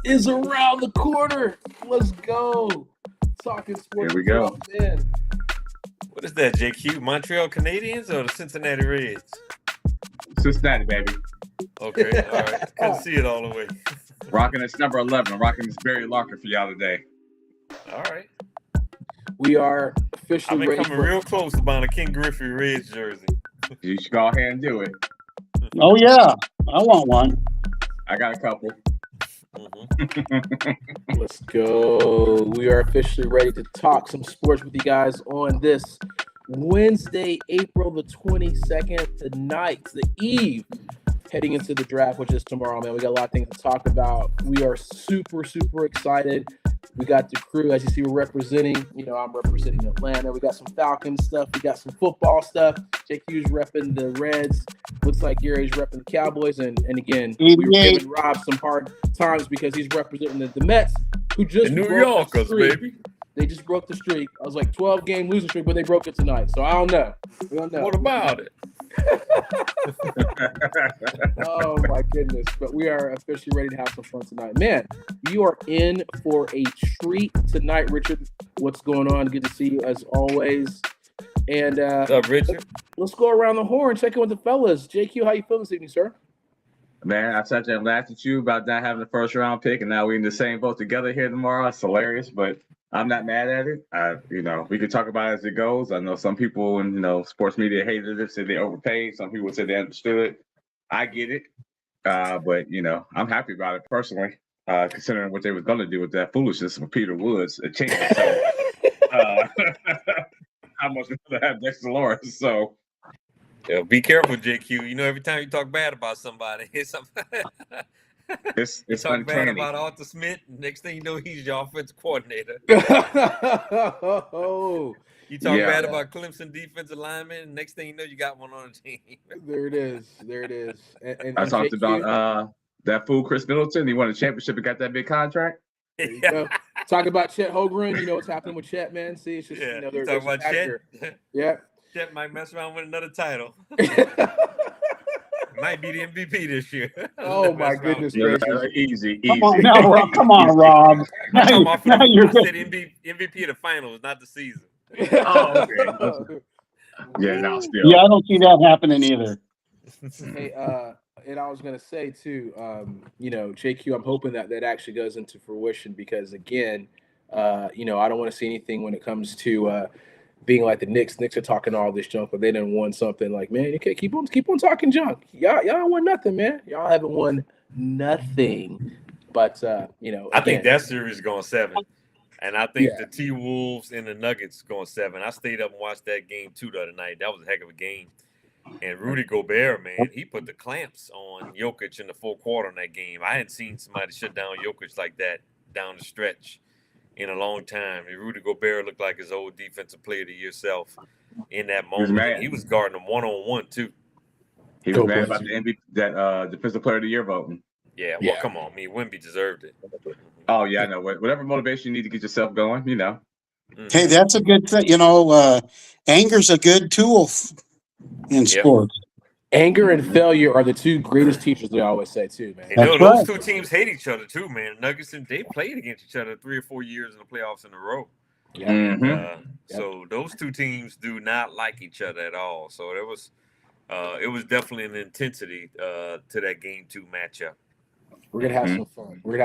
is around the corner. Let's go. Talking sports Here we with go. 12 men. What is that, JQ? Montreal Canadiens or the Cincinnati Reds? Cincinnati, baby. Okay, all right. Couldn't see it all the way. Rocking this number 11. I'm rocking this Barry Locker for y'all today. All right. We are I've officially been ready coming for real close to buying a King Griffey Reds jersey. You should go ahead and do it. Oh, yeah. I want one. I got a couple. Let's go. We are officially ready to talk some sports with you guys on this Wednesday, April the 22nd, tonight, the eve, heading into the draft, which is tomorrow, man. We got a lot of things to talk about. We are super, super excited. We got the crew, as you see, we're representing. I'm representing Atlanta. We got some Falcons stuff. We got some football stuff. JQ's repping the Reds. Looks like Gary's repping the Cowboys. And again, we were giving Rob some hard times because he's representing the Mets, who just the New broke Yorkers, the streak. baby. They just broke the streak. I was like 12-game losing streak, but they broke it tonight. So I don't know. We don't know. What about it? Oh my goodness. But we are officially ready to have some fun tonight. Man, you are in for a treat tonight, Richard. What's going on? Good to see you as always. And What's up, Richard? Let's go around the horn, check in with the fellas. JQ, how you feeling this evening, sir? Man, I sat there and laughed at you about not having the first round pick, and now we're in the same boat together here tomorrow. It's hilarious, but I'm not mad at it. We could talk about it as it goes. I know some people in sports media hated it, said they overpaid. Some people said they understood. I get it, but I'm happy about it personally, considering what they were going to do with that foolishness with Peter Woods at chance. So, how much would I have Dexter Lawrence? So. Yeah, be careful, JQ. Every time you talk bad about somebody, it's talk uncanny. bad about Arthur Smith. Next thing you know, he's your offensive coordinator. Oh, you talk bad about Clemson defensive lineman. Next thing you know, you got one on the team. There it is. And I talked about that fool Chris Middleton. He won a championship and got that big contract. There you go. Talk about Chet Holmgren. You know what's happening with Chet, man. See, it's just you there's talk about Chet. Yeah. Chet might mess around with another title. Might be the MVP this year. Oh my goodness gracious! Easy. Come on, Rob. I said MVP of the finals, not the season. Oh, okay. Yeah, no, still. Yeah, I don't see that happening either. Hey, and I was gonna say too, JQ, I'm hoping that actually goes into fruition because again, I don't want to see anything when it comes to being like the Knicks. Knicks are talking all this junk, but they didn't won something. Like, man, you can't keep on talking junk. Y'all don't won nothing, man. Y'all haven't won nothing. But I think that series is going 7. And I think the T-Wolves and the Nuggets going 7. I stayed up and watched that game too the other night. That was a heck of a game. And Rudy Gobert, man, he put the clamps on Jokic in the fourth quarter in that game. I hadn't seen somebody shut down Jokic like that down the stretch in a long time. And Rudy Gobert looked like his old defensive player of the year self in that moment. He was guarding him one-on-one too. He was mad about the MVP, that defensive player of the year voting. Yeah, well, come on. Wemby deserved it. Oh, yeah, I know. Whatever motivation you need to get yourself going, Hey, that's a good thing. Anger's a good tool in sports. Anger and failure are the two greatest teachers, they always say, too, man. Those two teams hate each other, too, man. Nuggets, and they played against each other 3 or 4 years in the playoffs in a row. Yeah. And, so those two teams do not like each other at all. So it was definitely an intensity to that Game 2 matchup. We're gonna have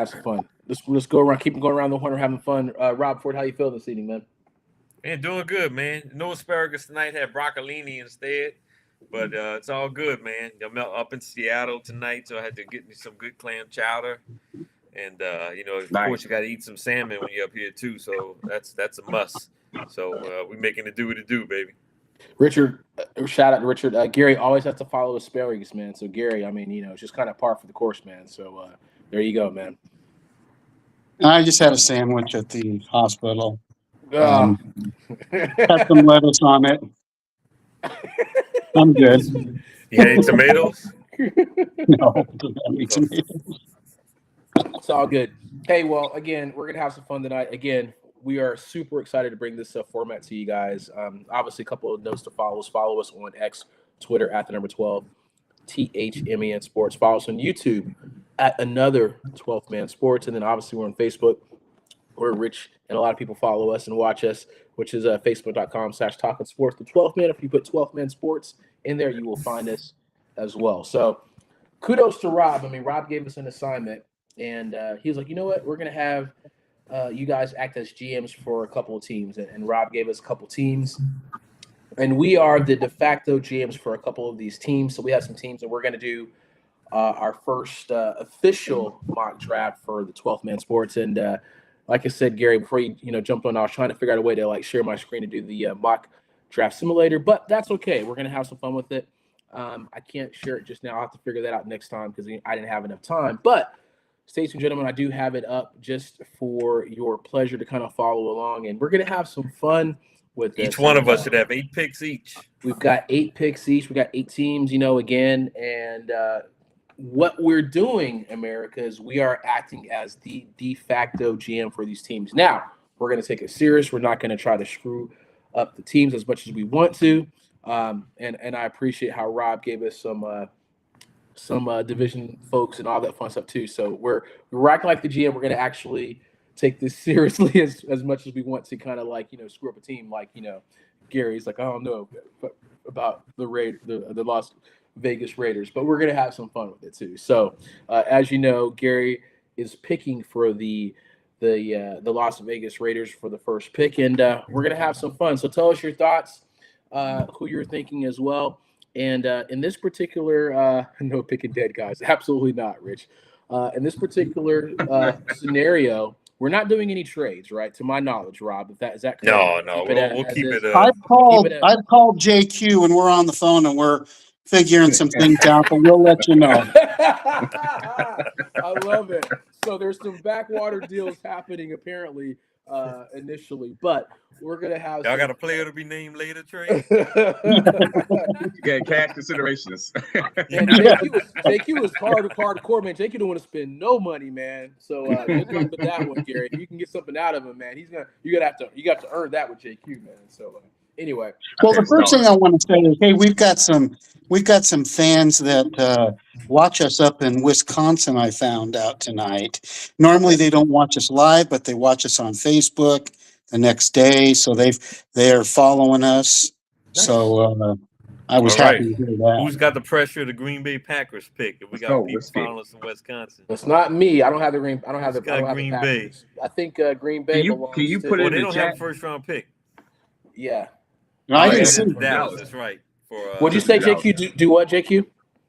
some fun. Let's go around, keep going around the horn, having fun. Rob Ford, how you feel this evening, man? Man, doing good, man. No asparagus tonight. Had broccolini instead, but it's all good, man. I'm up in Seattle tonight, so I had to get me some good clam chowder, and of course you got to eat some salmon when you're up here too. So that's a must. So we're making it do what it do, baby. Richard, shout out to Richard. Gary always has to follow asparagus, man. So Gary, it's just kind of par for the course, man. So there you go, man. I just had a sandwich at the hospital. Oh. Had some lettuce on it. I'm good. You ate tomatoes? No, I don't eat tomatoes. It's all good. Hey, well, again, we're gonna have some fun tonight. Again, we are super excited to bring this format to you guys. Obviously, a couple of notes to follow us. Follow us on X, Twitter @12, THMEN Sports. Follow us on YouTube, at another 12th Man Sports. And then obviously we're on Facebook, where Rich and a lot of people follow us and watch us, which is facebook.com/talking sports. The 12th Man, if you put 12th Man Sports in there, you will find us as well. So kudos to Rob. I mean, Rob gave us an assignment, and he was like, you know what? We're going to have you guys act as GMs for a couple of teams. And Rob gave us a couple teams. And we are the de facto GMs for a couple of these teams. So we have some teams, and we're going to do our first official mock draft for the 12th Man Sports. And like I said, Gary, before you jumped on, I was trying to figure out a way to like share my screen to do the mock draft simulator, but that's okay. We're going to have some fun with it. I can't share it just now. I'll have to figure that out next time because I didn't have enough time. But ladies and gentlemen, I do have it up just for your pleasure to kind of follow along, and we're going to have some fun with this. Each one of us should have 8 picks each. We've got 8 picks each. We got 8 teams, again, and what we're doing, America, is we are acting as the de facto GM for these teams. Now, we're going to take it serious. We're not going to try to screw up the teams as much as we want to. And I appreciate how Rob gave us some division folks and all that fun stuff too. So we're acting like the GM. We're going to actually take this seriously as much as we want to kind of like, screw up a team. Like, Gary's like, I don't know about the Las Vegas Raiders, but we're going to have some fun with it too. So as you know, Gary is picking for the Las Vegas Raiders for the first pick, and we're going to have some fun. So tell us your thoughts, who you're thinking as well. And in this particular, no picking dead guys, absolutely not, Rich. In this particular scenario, we're not doing any trades, right? To my knowledge, Rob, is that correct? No, we'll keep it. I've called JQ and we're on the phone and we're figuring some things out, but we'll let you know. I love it. So there's some backwater deals happening apparently initially, but we're gonna have. Y'all got a player to be named later, Trey? Yeah, cash considerations. And JQ was hardcore, man. JQ don't want to spend no money, man. So good luck with that one, Gary. If you can get something out of him, man, you got to earn that with JQ, man. So anyway. Well, the first thing I want to say is, hey, we've got some fans that watch us up in Wisconsin. I found out tonight. Normally they don't watch us live, but they watch us on Facebook the next day. So they are following us. Nice. So I was happy to hear that. Who's got the pressure of the Green Bay Packers pick? If we got people following us in Wisconsin, it's not me. I don't have the Green. I don't have the Green Bay. I think Green Bay belongs. Can you put it in they the don't chat? have a first round pick. Yeah. No, I didn't see Dallas. That's right. What'd you say, JQ? Do what, JQ?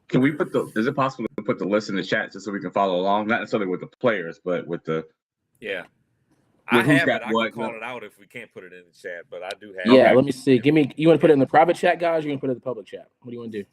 Can we is it possible to put the list in the chat just so we can follow along? Not necessarily with the players, but with the. Yeah. I have it. I can call it out if we can't put it in the chat, but I do have it. Yeah, let me see. You want to put it in the private chat, guys, or you want to put it in the public chat? What do you want to do?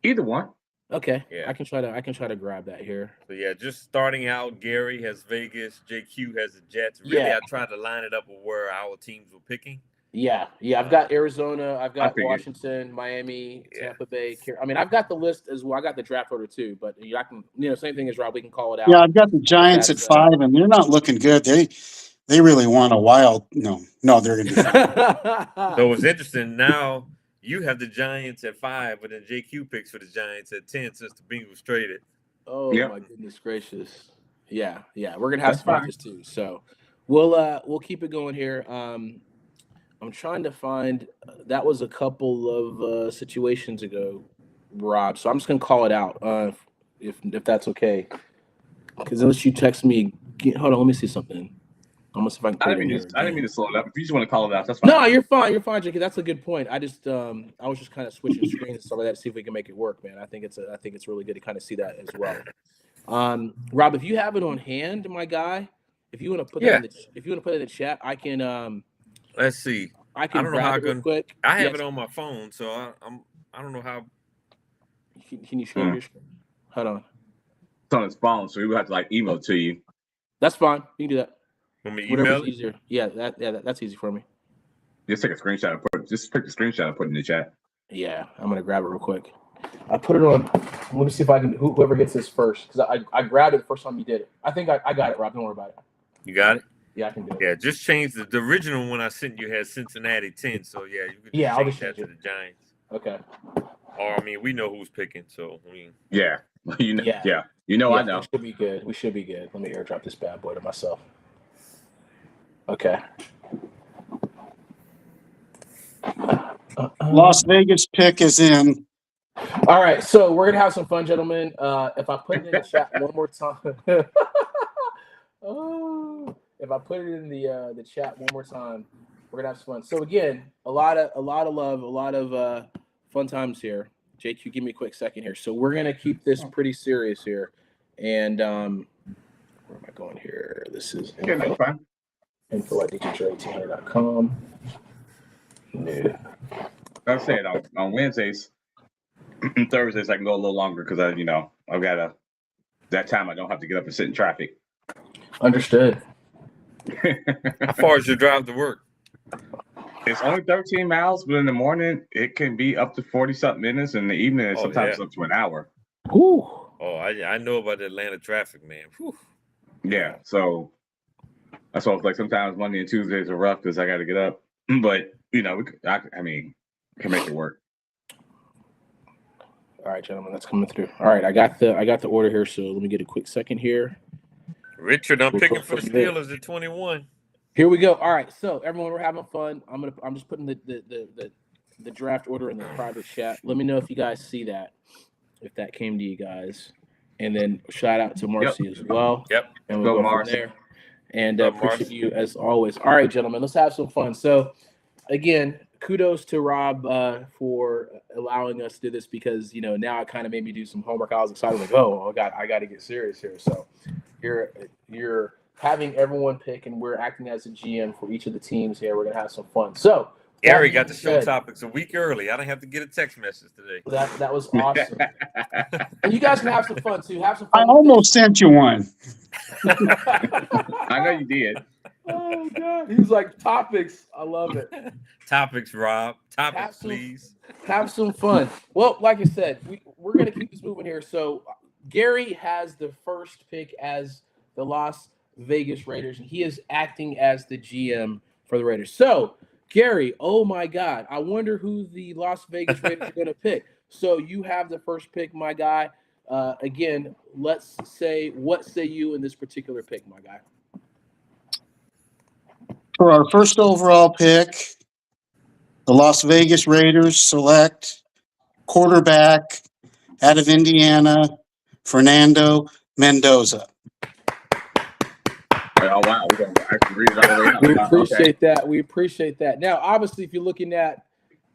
Either one. Okay. Yeah. I can try to grab that here. So yeah, just starting out, Gary has Vegas, JQ has the Jets. Really, I tried to line it up with where our teams were picking. Yeah. I've got Arizona, I've got Washington, Miami, Tampa Bay. I mean, I've got the list as well. I got the draft order too, but I can, same thing as Rob. We can call it out. Yeah, I've got the Giants at 5, and they're not looking good. They really want a wild. No, they're going to do that. So it's interesting. Now you have the Giants at 5, but then JQ picks for the Giants at 10 since the Bengals traded. Oh my goodness gracious! Yeah. We're gonna have some fun too. So we'll keep it going here. I'm trying to find. That was a couple of situations ago, Rob. So I'm just gonna call it out if that's okay. Because unless you text me, hold on. Let me see something. I'm gonna see if I can. I didn't mean to slow it up. If you just want to call it out, that's fine. No, you're fine. You're fine, Jackie. That's a good point. I was just kind of switching screens and stuff like that to see if we can make it work, man. I think it's really good to kind of see that as well. Rob, if you have it on hand, my guy, if you want to put that in the chat, I can. Let's see. I don't know how real quick. I have it on my phone, so I don't know how. Can you share your screen? Hold on. It's on his phone, so we would have to email it to you. That's fine. You can do that. Want me to email it? Easier. Yeah, that's easy for me. Just take a screenshot and just pick the screenshot and put it in the chat. Yeah, I'm gonna grab it real quick. I put it on. Let me see if I can. Whoever gets this first, because I grabbed it the first time you did it. I think I got it, Rob. Don't worry about it. You got it? Yeah, I can do it. Yeah, just change the original one I sent you had Cincinnati 10. So yeah, you could change that to the Giants. Okay. Or we know who's picking. So yeah. You know, Yeah. I know. We should be good. We should be good. Let me airdrop this bad boy to myself. Okay. Las Vegas pick is in. All right, so we're gonna have some fun, gentlemen. If I put it in the chat one more time, oh, if I put it in the chat one more time, we're gonna have some fun. So again, a lot of love, a lot of fun times here. JQ, give me a quick second here. So we're gonna keep this pretty serious here, and where am I going here? This is info at DJJ1800.com. Yeah. I said on Wednesdays, Thursdays I can go a little longer because I've got that time I don't have to get up and sit in traffic. Understood. How far is your drive to work? It's only 13 miles, but in the morning it can be up to 40-something minutes. In the evening, it's sometimes up to an hour. Ooh. Oh, I know about the Atlanta traffic, man. Whew. Yeah, so that's why it's like sometimes Monday and Tuesdays are rough because I got to get up. But I can make it work. All right, gentlemen, that's coming through. All right, I got the order here, so let me get a quick second here. Richard, I'm picking for the Steelers at 21. Here we go. All right, so everyone, we're having fun. I'm just putting the draft order in the private chat. Let me know if you guys see that, if that came to you guys, and then shout out to Marcy as well. Yep. And we'll go from there. And appreciate you as always. All right, gentlemen, let's have some fun. So, again, kudos to Rob for allowing us to do this because now it kind of made me do some homework. I was excited, like, I got to get serious here. So, you're having everyone pick, and we're acting as a GM for each of the teams here. We're gonna have some fun. So, Gary got the show topics a week early. I didn't have to get a text message today. That was awesome. And you guys can have some fun too. Have some fun. I almost sent you one. I know you did. Oh God, he was like topics. I love it. Topics, Rob. Topics, please. Have some fun. Well, like I said, we're gonna keep this moving here. So, Gary has the first pick as the Las Vegas Raiders, and he is acting as the GM for the Raiders. So, Gary, oh my God, I wonder who the Las Vegas Raiders are going to pick. So you have the first pick, my guy. Again, what say you in this particular pick, my guy? For our first overall pick, the Las Vegas Raiders select quarterback out of Indiana, Fernando Mendoza. Oh wow, we're gonna actually read it all the way out. We appreciate that. We appreciate that. Now, obviously, if you're looking at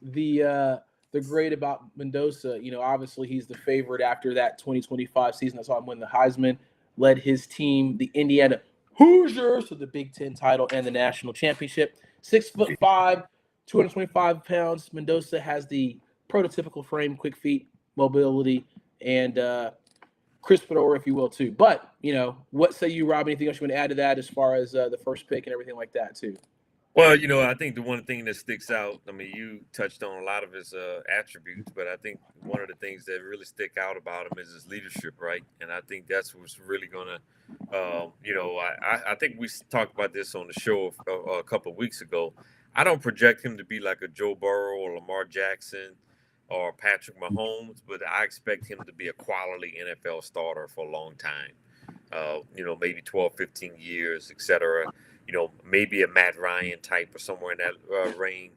the grade about Mendoza, obviously he's the favorite after that 2025 season. I saw him win the Heisman, led his team, the Indiana Hoosiers, to the Big Ten title and the national championship. 6'5", 225 pounds. Mendoza has the prototypical frame, quick feet, mobility, and crisp fedora, if you will, too. But, what say you, Rob? Anything else you want to add to that as far as the first pick and everything like that, too? Well, I think the one thing that sticks out, you touched on a lot of his attributes, but I think one of the things that really stick out about him is his leadership, right? And I think that's what's really going to, I think we talked about this on the show a couple of weeks ago. I don't project him to be like a Joe Burrow or Lamar Jackson or Patrick Mahomes, but I expect him to be a quality NFL starter for a long time, maybe 12, 15 years, et cetera. Maybe a Matt Ryan type or somewhere in that range.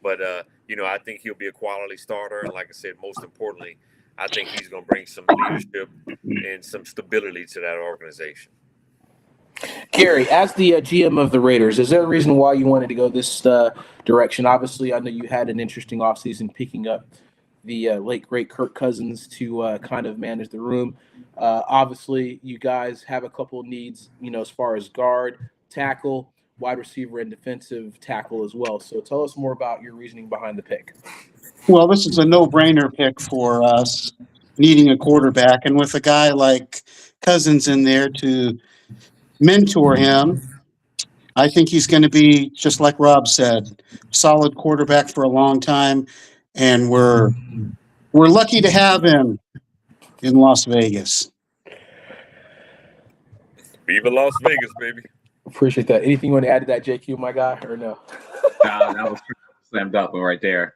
But, I think he'll be a quality starter. And like I said, most importantly, I think he's going to bring some leadership and some stability to that organization. Gary, as the GM of the Raiders, is there a reason why you wanted to go this direction? Obviously, I know you had an interesting offseason picking up the late, great Kirk Cousins to kind of manage the room. Obviously, you guys have a couple of needs, as far as guard, tackle, wide receiver, and defensive tackle as well. So tell us more about your reasoning behind the pick. Well, this is a no-brainer pick for us, needing a quarterback. And with a guy like Cousins in there to mentor him, I think he's going to be, just like Rob said, solid quarterback for a long time. And we're lucky to have him in Las Vegas. Viva Las Vegas, baby. Appreciate that. Anything you want to add to that, JQ, my guy, or no? Nah, that was slammed up right there.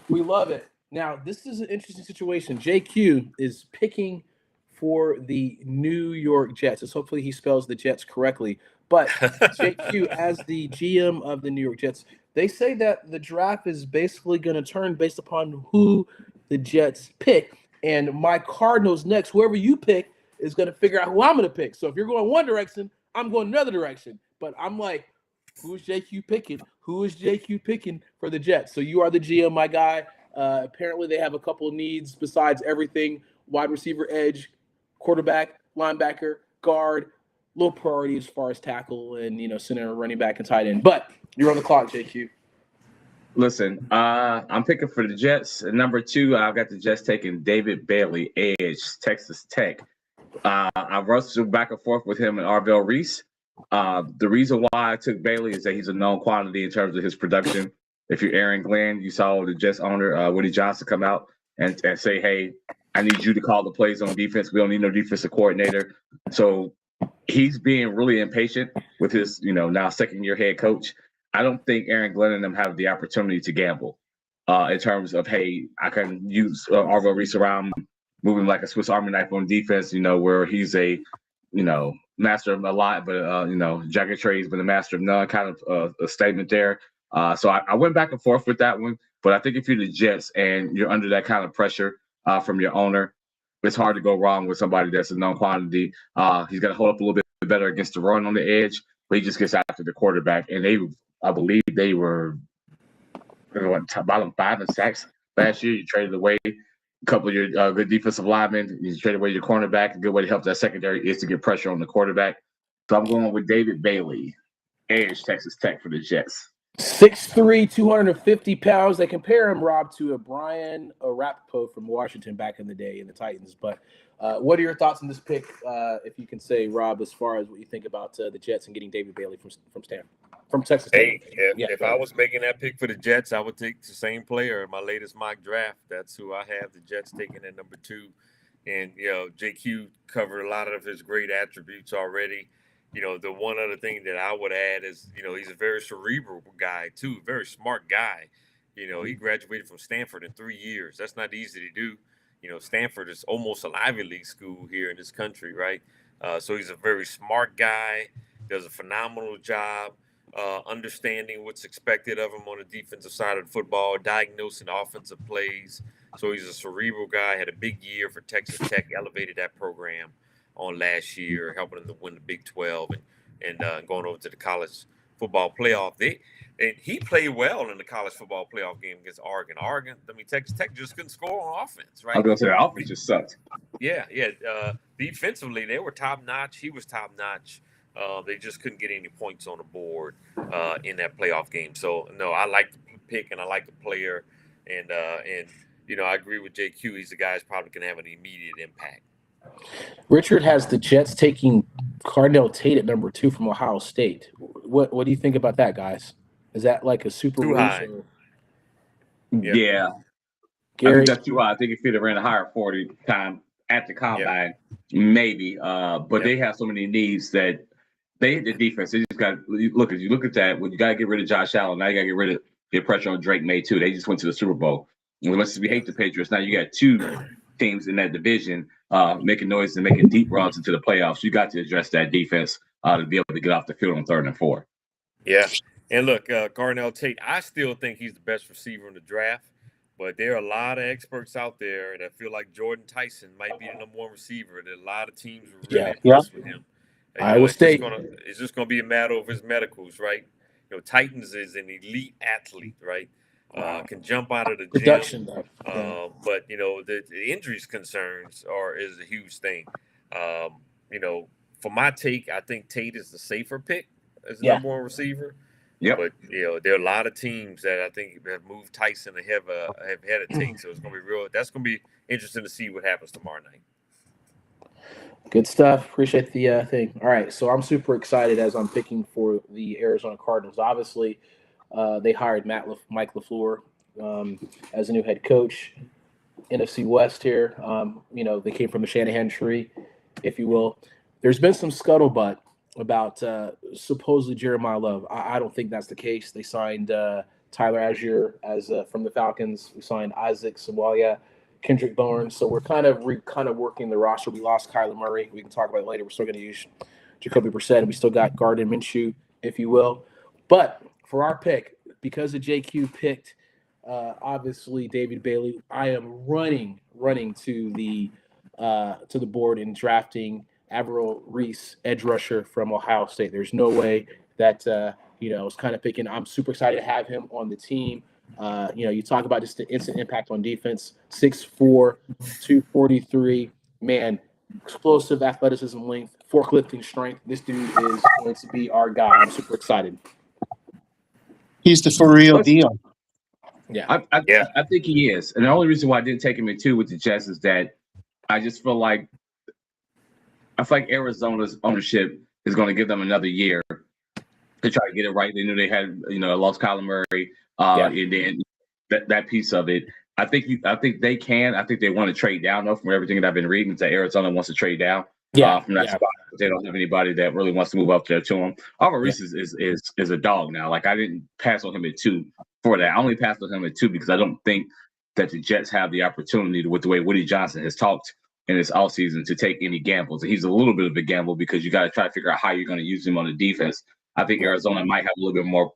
We love it. Now, this is an interesting situation. JQ is picking for the New York Jets. So hopefully he spells the Jets correctly. But JQ, as the GM of the New York Jets, they say that the draft is basically going to turn based upon who the Jets pick. And my Cardinals next, whoever you pick, is going to figure out who I'm going to pick. So if you're going one direction, I'm going another direction. But I'm like, who's JQ picking? Who is JQ picking for the Jets? So you are the GM, my guy. Apparently, they have a couple of needs besides everything: wide receiver, edge, quarterback, linebacker, guard. Low priority as far as tackle and center, running back, and tight end. But you're on the clock, JQ. Listen, I'm picking for the Jets. At number 2, I've got the Jets taking David Bailey, edge, Texas Tech. I wrestled back and forth with him and Arvell Reese. The reason why I took Bailey is that he's a known quantity in terms of his production. If you're Aaron Glenn, you saw the Jets owner, Woody Johnson, come out and say, hey, I need you to call the plays on defense. We don't need no defensive coordinator. So he's being really impatient with his, now second-year head coach. I don't think Aaron Glenn and them have the opportunity to gamble in terms of, hey, I can use Arvell Reese around, moving like a Swiss Army knife on defense, where he's a, master of a lot, but, jack of trades, but a master of none kind of a statement there. So I went back and forth with that one. But I think if you're the Jets and you're under that kind of pressure from your owner, it's hard to go wrong with somebody that's a known quantity. He's got to hold up a little bit better against the run on the edge, but he just gets after the quarterback. And I believe they were bottom 5 in sacks last year. You traded away a couple of your good defensive linemen. You traded away your cornerback. A good way to help that secondary is to get pressure on the quarterback. So I'm going with David Bailey, edge, Texas Tech for the Jets. 6'3", 250 pounds. They compare him, Rob, to a Brian Arapaho from Washington back in the day in the Titans. But what are your thoughts on this pick, if you can say, Rob, as far as what you think about the Jets and getting David Bailey from Texas? Hey, if I was making that pick for the Jets, I would take the same player in my latest mock draft. That's who I have, the Jets taking at number 2. And, JQ covered a lot of his great attributes already. The one other thing that I would add is, he's a very cerebral guy, too, very smart guy. He graduated from Stanford in 3 years. That's not easy to do. Stanford is almost an Ivy League school here in this country, right? So he's a very smart guy, does a phenomenal job understanding what's expected of him on the defensive side of the football, diagnosing offensive plays. So he's a cerebral guy, had a big year for Texas Tech, elevated that program on last year, helping them to win the Big 12 and going over to the college football playoff. And he played well in the college football playoff game against Oregon. Texas Tech just couldn't score on offense, right? I was going to say the offense just sucked. Yeah. Defensively, they were top notch. He was top notch. They just couldn't get any points on the board in that playoff game. So no, I like the pick and I like the player, and I agree with JQ. He's the guy who's probably going to have an immediate impact. Richard has the Jets taking Cardell Tate at number 2 from Ohio State. What do you think about that, guys? Is that like a super too high? Yeah. Gary? I think that's too high. I think if he'd have ran a higher 40 time at the combine, maybe. But they have so many needs that the defense. They just got look at that. When you got to get rid of Josh Allen, now you got to get pressure on Drake May too. They just went to the Super Bowl. And as much as we hate the Patriots, now you got 2 teams in that division making noise and making deep runs into the playoffs. You got to address that defense to be able to get off the field on 3rd and 4. Yeah. And look, Cardell Tate, I still think he's the best receiver in the draft, but there are a lot of experts out there that feel like Jordan Tyson might be the number 1 receiver. That a lot of teams are really impressed with him. Iowa State. It's just going to be a matter of his medicals, right? Titans is an elite athlete, right? Can jump out of the production, gym. But the injuries concerns is a huge thing. For my take, I think Tate is the safer pick as the number 1 receiver. Yep. But there are a lot of teams that I think have moved Tyson ahead of Tate. So it's going to be that's going to be interesting to see what happens tomorrow night. Good stuff. Appreciate the thing. All right, so I'm super excited as I'm picking for the Arizona Cardinals. Obviously, they hired Mike LaFleur as a new head coach. NFC West here. They came from the Shanahan tree, if you will. There's been some scuttlebutt about supposedly Jeremiah Love. I don't think that's the case. They signed Tyler Azure as from the Falcons. We signed Isaac Sawalia, Kendrick Bourne. So we're kind of working the roster. We lost Kyler Murray. We can talk about it later. We're still going to use Jacoby Brissett. We still got Gardner Minshew, if you will. But for our pick, because of JQ picked, obviously David Bailey, I am running to the board and drafting Avril Reese, edge rusher from Ohio State. There's no way that I was kind of picking. I'm super excited to have him on the team. You talk about just the instant impact on defense. 6'4", 243, man, explosive athleticism, length, forklifting strength. This dude is going to be our guy. I'm super excited. He's the for real deal. Yeah, I think he is. And the only reason why I didn't take him at 2 with the Jets is that I feel like Arizona's ownership is going to give them another year to try to get it right. They knew they had, lost Kyler Murray, and then that piece of it. I think they can. I think they want to trade down, though, from everything that I've been reading. That Arizona wants to trade down from that spot. They don't have anybody that really wants to move up there to them. Alvaro Reese is a dog now. Like, I didn't pass on him at 2 for that. I only passed on him at 2 because I don't think that the Jets have the opportunity with the way Woody Johnson has talked in this offseason to take any gambles. And he's a little bit of a gamble because you got to try to figure out how you're going to use him on the defense. I think Arizona might have a little bit more,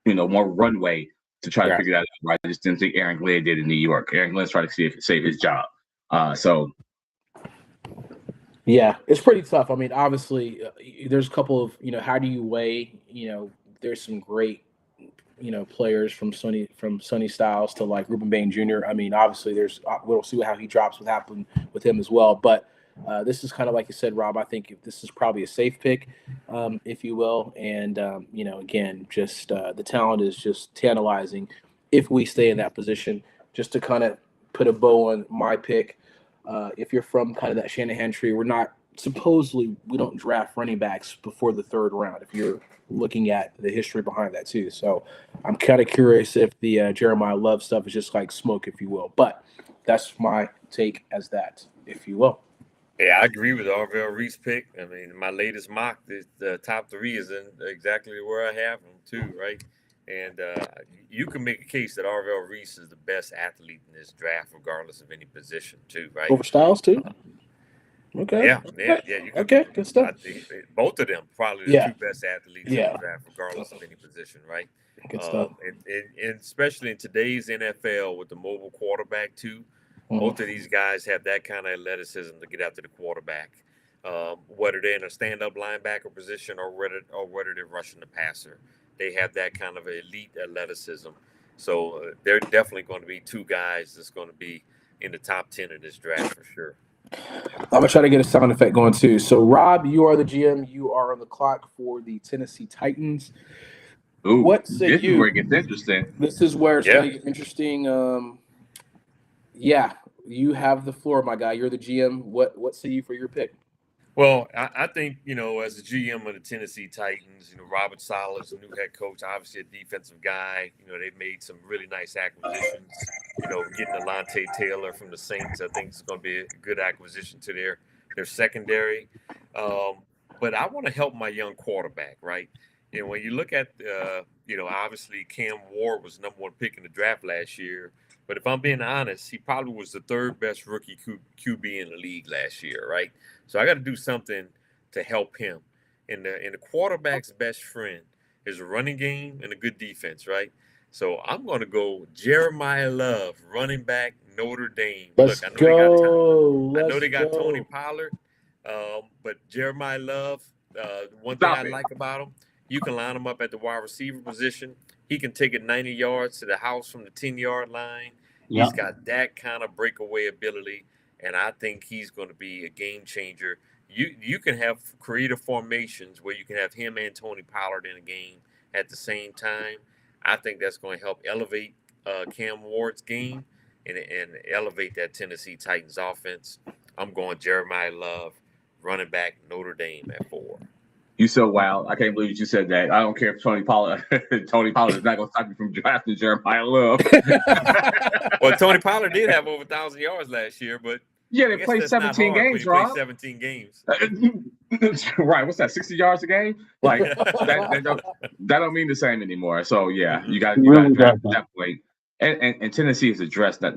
more runway to try to figure that out. Right? I just didn't think Aaron Glenn did in New York. Aaron Glenn's trying to save his job. Yeah, it's pretty tough. I mean, obviously, there's a couple of, how do you weigh, there's some great, players from Sonny Styles to like Ruben Bain Jr. I mean, obviously, we'll see how he drops, what happened with him as well. But this is kind of like you said, Rob. I think this is probably a safe pick, if you will. And again, just the talent is just tantalizing if we stay in that position. Just to kind of put a bow on my pick, if you're from kind of that Shanahan tree, we don't draft running backs before the 3rd round. If you're looking at the history behind that too. So I'm kind of curious if the Jeremiah Love stuff is just like smoke, if you will. But that's my take as that, if you will. Yeah, I agree with Arvell Reese pick. I mean, my latest mock, the top 3 is in exactly where I have them too, right? And you can make a case that Arvell Reese is the best athlete in this draft, regardless of any position too, right? Over Styles too? Okay. Yeah. You can, okay, good stuff. Both of them probably the 2 best athletes in the draft, regardless of any position, right? Good stuff. And especially in today's NFL with the mobile quarterback too, both of these guys have that kind of athleticism to get after the quarterback, whether they're in a stand-up linebacker position or whether they're rushing the passer. They have that kind of elite athleticism. So they're definitely going to be 2 guys that's going to be in the top 10 of this draft for sure. I'm going to try to get a sound effect going too. So, Rob, you are the GM. You are on the clock for the Tennessee Titans. Ooh, what say this you? Is where it gets interesting. This is where it's going to get interesting. You have the floor, my guy. You're the GM. What say you for your pick? Well, I think, as the GM of the Tennessee Titans, Robert Sala's a new head coach, obviously a defensive guy. They've made some really nice acquisitions. Getting Alontae Taylor from the Saints, I think is going to be a good acquisition to their secondary. But I want to help my young quarterback, right? When you look at, obviously Cam Ward was number 1 pick in the draft last year. But if I'm being honest, he probably was the 3rd best rookie QB in the league last year, right? So I got to do something to help him. And the quarterback's best friend is a running game and a good defense, right? So I'm going to go Jeremiah Love, running back, Notre Dame. Let's go. I know they got Tony Pollard, but Jeremiah Love, one thing I like about him, you can line him up at the wide receiver position. He can take it 90 yards to the house from the 10-yard line. Yep. He's got that kind of breakaway ability, and I think he's going to be a game changer. You can have creative formations where you can have him and Tony Pollard in a game at the same time. I think that's going to help elevate Cam Ward's game and elevate that Tennessee Titans offense. I'm going Jeremiah Love, running back, Notre Dame at 4. You so wild. I can't believe you said that. I don't care if Tony Pollard is not going to stop you from drafting Jeremiah Love. Well, Tony Pollard did have over 1,000 yards last year, but Yeah, I they guess play that's not 17 hard when games, you play Rob. 17 games. Right. What's that? 60 yards a game? Like that don't mean the same anymore. So yeah, Mhm. you got Really draft doesn't. that point. And Tennessee has addressed that.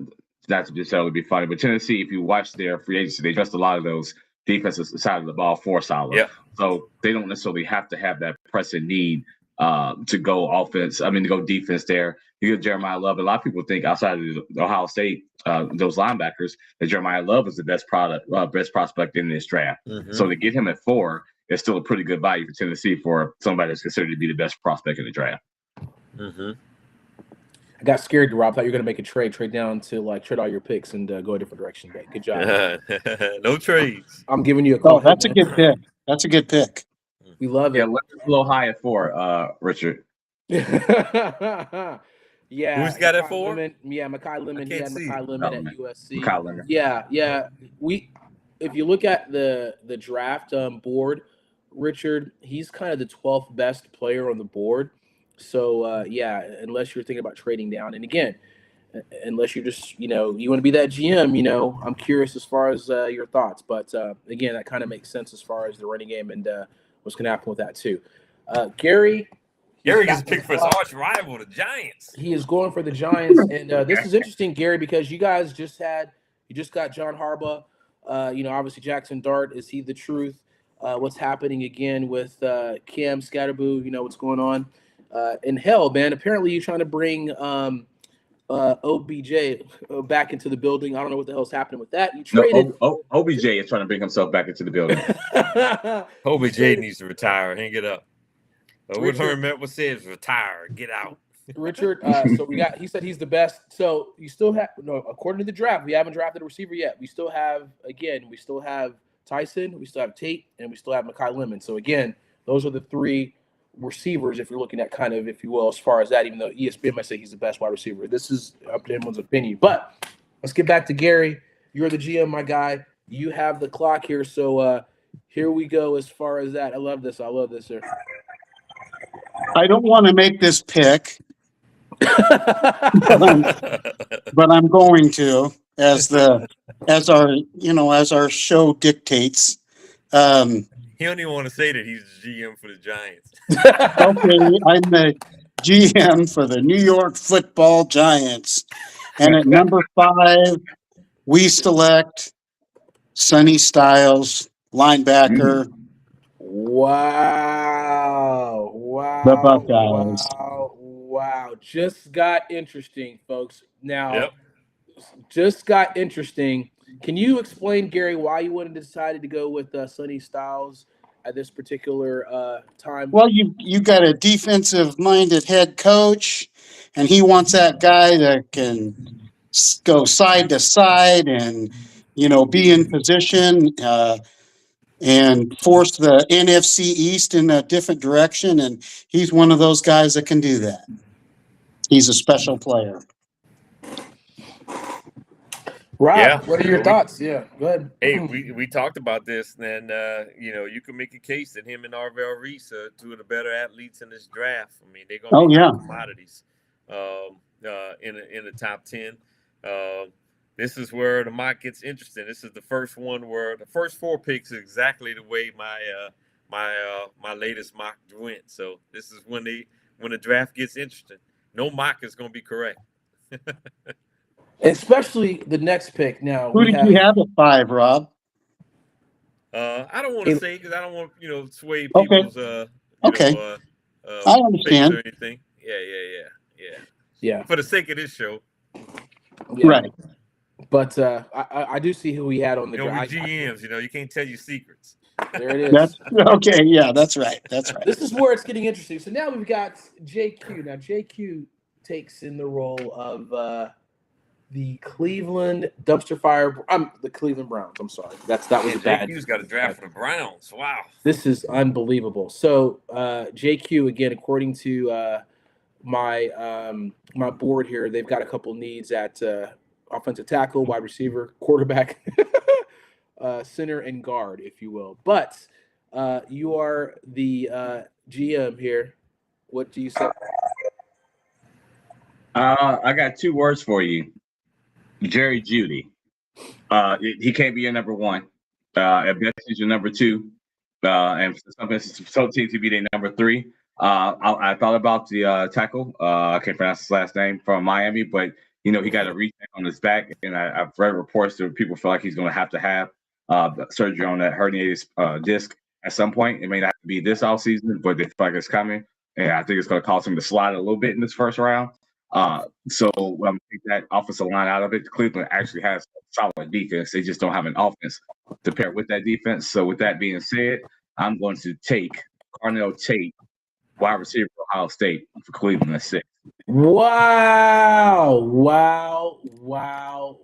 Not to necessarily be funny, but Tennessee, if you watch their free agency, they addressed a lot of those defensive side of the ball for solid. Yep. So they don't necessarily have to have that pressing need to go offense. I mean, to go defense there. You get Jeremiah Love. A lot of people think outside of the Ohio State, those linebackers, that Jeremiah Love is the best prospect in this draft. Mhm. So to get him at 4 is still a pretty good value for Tennessee for somebody that's considered to be the best prospect in the draft. Mhm. I got scared, Rob. Thought you were gonna make a trade down to like trade all your picks and go a different direction. But good job. No trades. I'm giving you a call. Oh, that's a good pick. That's a good pick. We love Yeah, it. let's a little high at 4, Richard. Yeah. Who's got it Makai for? Lemon. Yeah, Makai Lemon. He can't had see. Makai Lemon at Lemon. USC. Kyle Leonard. Yeah. If you look at the draft board, Richard, he's kind of the 12th best player on the board. So yeah, unless you're thinking about trading down, and again, unless you're just you want to be that GM, I'm curious as far as your thoughts. But again, that kind of makes sense as far as the running game and what's going to happen with that too. Gary. Gary gets picked for his arch rival, the Giants. He is going for the Giants, and this is interesting, Gary, because you guys just got John Harbaugh. Obviously Jackson Dart, is he the truth? What's happening again with Cam Scatterboo? What's going on? And hell, man, apparently you're trying to bring OBJ back into the building. I don't know what the hell's happening with that. You traded. No, OBJ is trying to bring himself back into the building. OBJ needs to retire. Hang it up. What Herm Edwards says, retire, get out. Richard, so he said he's the best. So you still have, according to the draft, we haven't drafted a receiver yet. We still have Tyson, we still have Tate, and we still have Makai Lemon. So again, those are the 3 receivers, if you're looking at kind of, if you will, as far as that, even though ESPN might say he's the best wide receiver. This is up to anyone's opinion. But let's get back to Gary. You're the GM, my guy. You have the clock here. So here we go as far as that. I love this, sir. I don't want to make this pick, but I'm going to, as our show dictates. He don't even want to say that he's the GM for the Giants. Okay, I'm the GM for the New York Football Giants, and at number 5, we select Sonny Styles, linebacker. Wow. The Buckeyes. Wow. Just got interesting, folks. Now, Yep. just got interesting. Can you explain, Gary, why you wanted to decide to go with Sonny Styles at this particular time? Well, you got a defensive-minded head coach, and he wants that guy that can go side to side and be in position and force the NFC East in a different direction. And he's one of those guys that can do that. He's a special player. Rob, Yeah. what are your thoughts? Yeah, go ahead. Hey, we talked about this, and you can make a case that him and Arvell Reese are 2 of the better athletes in this draft. I mean, they're going to be commodities in the top 10. This is where the mock gets interesting. This is the first one where the first 4 picks is exactly the way my latest mock went. So this is when the draft gets interesting. No mock is going to be correct. Especially the next pick. Now, who did you have at 5, Rob? I don't want to say because I don't want sway Okay. people's I understand. or anything. Yeah. For the sake of this show, Right. But I do see who he had on the draft. with GMs, you can't tell your secrets. There it is. That's okay. Yeah, that's right. This is where it's getting interesting. So now we've got JQ. Now JQ takes in the role of the Cleveland dumpster fire. The Cleveland Browns. I'm sorry. That was bad. JQ's got a draft for the Browns. Wow. This is unbelievable. So JQ, again, according to my my board here, they've got a couple needs at offensive tackle, wide receiver, quarterback, center, and guard, if you will. But you are the GM here. What do you say? I got 2 words for you. Jerry Jeudy. He can't be your number one. At best, he's your number two. And some teams to be their number three. I thought about the tackle. I can't pronounce his last name from Miami, but he got a recheck on his back, and I've read reports that people feel like he's going to have surgery on that herniated disc at some point. It may not have to be this offseason, but they feel like it's coming, and I think it's going to cause him to slide a little bit in this first round. So take that offensive line out of it. Cleveland actually has solid defense. They just don't have an offense to pair with that defense. So with that being said, I'm going to take Carnell Tate, wide receiver for Ohio State for Cleveland at 6. Wow.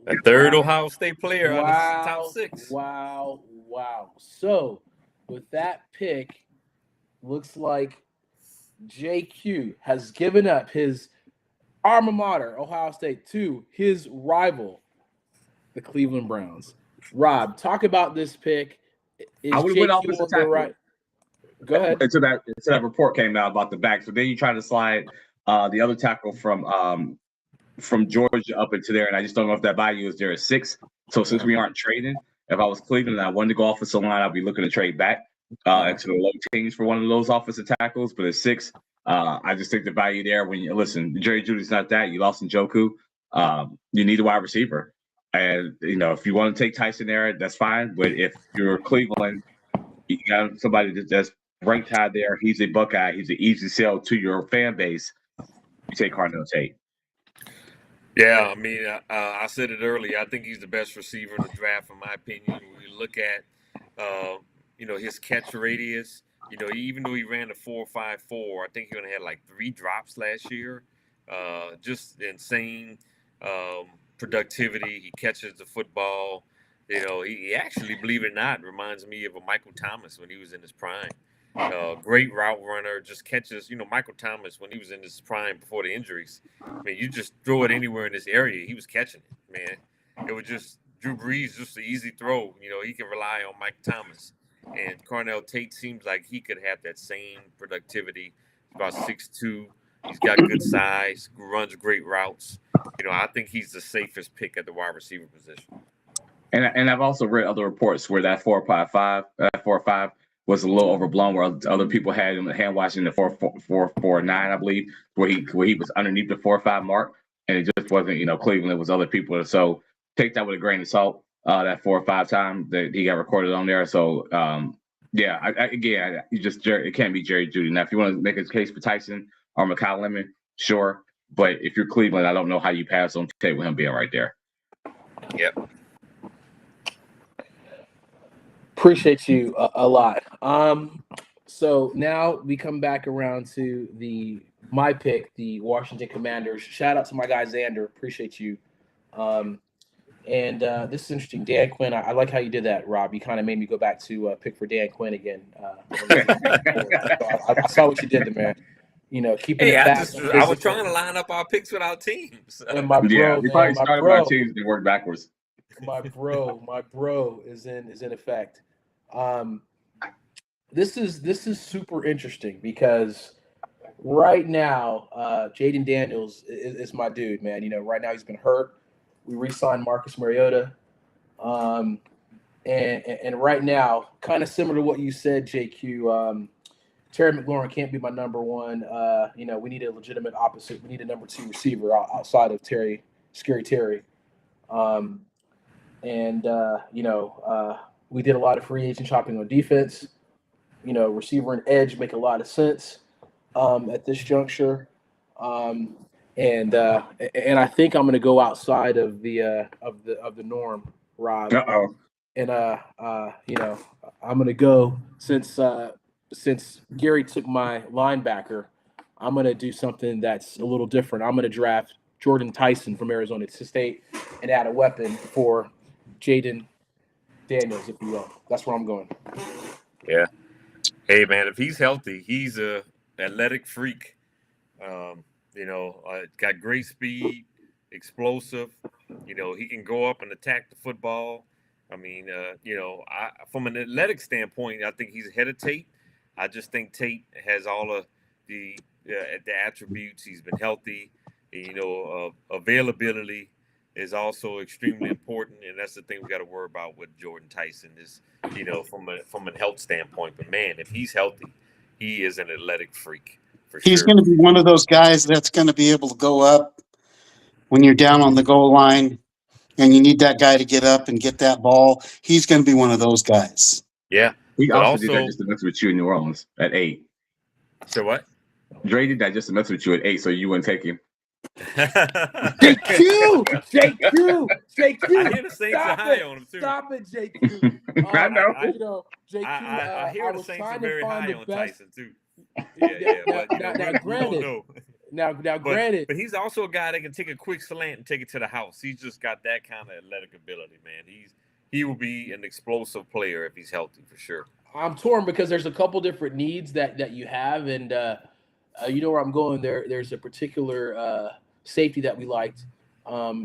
A third Ohio State player out of the top 6. Wow. So with that pick, looks like JQ has given up his alma mater, Ohio State, to his rival, the Cleveland Browns. Rob, talk about this pick. Is I would have went JQ offensive on the tackle. right? Go ahead. Until that report came out about the back. So then you try to slide the other tackle from Georgia up into there, and I just don't know if that value is there at 6. So since we aren't trading, if I was Cleveland and I wanted to go offensive line, I'd be looking to trade back into the low teens for one of those offensive tackles. But at 6, I just think the value there. When you listen, Jerry Judy's not that. You lost Njoku. You need a wide receiver, and if you want to take Tyson there, that's fine. But if you're Cleveland, you got somebody that's ranked high there. He's a Buckeye. He's an easy sell to your fan base. You take Carnell Tate. Yeah, I mean, I said it earlier. I think he's the best receiver in the draft, in my opinion. When you look at, his catch radius, even though he ran a 4.54, I think he only had like 3 drops last year. Just insane productivity. He catches the football. He actually, believe it or not, reminds me of a Michael Thomas when he was in his prime. Great route runner, just catches. Michael Thomas, when he was in his prime before the injuries, I mean, you just throw it anywhere in this area, he was catching it, man. It was just Drew Brees, just an easy throw. He can rely on Mike Thomas. And Carnell Tate seems like he could have that same productivity. He's about 6'2". He's got good size, runs great routes. I think he's the safest pick at the wide receiver position. And I've also read other reports where that 4.5 was a little overblown, where other people had him hand watching the 4.49, I believe, where he was underneath the 4.5 mark, and it just wasn't Cleveland. It was other people. So take that with a grain of salt. That 4.5 time that he got recorded on there. So it can't be Jerry Jeudy. Now, if you want to make a case for Tyson or Mekhi Lemon, sure. But if you're Cleveland, I don't know how you pass on Tate with him being right there. Yep. Appreciate you a lot. So now we come back around to my pick, the Washington Commanders. Shout out to my guy Xander. Appreciate you. And this is interesting. Dan Quinn, I like how you did that, Rob. You kind of made me go back to pick for Dan Quinn again. I saw what you did there, man. Keeping it back. I was trying to line up our picks with our teams. And my bro, we probably started with our teams and worked backwards. My bro is in effect. This is super interesting because right now, Jaden Daniels is my dude, man. Right now he's been hurt. We re-signed Marcus Mariota. And right now, kind of similar to what you said, JQ, Terry McLaurin can't be my number one. We need a legitimate opposite. We need a number 2 receiver outside of Scary Terry. We did a lot of free agent shopping on defense. Receiver and edge make a lot of sense at this juncture. And I think I'm going to go outside of the norm, Rob. Uh-oh. And I'm going to go since Gary took my linebacker, I'm going to do something that's a little different. I'm going to draft Jordan Tyson from Arizona State and add a weapon for Jaden Daniels, if you will. That's where I'm going. Yeah. Hey, man, if he's healthy, he's a athletic freak. Got great speed, explosive. He can go up and attack the football. I mean, from an athletic standpoint, I think he's ahead of Tate. I just think Tate has all of the attributes. He's been healthy, availability. is also extremely important, and that's the thing we got to worry about with Jordan Tyson is, from a health standpoint. But man, if he's healthy, he is an athletic freak for He's sure. going to be one of those guys that's going to be able to go up when you're down on the goal line and you need that guy to get up and get that ball. He's going to be one of those guys. Yeah, He but also did that just to mess with you in New Orleans at 8. So what? Dre did that just to mess with you at 8, so you wouldn't take him. JQ. I hear the Saints are high on him too. Stop it, JQ. I know. JQ. I hear I the was Saints trying are to very find high the on best. Tyson too. Yeah, but Now, we don't know. Now, granted, But he's also a guy that can take a quick slant and take it to the house. He's just got that kind of athletic ability, man. He will be an explosive player if he's healthy for sure. I'm torn because there's a couple different needs that you have, and you know where I'm going. There's a particular safety that we liked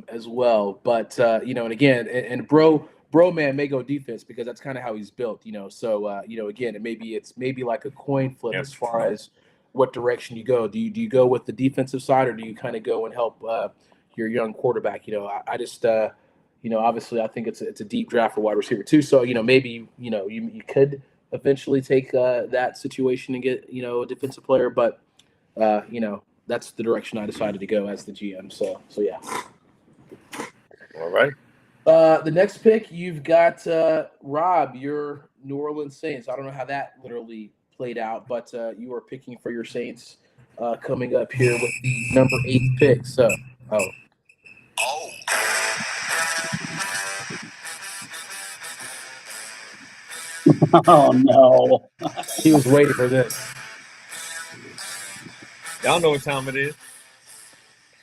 as well, but and again, and bro man may go defense because that's kind of how he's built, So again, it's maybe like a coin flip as far as what direction you go. Do you go with the defensive side, or do you kind of go and help your young quarterback? I just obviously I think it's a deep draft for wide receiver too. So maybe you could eventually take that situation and get a defensive player, but that's the direction I decided to go as the GM. So yeah. All right. The next pick, you've got Rob, your New Orleans Saints. I don't know how that literally played out, but you are picking for your Saints coming up here with the number 8 pick. So, Oh, no. he was waiting for this. Y'all know what time it is.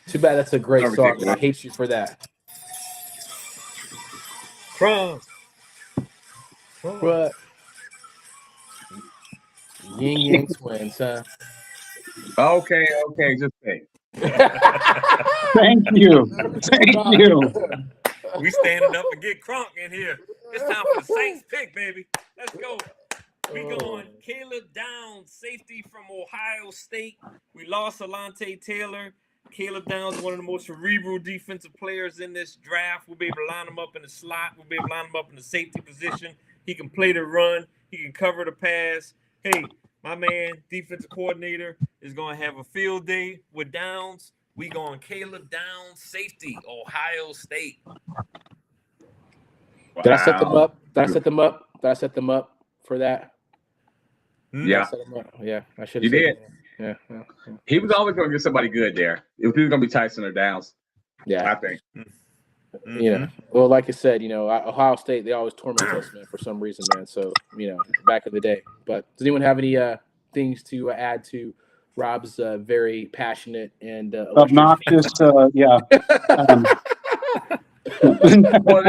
Too bad that's a great Not song. ridiculous. I hate you for that. Trump. But Yin Yang Twins, huh? Okay, just say. Thank you. Thank you. We standing up and get Crunk in here. It's time for the Saints pick, baby. Let's go. We going Caleb Downs, safety from Ohio State. We lost Alante Taylor. Caleb Downs is one of the most cerebral defensive players in this draft. We'll be able to line him up in the slot. We'll be able to line him up in the safety position. He can play the run. He can cover the pass. Hey, my man, defensive coordinator, is going to have a field day with Downs. We going Caleb Downs, safety, Ohio State. Did I set them up? Did I set them up for that? Yeah. Yeah, I should You have. did. Yeah. He was always going to get somebody good there. If he was going to be Tyson or Downs, Yeah. I think. Well, like I said, Ohio State, they always torment us, man, for some reason, man. So, back in the day. But does anyone have any things to add to Rob's very passionate and Obnoxious, yeah. Well,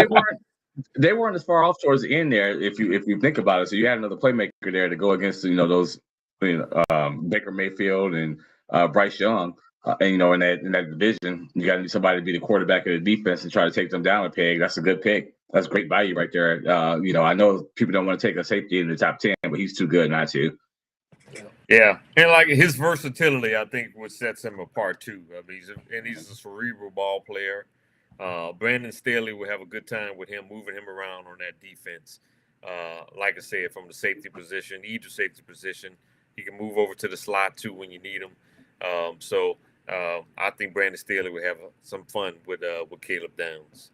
they weren't as far off towards the end there. If you think about it, so you had another playmaker there to go against those Baker Mayfield and Bryce Young, and in that division, you got to need somebody to be the quarterback of the defense and try to take them down a peg. That's a good pick. That's great value right there. I know people don't want to take a safety in the top 10, but he's too good not to. Yeah, and like his versatility, I think what sets him apart too. I mean, he's a cerebral ball player. Brandon Staley will have a good time with him, moving him around on that defense. Like I said, from the safety position, either safety position, he can move over to the slot too when you need him. So I think Brandon Staley will have some fun with Caleb Downs.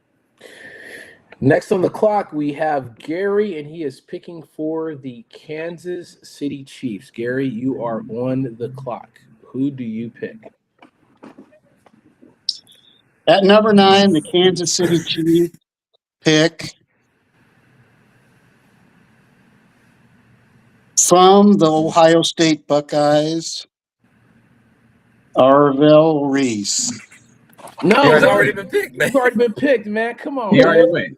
Next on the clock, we have Gary, and he is picking for the Kansas City Chiefs. Gary, you are on the clock. Who do you pick? At number 9, the Kansas City Chiefs pick from the Ohio State Buckeyes, Arvell Reese. No, He's already been picked, man. He's already been picked, man. Come on. He already went.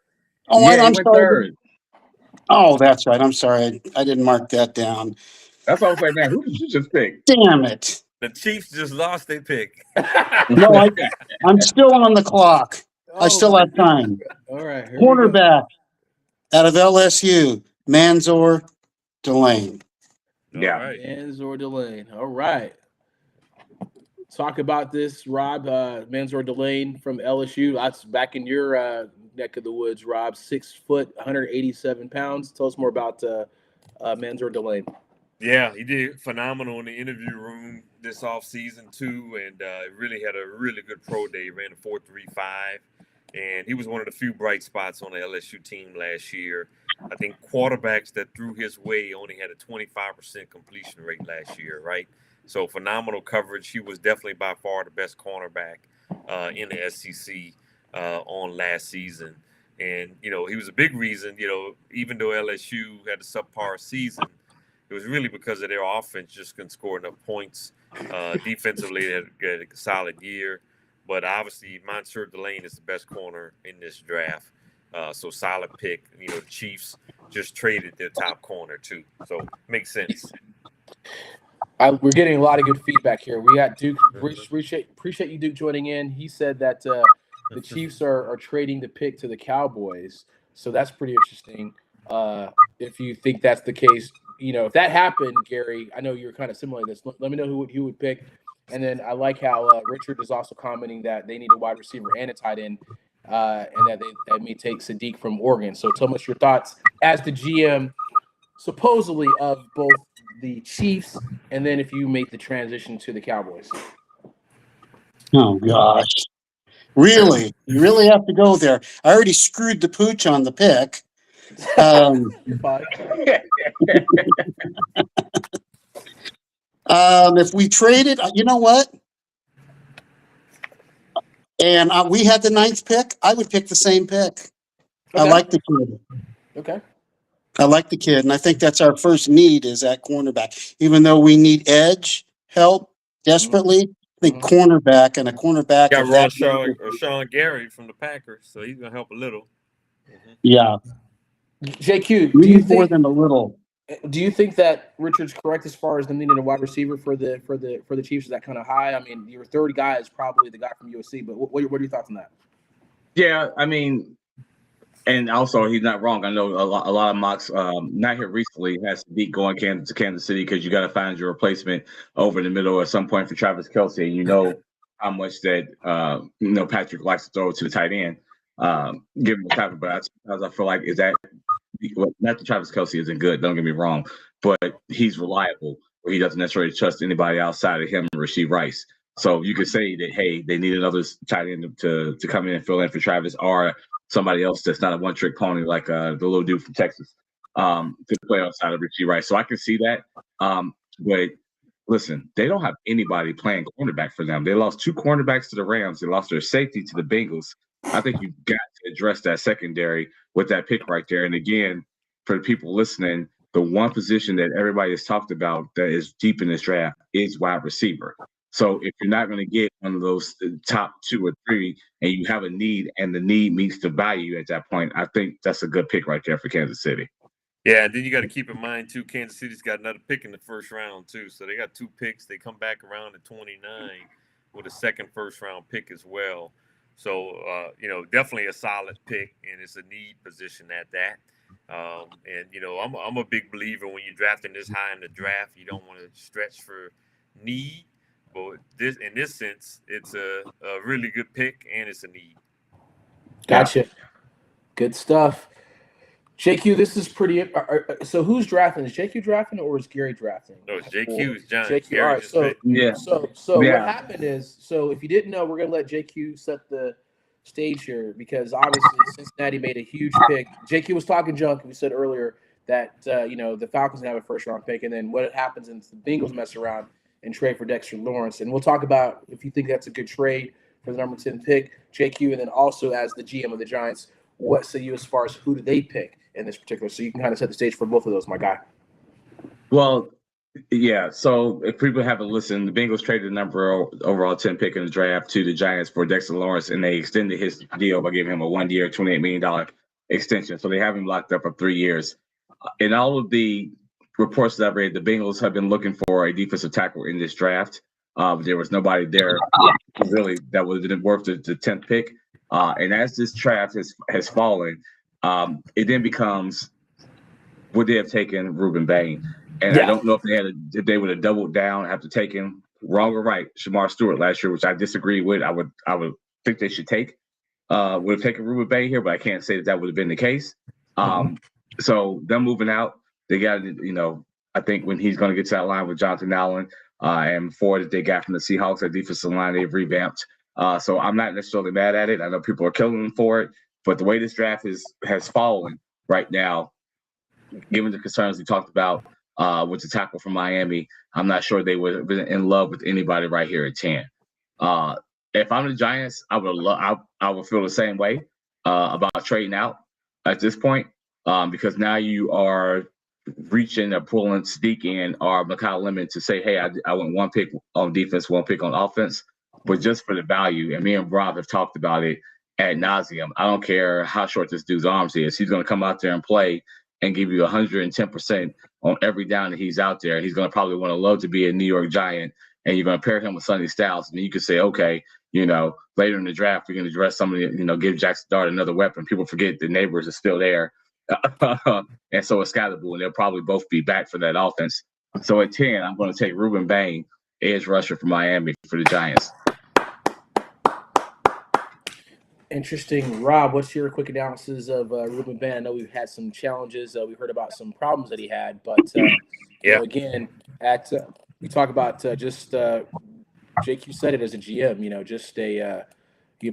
Oh, Yeah, I'm he went sorry. third. Oh, that's right. I'm sorry. I didn't mark that down. That's what I was like, man, who did you just pick? Damn it. The Chiefs just lost their pick. No, I'm still on the clock. I still have time. All right. Cornerback out of LSU, Manzor Delane. Yeah. All right. Manzor Delane. All right. talk about this, Rob. Mansour Delane from LSU. That's back in your neck of the woods, Rob. 6 foot, 187 pounds. Tell us more about Mansour Delane. Yeah, he did phenomenal in the interview room this offseason too, and really had a really good pro day. He ran a 4.35, and he was one of the few bright spots on the LSU team last year. I think quarterbacks that threw his way only had a 25% completion rate last year, right? So phenomenal coverage. He was definitely by far the best cornerback in the SEC on last season. And, he was a big reason, even though LSU had a subpar season, it was really because of their offense just couldn't score enough points. Defensively, they had a solid year. But obviously, Mansour Delane is the best corner in this draft. So solid pick. The Chiefs just traded their top corner too. So makes sense. We're getting a lot of good feedback here. We got Duke. Appreciate you, Duke, joining in. He said that the Chiefs are trading the pick to the Cowboys. So that's pretty interesting. If you think that's the case, if that happened, Gary, I know you're kind of similar to this. Let me know who you would pick. And then I like how Richard is also commenting that they need a wide receiver and a tight end, and that they may take Sadiq from Oregon. So tell us your thoughts as the GM, supposedly of both the Chiefs, and then if you make the transition to the Cowboys. Oh gosh, really? You really have to go there? I already screwed the pooch on the pick. If we traded, you know what? And we had the 9th pick, I would pick the same pick. Okay. I like the kid. Okay. I like the kid, and I think that's our first need is at cornerback. Even though we need edge help desperately, I think cornerback and a cornerback. Got Rashawn Gary from the Packers, so he's gonna help a little. Yeah. JQ, do you think more than a little? Do you think that Richard's correct as far as them needing a wide receiver for the Chiefs? Is that kind of high? I mean, your third guy is probably the guy from USC, but what are your thoughts on that? Yeah, I mean, and also he's not wrong. I know a lot of mocks, not here recently, has to beat going to Kansas City because you got to find your replacement over in the middle at some point for Travis Kelce. And how much that Patrick likes to throw to the tight end, give him the type of. But I feel like is that. Not that Travis Kelce isn't good, don't get me wrong, but he's reliable where he doesn't necessarily trust anybody outside of him and Rashee Rice. So you could say that, hey, they need another tight end to come in and fill in for Travis or somebody else that's not a one-trick pony like the little dude from Texas to play outside of Rashee Rice. So I can see that. But listen, they don't have anybody playing cornerback for them. They lost 2 cornerbacks to the Rams. They lost their safety to the Bengals. I think you've got to address that secondary with that pick right there. And again, for the people listening, the one position that everybody has talked about that is deep in this draft is wide receiver. So if you're not going to get one of those top 2 or 3 and you have a need and the need meets the value at that point, I think that's a good pick right there for Kansas City. Yeah, and then you got to keep in mind, too, Kansas City's got another pick in the first round, too. So they got 2 picks. They come back around at 29 with a second first-round pick as well. So, definitely a solid pick, and it's a need position at that. I'm a big believer when you're drafting this high in the draft, you don't want to stretch for need. But in this sense, it's a really good pick, and it's a need. Gotcha. Good stuff. JQ, this is pretty. So who's drafting? Is JQ drafting or is Gary drafting? No, it's JQ's John. JQ. All right. So what happened is, if you didn't know, we're gonna let JQ set the stage here because obviously Cincinnati made a huge pick. JQ was talking junk. We said earlier that the Falcons have a first-round pick, and then what happens is the Bengals mess around and trade for Dexter Lawrence. And we'll talk about if you think that's a good trade for the number 10 pick, JQ, and then also as the GM of the Giants, what say you as far as who do they pick in this particular? So you can kind of set the stage for both of those, my guy. Well, yeah. So if people haven't listened, the Bengals traded the number overall 10 pick in the draft to the Giants for Dexter Lawrence, and they extended his deal by giving him a 1-year, $28 million extension. So they have him locked up for 3 years. In all of the reports that I've read, the Bengals have been looking for a defensive tackle in this draft. There was nobody there really that would have been worth the 10th pick. And as this draft has fallen, it then becomes would they have taken Reuben Bain? And I don't know if they would have doubled down after taking wrong or right, Shamar Stewart last year, which I disagree with. I would think they should take. Would have taken Ruben Bay here, but I can't say that would have been the case. So them moving out, they got, I think when he's going to get to that line with Jonathan Allen and Ford that they got from the Seahawks, that defensive line they've revamped. So I'm not necessarily mad at it. I know people are killing them for it, but the way this draft has fallen right now, given the concerns we talked about with the tackle from Miami, I'm not sure they would have been in love with anybody right here at 10. If I'm the Giants, I would feel the same way about trading out at this point because now you are reaching or pulling Sadiq in or Mikhail Lemon to say, hey, I want one pick on defense, one pick on offense, but just for the value. And me and Rob have talked about it ad nauseum. I don't care how short this dude's arms is. He's going to come out there and play and give you 110% on every down that he's out there. He's going to probably want to love to be a New York Giant, and you're going to pair him with Sonny Styles. And you could say, okay, later in the draft, we're going to dress somebody, give Jackson Dart another weapon. People forget the neighbors are still there. And so is Scalaboo, and they'll probably both be back for that offense. So at 10, I'm going to take Ruben Bain, edge rusher from Miami for the Giants. Interesting. Rob, what's your quick analysis of Ruben Bain? I know we've had some challenges. We heard about some problems that he had, but again, we talk about just JQ said it as a GM, just a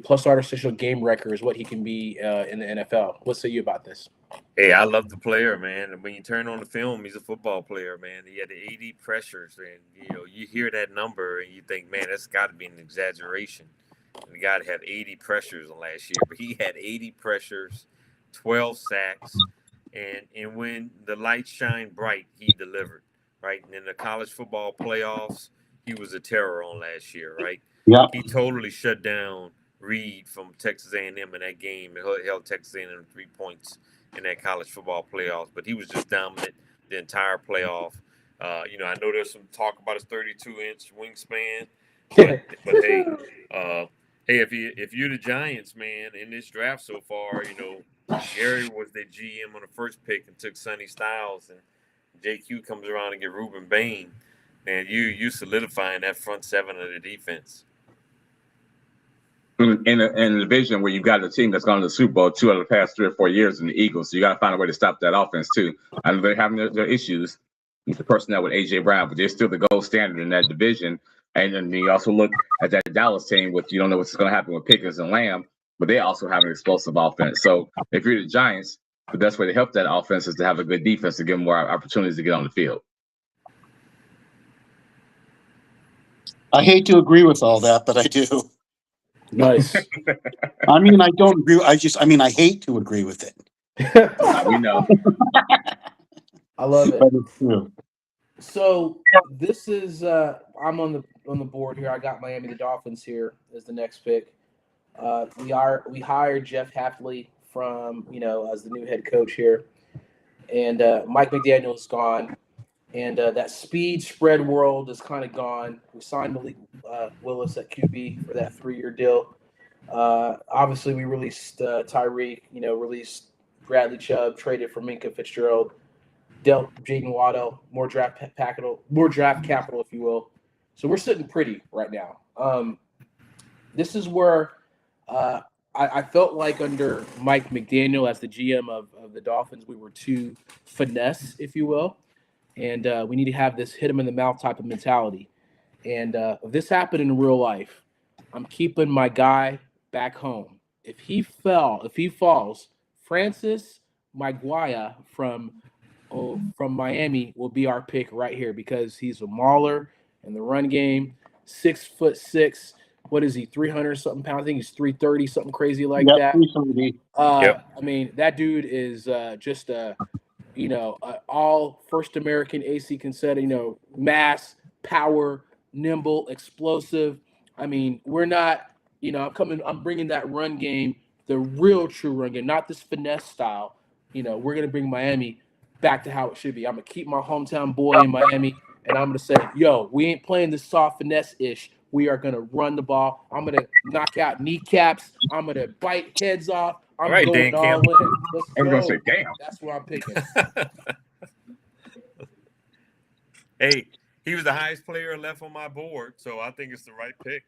plus artificial game wrecker is what he can be in the NFL. What say you about this? Hey, I love the player, man. And when you turn on the film, he's a football player, man. He had 80 pressures, and you hear that number and you think, man, that's got to be an exaggeration. The guy had 80 pressures last year, but he had 80 pressures, 12 sacks, and when the lights shine bright, he delivered, right? And in the college football playoffs, he was a terror on last year, right? Yeah. He totally shut down Reed from Texas A&M in that game. It held Texas A&M 3 points in that college football playoffs, but he was just dominant the entire playoff. I know there's some talk about his 32-inch wingspan, but hey, if you're the Giants, man, in this draft so far, Gary was the GM on the first pick and took Sonny Styles, and JQ comes around and get Ruben Bain, and you solidifying that front seven of the defense. In a division where you've got a team that's gone to the Super Bowl 2 out of the past 3 or 4 years in the Eagles, so you got to find a way to stop that offense too. I know they're having their issues with the personnel with A.J. Brown, but they're still the gold standard in that division. And then you also look at that Dallas team with, you don't know what's going to happen with Pickens and Lamb, but they also have an explosive offense. So if you're the Giants, the best way to help that offense is to have a good defense to give them more opportunities to get on the field. I hate to agree with all that, but I do. Nice. I mean, I don't agree. I hate to agree with it. We know. I love it. But it's true. So this is I'm on the board here. I got Miami the Dolphins here as the next pick. We hired Jeff Hafley from as the new head coach here, and Mike McDaniel is gone, and that speed spread world is kind of gone. We signed Malik Willis at QB for that 3-year deal. Obviously, we released Tyreek. Released Bradley Chubb, traded for Minka Fitzgerald. Dealt Jaden Waddell, more draft capital, if you will. So we're sitting pretty right now. This is where I felt like under Mike McDaniel as the GM of the Dolphins, we were too finesse, if you will. And we need to have this hit him in the mouth type of mentality. And if this happened in real life, I'm keeping my guy back home. If he falls, Francis Maguire from Miami will be our pick right here because he's a mauler in the run game. 6'6". What is he? 300 something pounds. I think he's 330 something crazy like that. 330. I mean, that dude is just all first American AC consent. Mass, power, nimble, explosive. I mean, we're not. I'm bringing that run game, the real true run game, not this finesse style. We're gonna bring Miami back to how it should be. I'm gonna keep my hometown boy in Miami, and I'm gonna say, yo, we ain't playing this soft finesse-ish. We are gonna run the ball. I'm gonna knock out kneecaps. I'm gonna bite heads off. I'm Right, going Dan all Campbell. in. Let's I was go. going to say, damn. That's what I'm picking. Hey, he was the highest player left on my board, so I think it's the right pick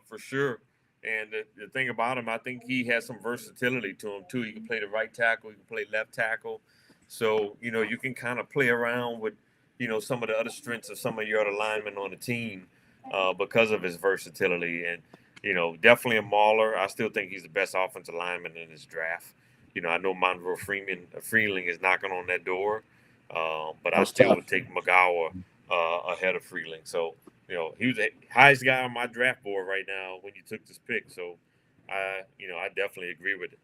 for sure. And the thing about him, I think he has some versatility to him too. He can play the right tackle, he can play left tackle. So, you can kind of play around with, some of the other strengths of some of your other linemen on the team because of his versatility. And, definitely a mauler. I still think he's the best offensive lineman in this draft. I know Monroe Freeling is knocking on that door, but I still would take McGower ahead of Freeling. So, he was the highest guy on my draft board right now when you took this pick. So, I definitely agree with it.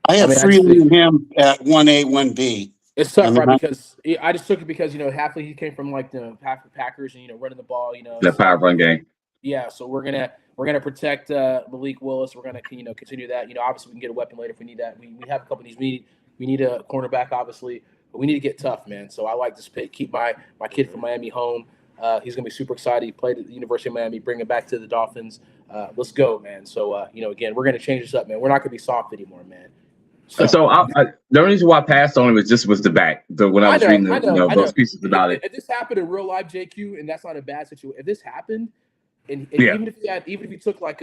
I have Freeling and him at 1A, 1B. It's tough, right? Because I just took it because half he came from half the Packers and running the ball, the power run game. Yeah, so we're gonna protect Malik Willis. We're gonna continue that. Obviously we can get a weapon later if we need that. We have a couple of these. We need a cornerback, obviously, but we need to get tough, man. So I like this pick. Keep my kid from Miami home. He's gonna be super excited. He played at the University of Miami. Bring him back to the Dolphins. Let's go, man. So again, we're gonna change this up, man. We're not gonna be soft anymore, man. So the only reason why I passed on it was the back. When I was reading those pieces about it. If this happened in real life, JQ, and that's not a bad situation. If this happened, and even if you took like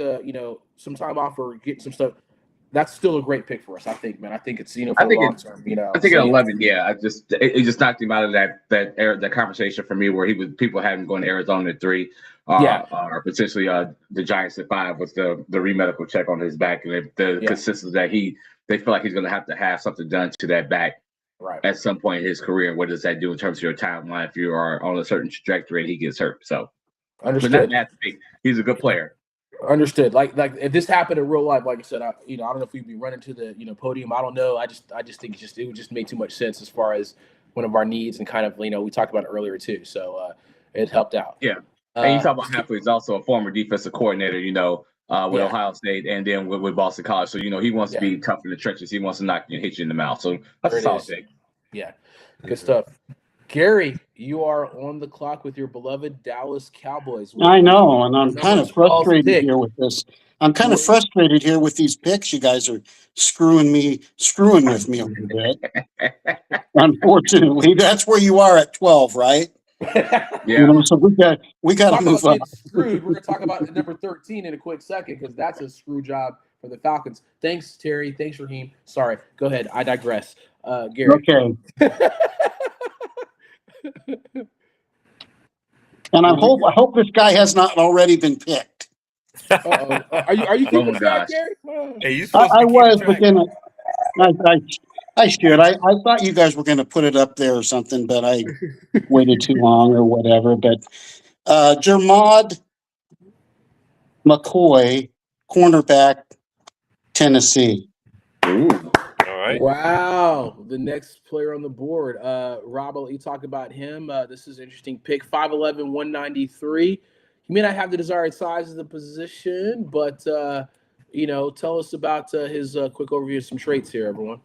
some time off or get some stuff, that's still a great pick for us. I think, man. I think it's for the long term. I think at 11, yeah. It just knocked him out of that conversation for me where people had him going to Arizona at 3, or potentially the Giants at 5 was the re-medical check on his back and the consistency that they feel like he's going to have something done to that back at some point in his career. What does that do in terms of your timeline if you are on a certain trajectory and he gets hurt? So, understood. But he's a good player. Understood. Like if this happened in real life, like I said, I don't know if we'd be running to the podium. I don't know. I just think it would just make too much sense as far as one of our needs and kind of we talked about it earlier too. So it helped out. Yeah. And you talk about Hafley is also a former defensive coordinator. With Ohio State and then with Boston College. So, he wants to be tough in the trenches. He wants to knock you and hit you in the mouth. So that's a solid pick. Yeah. Good stuff. Gary, you are on the clock with your beloved Dallas Cowboys. I know, and I'm kind of frustrated here with this. I'm kind of frustrated here with these picks. You guys are screwing with me a little bit. Unfortunately, that's where you are at 12, right? Yeah. So we got to move up. Screwed. We're going to talk about number 13 in a quick second because that's a screw job for the Falcons. Thanks, Terry. Thanks, Raheem. Sorry. Go ahead. I digress. Gary. Okay. And I hope this guy has not already been picked. Are you keeping track, Gary? Hey, I was, but then I should. I thought you guys were going to put it up there or something, but I waited too long or whatever. But Jermod McCoy, cornerback, Tennessee. Ooh. All right. Wow. The next player on the board. Rob, I'll let you talk about him. This is an interesting pick. 5'11", 193. He may not have the desired size of the position, but, tell us about his quick overview of some traits here, everyone.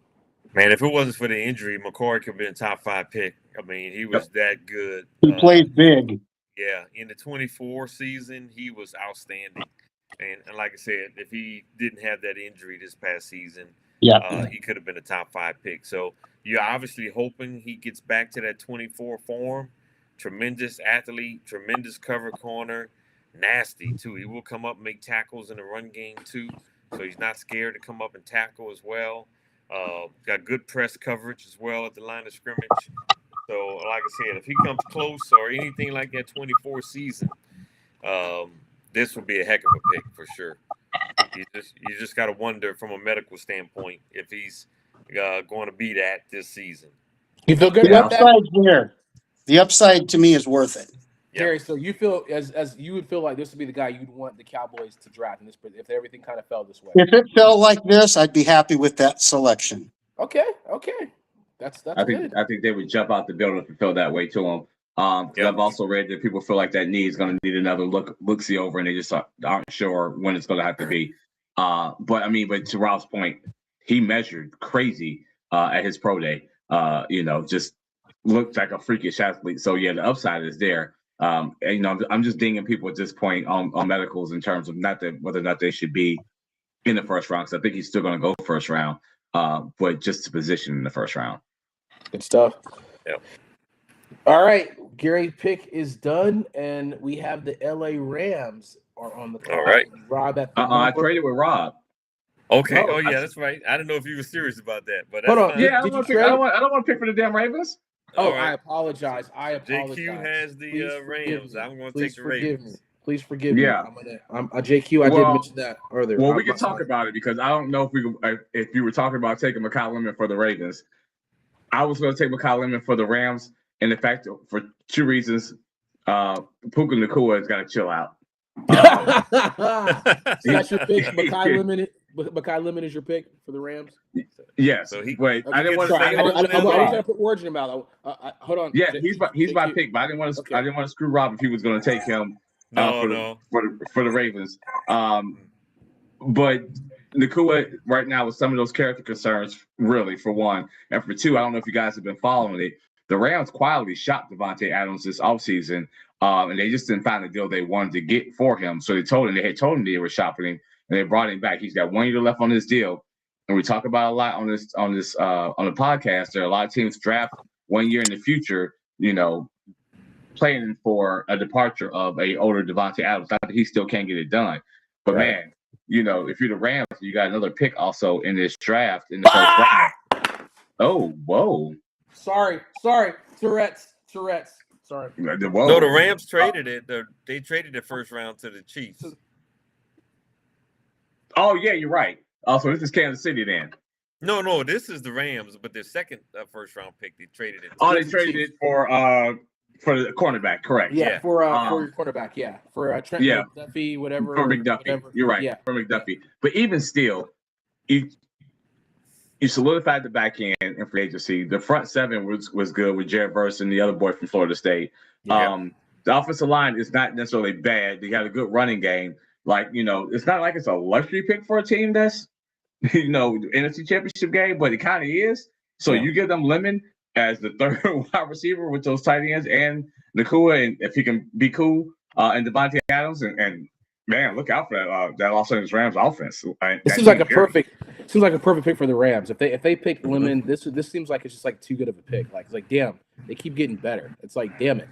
Man, if it wasn't for the injury, McCoy could have been a top 5 pick. I mean, he was that good. He plays big. Yeah, in the 24 season, he was outstanding. And like I said, if he didn't have that injury this past season, he could have been a top 5 pick. So you're obviously hoping he gets back to that 24 form. Tremendous athlete, tremendous cover corner, nasty too. He will come up and make tackles in the run game too. So he's not scared to come up and tackle as well. Got good press coverage as well at the line of scrimmage. So, like I said, if he comes close or anything like that 24 season, this will be a heck of a pick for sure. You just got to wonder from a medical standpoint if he's going to be that this season. You feel good the about upside that? Here, the upside to me is worth it. Gary, so you feel as you would feel like this would be the guy you'd want the Cowboys to draft in this if everything kind of fell this way. If it fell like this, I'd be happy with that selection. Okay. That's good. I think they would jump out the building if it felt that way to him. I've also read that people feel like that knee is going to need another look-see over, and they just aren't sure when it's going to have to be. But to Rob's point, he measured crazy at his pro day. Just looked like a freakish athlete. So yeah, the upside is there. I'm just dinging people at this point on medicals in terms of whether or not they should be in the first round. Because I think he's still going to go first round, but just to position in the first round. Good stuff. Yep. All right, Gary pick is done, and we have the LA Rams are on the clock. All right. Rob at the I traded with Rob. Okay. Oh, Oh yeah, that's right. I didn't know if you were serious about that, but Hold that's on. fine. Yeah, I Did don't you want to pick. trade? I don't want to pick for the damn Ravens. Oh, All right. I apologize. JQ has the Please forgive Rams. me. I'm going to Please take the forgive Ravens. me. Please forgive me. Yeah. I'm JQ. I did Well- mention that earlier. Well, we can talk about it because I don't know if you were talking about taking Mekhi Lemon for the Ravens. I was going to take Mekhi Lemon for the Rams, and in fact, for two reasons. Puka Nacua has got to chill out. So that's your pick. Mekhi Lemon is your pick for the Rams. Yes, So he- wait. okay, I didn't want to. stay I on didn't LA. want to put words in your mouth. Hold on. Yeah, he's my JQ. pick, but I didn't want to. Okay. I didn't want to screw Rob if he was going to take him. No. For the Ravens. But Nacua right now with some of those character concerns, really, for one. And for two, I don't know if you guys have been following it. The Rams quietly shopped Devontae Adams this offseason, and they just didn't find the deal they wanted to get for him. So they had told him they were shopping him, and they brought him back. He's got 1 year left on this deal. And we talk about a lot on the podcast. There are a lot of teams draft 1 year in the future, planning for a departure of a older Devontae Adams. Not that he still can't get it done. But Right. man, if you're the Rams, you got another pick also in this draft in the first round. Oh, whoa. Sorry. Tourette's. Sorry. Whoa. No, the Rams traded it. They traded the first round to the Chiefs. Oh, yeah, you're right. So this is Kansas City then. No, this is the Rams, but their second first round pick, they traded it. Oh, they traded it for the cornerback, correct? Yeah, Yeah. for your quarterback. Yeah, for Trent Yeah. McDuffie, whatever. For McDuffie. Whatever. You're right. Yeah. For McDuffie. But even still, you solidified the back end in free agency. The front seven was good with Jared Verse and the other boy from Florida State. Yeah. The offensive line is not necessarily bad. They had a good running game. It's not like it's a luxury pick for a team that's, NFC Championship game, but it kind of is. So you give them Lemon as the third wide receiver with those tight ends and Nacua, and if he can be cool, and Devontae Adams, and man, look out for that Los Angeles Rams offense. It seems like a perfect pick for the Rams. If they pick Lemon, this seems like it's just like too good of a pick. Like it's like damn, they keep getting better. It's like damn it,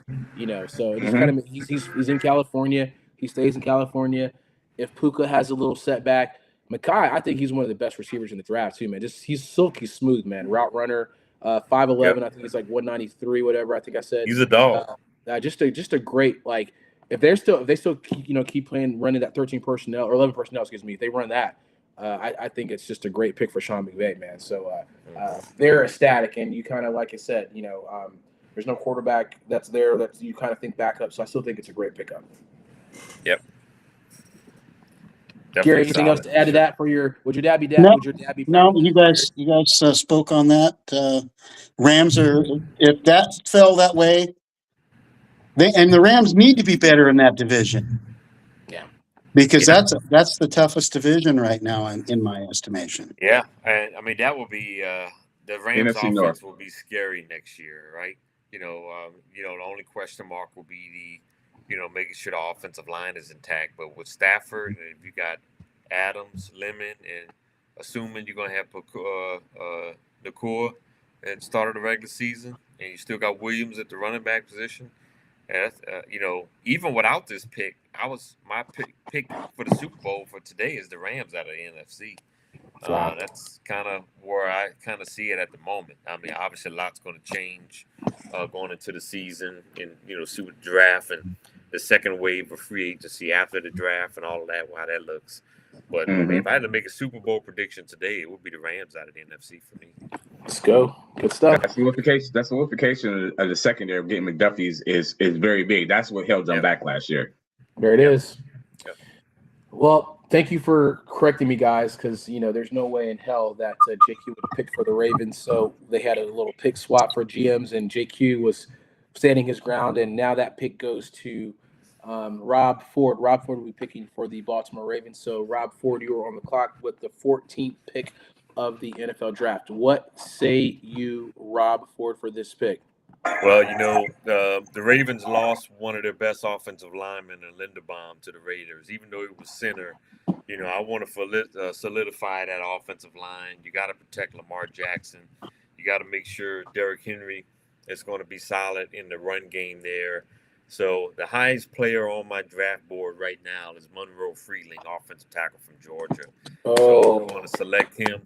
So it's kind of he's in California. He stays in California. If Puka has a little setback, Mekhi, I think he's one of the best receivers in the draft too, man. He's silky smooth, man. Route runner, 5'11". Yep. I think he's like 193, whatever. I think I said. He's a dog. Just a great like. If they still keep playing running that 13 personnel or 11 personnel, excuse me, if they run that, I think it's just a great pick for Sean McVay, man. So they're ecstatic, and you kind of like I said, there's no quarterback that's there that you kind of think back up. So I still think it's a great pickup. Yep. Gary, anything else to add to that for would your dad be No. Would your dad be? No, you guys spoke on that. Rams are, if that fell that way, the Rams need to be better in that division. Yeah. Because that's the toughest division right now in my estimation. Yeah, and I mean that will be the Rams NFC offense North. will be scary next year, right? The only question mark will be making sure the offensive line is intact. But with Stafford, and if you got Adams, Lemon, and assuming you're gonna have Nacua at the start of the regular season, and you still got Williams at the running back position. And even without this pick, my pick for the Super Bowl for today is the Rams out of the NFC. Wow. That's kind of where I kind of see it at the moment. I mean, obviously, a lot's going to change going into the season, and see what the draft and the second wave of free agency after the draft and all of that, how that looks. But I mean, if I had to make a Super Bowl prediction today, it would be the Rams out of the NFC for me. Let's go. Good stuff. That solidification of the secondary of getting McDuffie is very big. That's what held them back last year. There it is. Yep. Well, thank you for correcting me, guys, because there's no way in hell that JQ would have picked for the Ravens. So they had a little pick swap for GMs, and JQ was standing his ground, and now that pick goes to Rob Ford. Rob Ford will be picking for the Baltimore Ravens. So Rob Ford, you are on the clock with the 14th pick of the NFL draft. What say you, Rob Ford, for this pick? Well, the Ravens lost one of their best offensive linemen in Linderbaum to the Raiders, even though he was center. I want to solidify that offensive line. You got to protect Lamar Jackson. You got to make sure Derrick Henry is going to be solid in the run game there. So the highest player on my draft board right now is Monroe Freeling, offensive tackle from Georgia. So I'm going to select him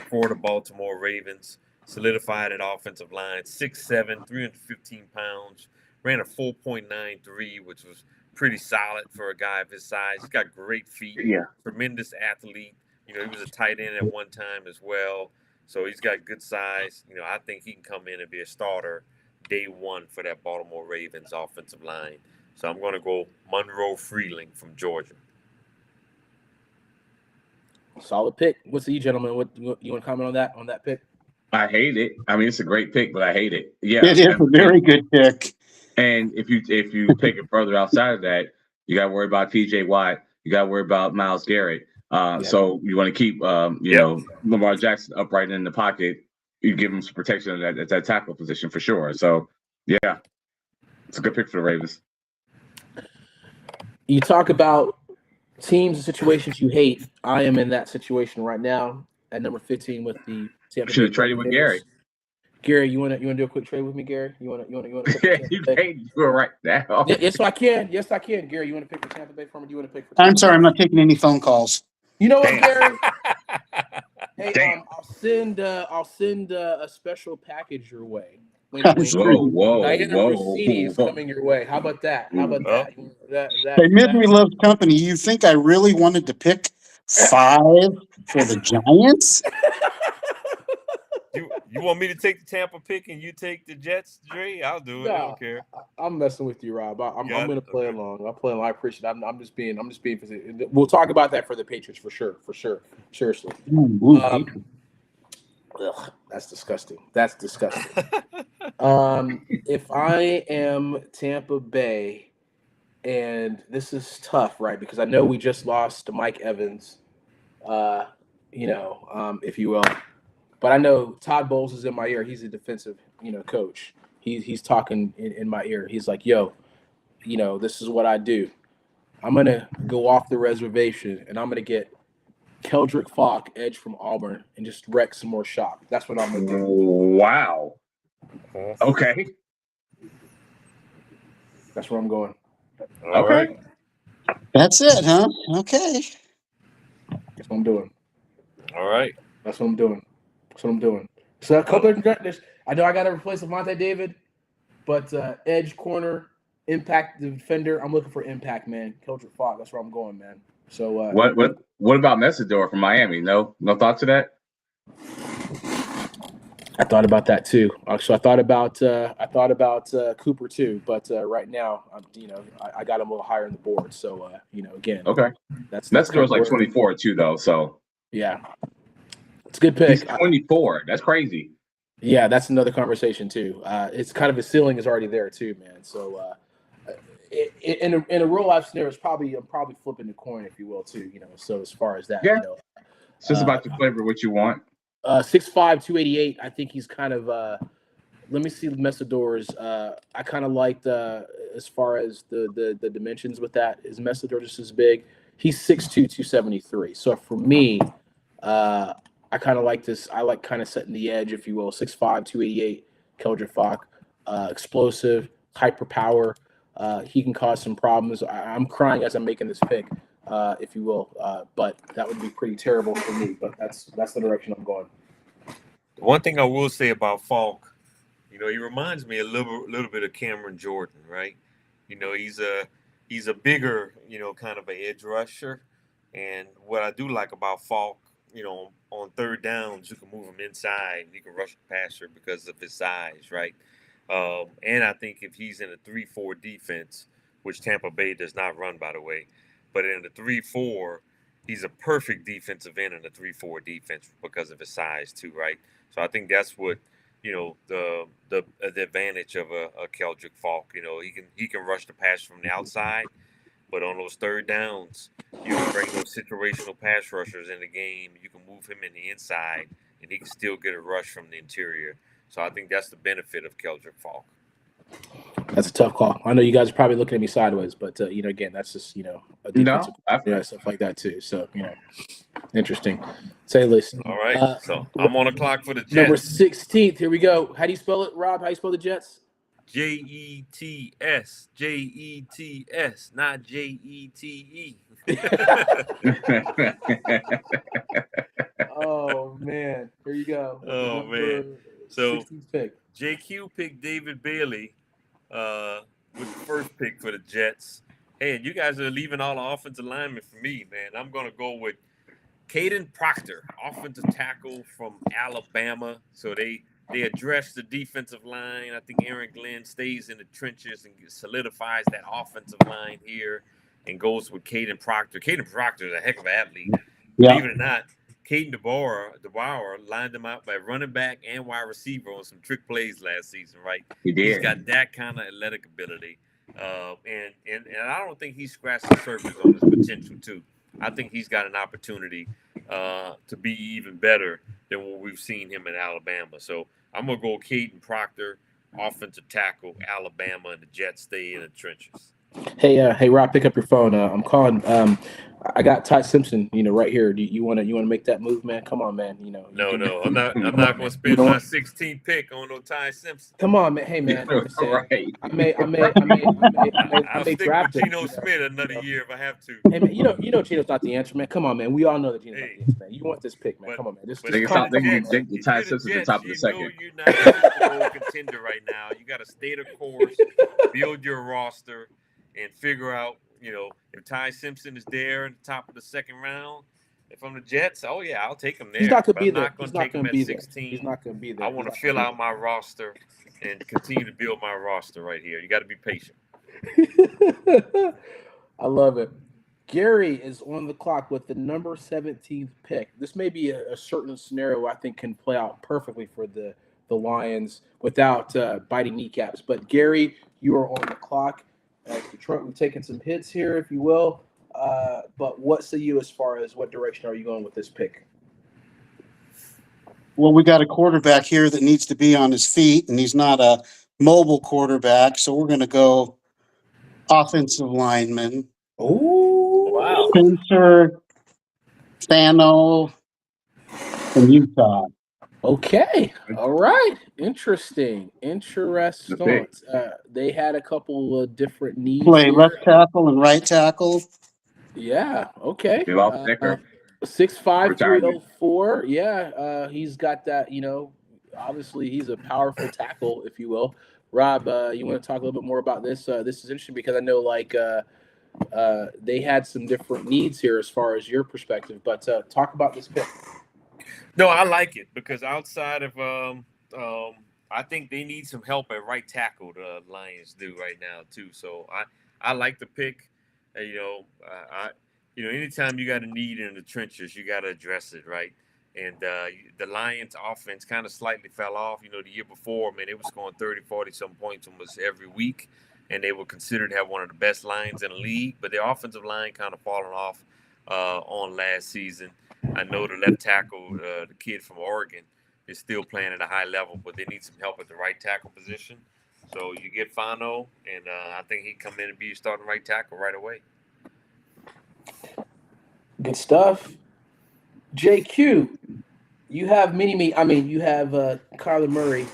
for the Baltimore Ravens. Solidified at offensive line, 6'7", 315 pounds. Ran a 4.93, which was pretty solid for a guy of his size. He's got great feet. Yeah. Tremendous athlete. He was a tight end at one time as well. So he's got good size. I think he can come in and be a starter day one for that Baltimore Ravens offensive line. So I'm going to go Monroe Freeling from Georgia. Solid pick. What's the gentlemen? What you want to comment on that pick? I hate it. I mean, it's a great pick, but I hate it. Yeah, It is a very good pick. And if you take it further outside of that, you got to worry about T.J. Watt. You got to worry about Myles Garrett. So you want to keep Lamar Jackson upright in the pocket. You give him some protection at that tackle position for sure. So yeah, it's a good pick for the Ravens. You talk about teams and situations you hate. I am in that situation right now at number 15 with the Tampa Bay. Should have traded with Gary. Gary, you want to do a quick trade with me, Gary? You want to? You can't do it right now. Yes, I can. Yes, I can. Gary, you want to pick for Tampa Bay for me? Do you want to pick for? I'm sorry, I'm not taking any phone calls. You know what, Gary? Hey, Damn. I'll send a special package your way. Whoa. Receipt is coming your way. How about that? Hey, Misery loves company. You think I really wanted to pick 5 for the Giants? You want me to take the Tampa pick and you take the Jets, Dre? I'll do it. I don't care. I'm messing with you, Rob. I'm going to play along. I'll play along. I appreciate it. I'm just being. We'll talk about that for the Patriots for sure. Seriously. Ugh, that's disgusting. If I am Tampa Bay, and this is tough, right? Because I know we just lost to Mike Evans, if you will. But I know Todd Bowles is in my ear. He's a defensive, coach. He's talking in my ear. He's like, yo, this is what I do. I'm going to go off the reservation, and I'm going to get Keldrick Falk, edge from Auburn, and just wreck some more shop. That's what I'm going to do. Wow. Okay. That's where I'm going. All right. That's it, huh? Okay. That's what I'm doing. All right. That's what I'm doing. So a couple of I know I got to replace Avonte David, but edge, corner, impact defender. I'm looking for impact, man. Keldrick Falk. That's where I'm going, man. So what about Messidor from Miami? No thought to that. I thought about that too. So I thought about Cooper too, but right now I got him a little higher on the board. So again, okay, that's Messidor's like 24 too, though. So yeah. It's a good pick. He's 24. That's crazy. Yeah, that's another conversation too. It's kind of his ceiling is already there too, man. So in a real life scenario, I'm probably flipping the coin, if you will, too. So as far as that, it's just about the flavor what you want. 6'5", 288. I think he's kind of. Let me see Messidor's. I kind of liked as far as the dimensions with that. Is Messidor just as big? He's 6'2", 273. So for me, I kind of like this. I like kind of setting the edge, if you will. 6'5", 288, Keldrick Falk, explosive, hyper power. He can cause some problems. I'm crying as I'm making this pick, if you will. But that would be pretty terrible for me. But that's the direction I'm going. The one thing I will say about Falk, he reminds me a little bit of Cameron Jordan, right? He's a bigger, kind of an edge rusher. And what I do like about Falk, on third downs, you can move him inside. You can rush the passer because of his size, right? And I think if he's in a 3-4 defense, which Tampa Bay does not run, by the way, but in the 3-4, he's a perfect defensive end in a 3-4 defense because of his size too, right? So I think that's what, the advantage of a Keldrick Falk. He can rush the pass from the outside, but on those third downs, you can bring those situational pass rushers in the game. You can move him in the inside, and he can still get a rush from the interior. So I think that's the benefit of Keldrick Falk. That's a tough call. I know you guys are probably looking at me sideways, but again, that's just a defensive, stuff like that too. So Interesting. Say, listen. All right. So I'm on the clock for the Jets. Number 16th. Here we go. How do you spell it, Rob? How do you spell the Jets? Jets. Jets, not Jete. Oh man, here you go. Oh man. So 16th pick. JQ picked David Bailey with the first pick for the Jets. Hey, and you guys are leaving all the offensive linemen for me, man. I'm gonna go with Caden Proctor, offensive tackle from Alabama. So they address the defensive line. I think Aaron Glenn stays in the trenches and solidifies that offensive line here and goes with Caden Proctor. Caden Proctor is a heck of an athlete. Yeah. Believe it or not, Caden DeBauer lined him out by running back and wide receiver on some trick plays last season, right? He did. He's got that kind of athletic ability. And I don't think he scratched the surface on his potential, too. I think he's got an opportunity to be even better than what we've seen him in Alabama. So I'm going to go Caden Proctor, offensive tackle, Alabama, and the Jets stay in the trenches. Hey, Rob, pick up your phone. I'm calling. I got Ty Simpson, right here. Do you want to make that move, man? Come on, man. No, I'm not going to spend my 16th pick on no Ty Simpson. Come on, man. Hey, man. Right. I may draft him. Geno Smith another year if I have to. Hey, man. Geno's not the answer, man. Come on, man. We all know that Geno's not the answer, man. You want this pick, man. Come on, man. Ty Simpson at the top of the second. You're not a Super Bowl contender right now. You got to stay the course, build your roster, and figure out, if Ty Simpson is there at the top of the second round. If I'm the Jets, I'll take him there. He's not going to be there. there. He's not going to be there. He's not going to be there. I want to fill out my roster and continue to build my roster right here. You got to be patient. I love it. Gary is on the clock with the number 17th pick. This may be a certain scenario I think can play out perfectly for the Lions without biting kneecaps. But Gary, you are on the clock. We're taking some hits here, if you will. But what say you as far as what direction are you going with this pick? Well, we got a quarterback here that needs to be on his feet, and he's not a mobile quarterback, so we're going to go offensive lineman. Oh, wow. Spencer Fano from Utah. Okay. All right. Interesting. They had a couple of different needs. Play left tackle and right tackle. Yeah. Okay. They lost Decker. 6'5", 304. Yeah. He's got that, obviously he's a powerful tackle, if you will. Rob, you want to talk a little bit more about this? This is interesting because I know they had some different needs here as far as your perspective, but talk about this pick. No, I like it because outside of I think they need some help at right tackle. The Lions do right now too. So I like the pick. Anytime you got a need in the trenches, you got to address it, right? And the Lions offense kind of slightly fell off. The year before, man, they were scoring 30, 40 some points almost every week, and they were considered to have one of the best lines in the league. But their offensive line kind of fallen off on last season. I know the left tackle, the kid from Oregon, is still playing at a high level, but they need some help at the right tackle position. So you get Fano, and I think he come in and be your starting right tackle right away. Good stuff. JQ, you have you have Kyler Murray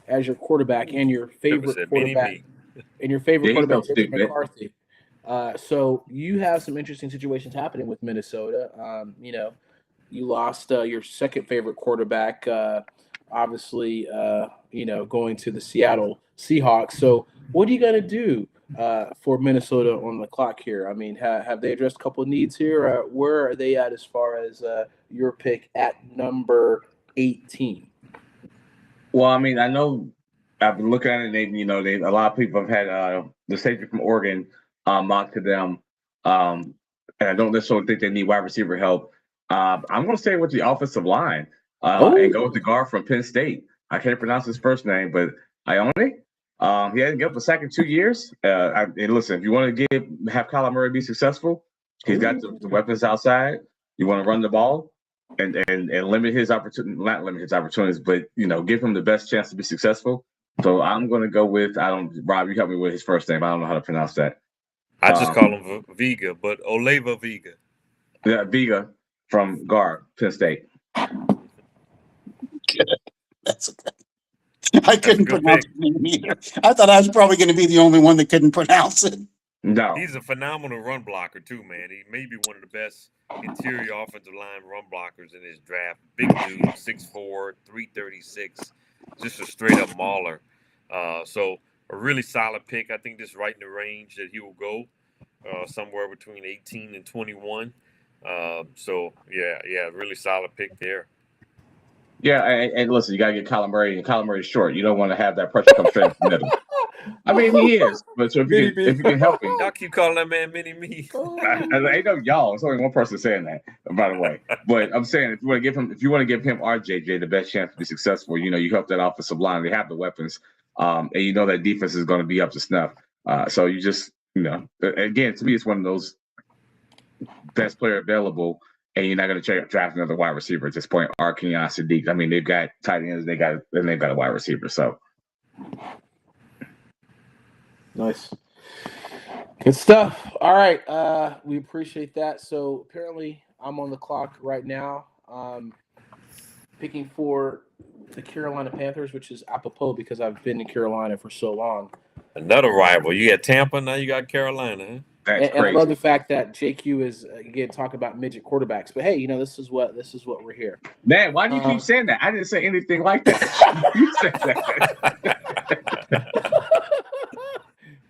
as your quarterback and your favorite quarterback. And your favorite quarterback, Jake McCarthy. So you have some interesting situations happening with Minnesota. You lost your second favorite quarterback, obviously, going to the Seattle Seahawks. So what are you going to do for Minnesota on the clock here? I mean, have they addressed a couple of needs here? Where are they at as far as your pick at number 18? Well, I mean, I know I've been looking at it. They a lot of people have had the safety from Oregon mocked to them, and I don't necessarily think they need wide receiver help. I'm going to stay with the offensive line and go with the guard from Penn State. I can't pronounce his first name, but Ione. He hasn't given up a sack in 2 years. And listen, if you want to have Kyler Murray be successful, he's got the weapons outside. You want to run the ball and limit his opportunity, not limit his opportunities, but give him the best chance to be successful. So I'm going to go with Rob, you help me with his first name. I don't know how to pronounce that. I just call him Vega, but Oleva Vega. Yeah, Vega from guard, Penn State. That's I couldn't good pronounce pick. the name either. I thought I was probably going to be the only one that couldn't pronounce it. No, He's a phenomenal run blocker too, man. He may be one of the best interior offensive line run blockers in this draft. Big dude, 6'4", 336, just a straight up mauler. So a really solid pick. I think this is right in the range that he will go, somewhere between 18 and 21. So yeah, really solid pick there. yeah, and listen, you gotta get Kyler Murray, and Kyler Murray's short. You don't want to have that pressure come straight to the middle. I mean, he is, but so if you can help him, Y'all keep calling that man Mini Me. I ain't no y'all. It's only one person saying that, by the way. But I'm saying if you want to give him RJJ the best chance to be successful, you help that offensive line. They have the weapons, and you know that defense is going to be up to snuff. So you just, again, to me, it's one of those best player available, and you're not going to draft another wide receiver at this point. Or Kenyon Sadiq. I mean, they've got tight ends, they've got a wide receiver. So Nice. Good stuff. All right. We appreciate that. So apparently I'm on the clock right now. Picking for the Carolina Panthers, which is apropos because I've been in Carolina for so long. Another rival. You got Tampa, now you got Carolina. Huh? that's And I crazy. love the fact that JQ is again talking about midget quarterbacks. But hey, this is what we're here. Man, why do you keep saying that? I didn't say anything like that. You said that.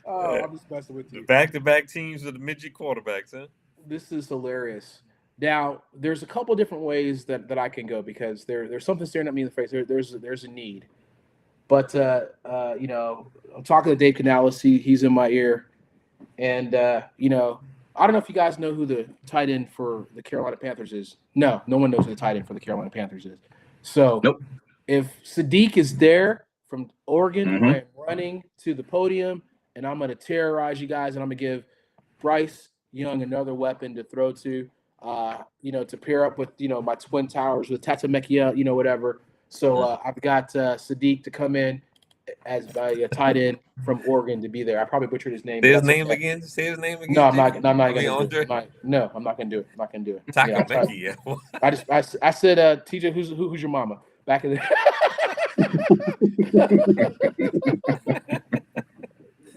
Oh, I'm just messing with you. Back-to-back teams with the midget quarterbacks, huh? This is hilarious. Now, there's a couple different ways that I can go because there's something staring at me in the face. There's a need, but I'm talking to Dave Canales. He's in my ear, and I don't know if you guys know who the tight end for the Carolina Panthers is. No one knows who the tight end for the Carolina Panthers is. So, Nope. If Sadiq is there from Oregon, Mm-hmm. I am running to the podium, and I'm going to terrorize you guys, and I'm going to give Bryce Young another weapon to throw to. To pair up with my twin towers with Tatamekia, whatever. So I've got Sadiq to come in as a tight end from Oregon to be there. I probably butchered his name. Say his name again. Say his name again. No, I'm not going to do Andre? it. No, I'm not going to do it. I'm not going to do it. Takameki, yeah. I said, TJ, who's your mama? Back in the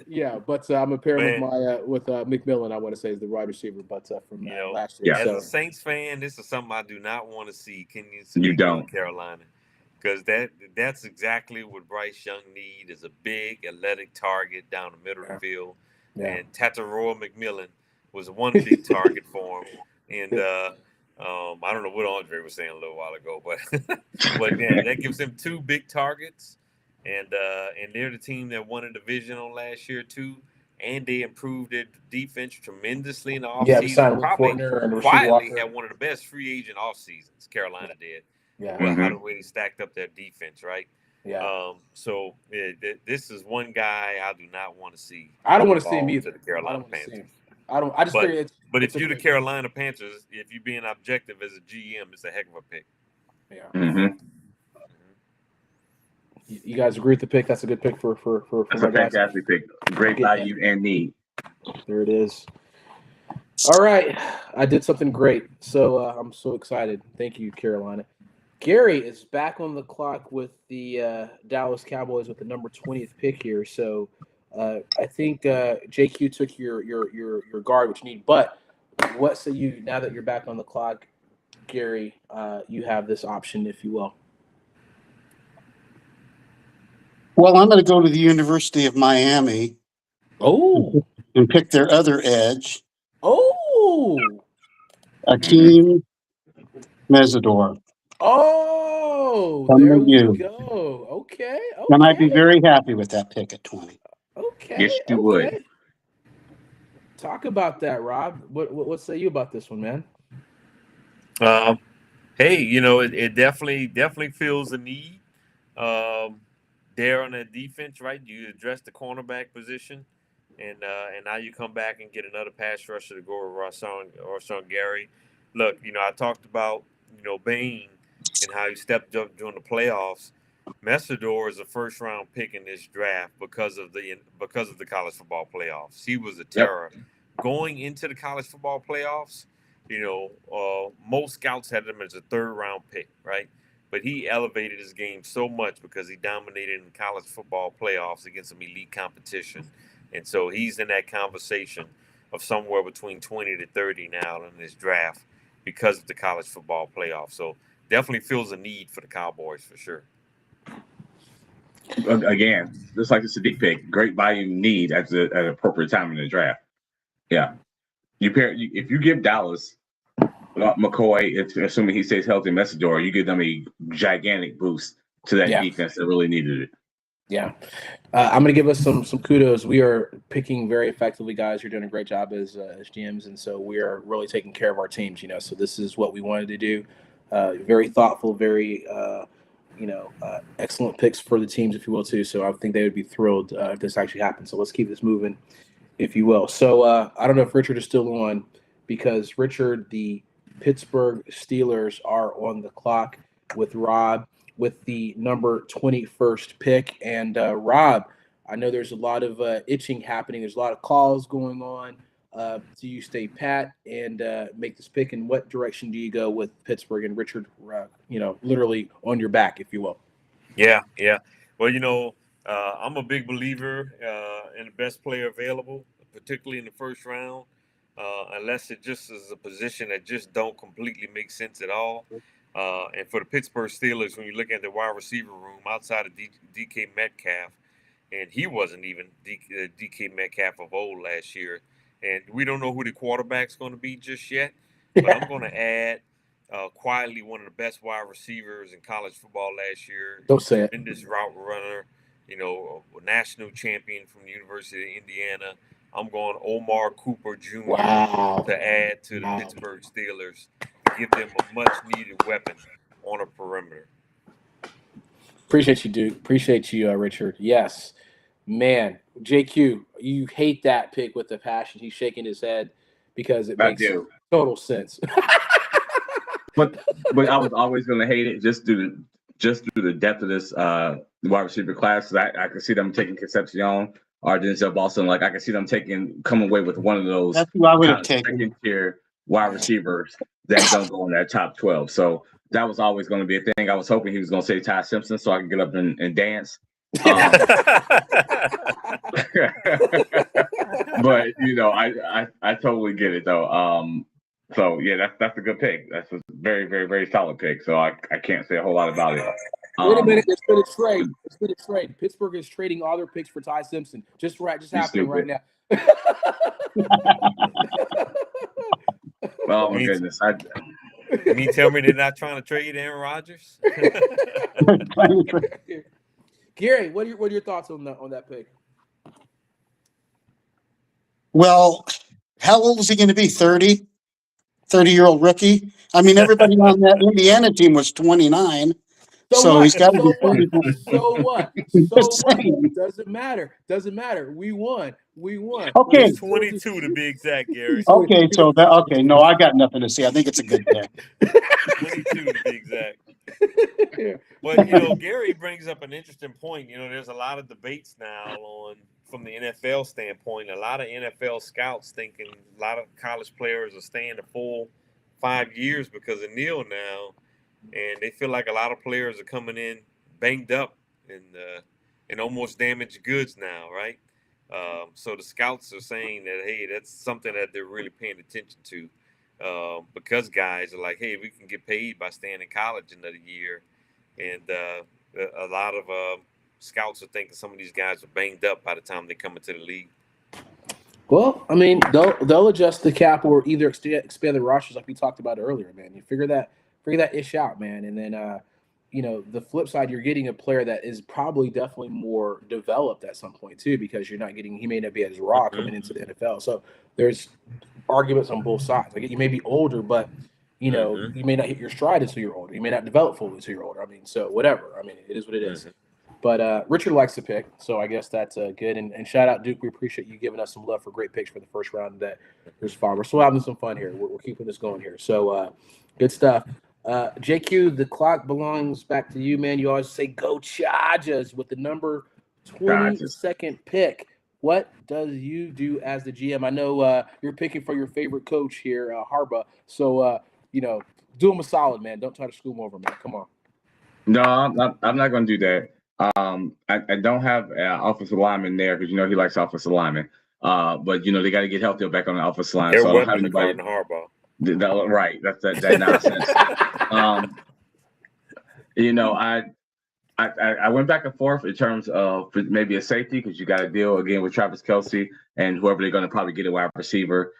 Yeah, but I'm a pair with McMillan. I want to say is the wide receiver, but from last year. Yeah. As a Saints fan, this is something I do not want to see. You don't. Carolina, because that's exactly what Bryce Young need is a big athletic target down the middle of the field. Yeah. And Tataroa McMillan was one big target for him. And I don't know what Andre was saying a little while ago, but yeah, that gives him two big targets. And they're the team that won a division on last year too, and they improved their defense tremendously in the offseason. Probably quietly had one of the best free agent off seasons. Carolina did. Yeah. Well, how the way they stacked up their defense, right? Yeah. So this is one guy I do not want to see. I don't want to see him either. To the Carolina Panthers. I just figure it's. But if you're the Carolina Panthers, if you're being objective as a GM, it's a heck of a pick. Yeah. Mm-hmm. You guys agree with the pick? That's a good pick for That's a fantastic pick. Great value and need. There it is. All right, I did something great, so I'm so excited. Thank you, Carolina. Gary is back on the clock with the Dallas Cowboys with the number 20th pick here. So I think JQ took your guard, which you need. But what say you now that you're back on the clock, Gary? You have this option, if you will. Well, I'm going to go to the University of Miami. Oh. And pick their other edge. Oh. Akeem Mesidor. Oh, there we go. Okay. And I'd be very happy with that pick at 20. Okay. Yes, you would. Talk about that, Rob. What say you about this one, man? Hey, it definitely fills a need. There on that defense, right? You address the cornerback position, and now you come back and get another pass rusher to go with Rashawn Gary. Look, I talked about Bain and how he stepped up during the playoffs. Mesidor is a first round pick in this draft because of the college football playoffs. He was a terror. Going into the college football playoffs, most scouts had him as a third-round pick, right? But he elevated his game so much because he dominated in college football playoffs against some elite competition. And so he's in that conversation of somewhere between 20 to 30 now in this draft because of the college football playoff. So definitely feels a need for the Cowboys for sure. Again, just like the Sadiq pick, great value need at an appropriate time in the draft. Yeah. If you give Dallas McCoy, assuming he stays healthy, Messidor, you give them a gigantic boost to that defense that really needed it. Yeah. I'm going to give us some kudos. We are picking very effectively, guys. You're doing a great job as GMs, and so we are really taking care of our teams, so this is what we wanted to do. Very thoughtful, very excellent picks for the teams, if you will, too. So I think they would be thrilled if this actually happens. So let's keep this moving, if you will. So I don't know if Richard is still on, because Richard, the Pittsburgh Steelers are on the clock with Rob with the number 21st pick. And Rob, I know there's a lot of itching happening. There's a lot of calls going on. Do you stay pat and make this pick? And what direction do you go with Pittsburgh and Richard, literally on your back, if you will? Yeah. Well, I'm a big believer in the best player available, particularly in the first round, unless it just is a position that just don't completely make sense at all. And for the Pittsburgh Steelers, when you look at the wide receiver room outside of DK Metcalf, and he wasn't even DK Metcalf of old last year, and we don't know who the quarterback's going to be just yet, but I'm going to add quietly one of the best wide receivers in college football last year. Don't say it. Tremendous route runner, a national champion from the University of Indiana. I'm going Omar Cooper Jr. to add to the Pittsburgh Steelers, give them a much-needed weapon on a perimeter. Appreciate you, Duke. Appreciate you, Richard. Yes. Man, JQ, you hate that pick with a passion. He's shaking his head because it makes total sense. But I was always going to hate it just due to the depth of this wide receiver class. I could see them taking Concepcion or Denzel Boston. Like, I could see them coming away with one of those. That's who I would have taken. Second-tier wide receivers that don't go in that top 12. So that was always going to be a thing. I was hoping he was going to say Ty Simpson so I could get up and dance. But I totally get it though. So yeah, that's a good pick. That's a very, very, very solid pick. So I can't say a whole lot about it. Wait a minute, it's been a trade. It's been a trade. Pittsburgh is trading all their picks for Ty Simpson. Just happening right now. Oh my goodness! You mean tell me they're not trying to trade Aaron Rodgers? Gary, what are your thoughts on that pick? Well, how old is he going to be? 30-year-old rookie? I mean, everybody on that Indiana team was 29. So he's got to be 30. So what? Doesn't matter. We won. Okay. 22 to be exact, Gary. Okay, no, I got nothing to say. I think it's a good pick. 22 to be exact. But Gary brings up an interesting point. There's a lot of debates now from the NFL standpoint. A lot of NFL scouts thinking a lot of college players are staying the full 5 years because of Neil now, and they feel like a lot of players are coming in banged up and almost damaged goods now, right? So the scouts are saying that, hey, that's something that they're really paying attention to. Because guys are like, hey, we can get paid by staying in college another year. And a lot of scouts are thinking some of these guys are banged up by the time they come into the league. Well, I mean, they'll adjust the cap or either expand the rosters like we talked about earlier, man. You figure that ish out, man. And then, the flip side, you're getting a player that is probably definitely more developed at some point too, because he may not be as raw coming into the NFL. So there's arguments on both sides. Like, you may be older, but you may not hit your stride until you're older. You may not develop fully until you're older. I mean, so whatever. I mean, it is what it is. But Richard likes to pick, so I guess that's good. And shout out, Duke. We appreciate you giving us some love for great picks for the first round. That there's fun. We're still having some fun here. We're keeping this going here. So good stuff. JQ, the clock belongs back to you, man. You always say go Chargers with the number 22nd pick. what does you do as the GM? I know you're picking for your favorite coach here, Harbaugh. So do him a solid, man. Don't try to screw him over, man. Come on. No, I'm not going to do that. I don't have offensive lineman there because he likes offensive linemen. But they got to get healthy back on the offensive line. They're So I don't have weapons anybody. according to Harbaugh. Right, that's that nonsense. I went back and forth in terms of maybe a safety because you got to deal again with Travis Kelce and whoever they're going to probably get a wide receiver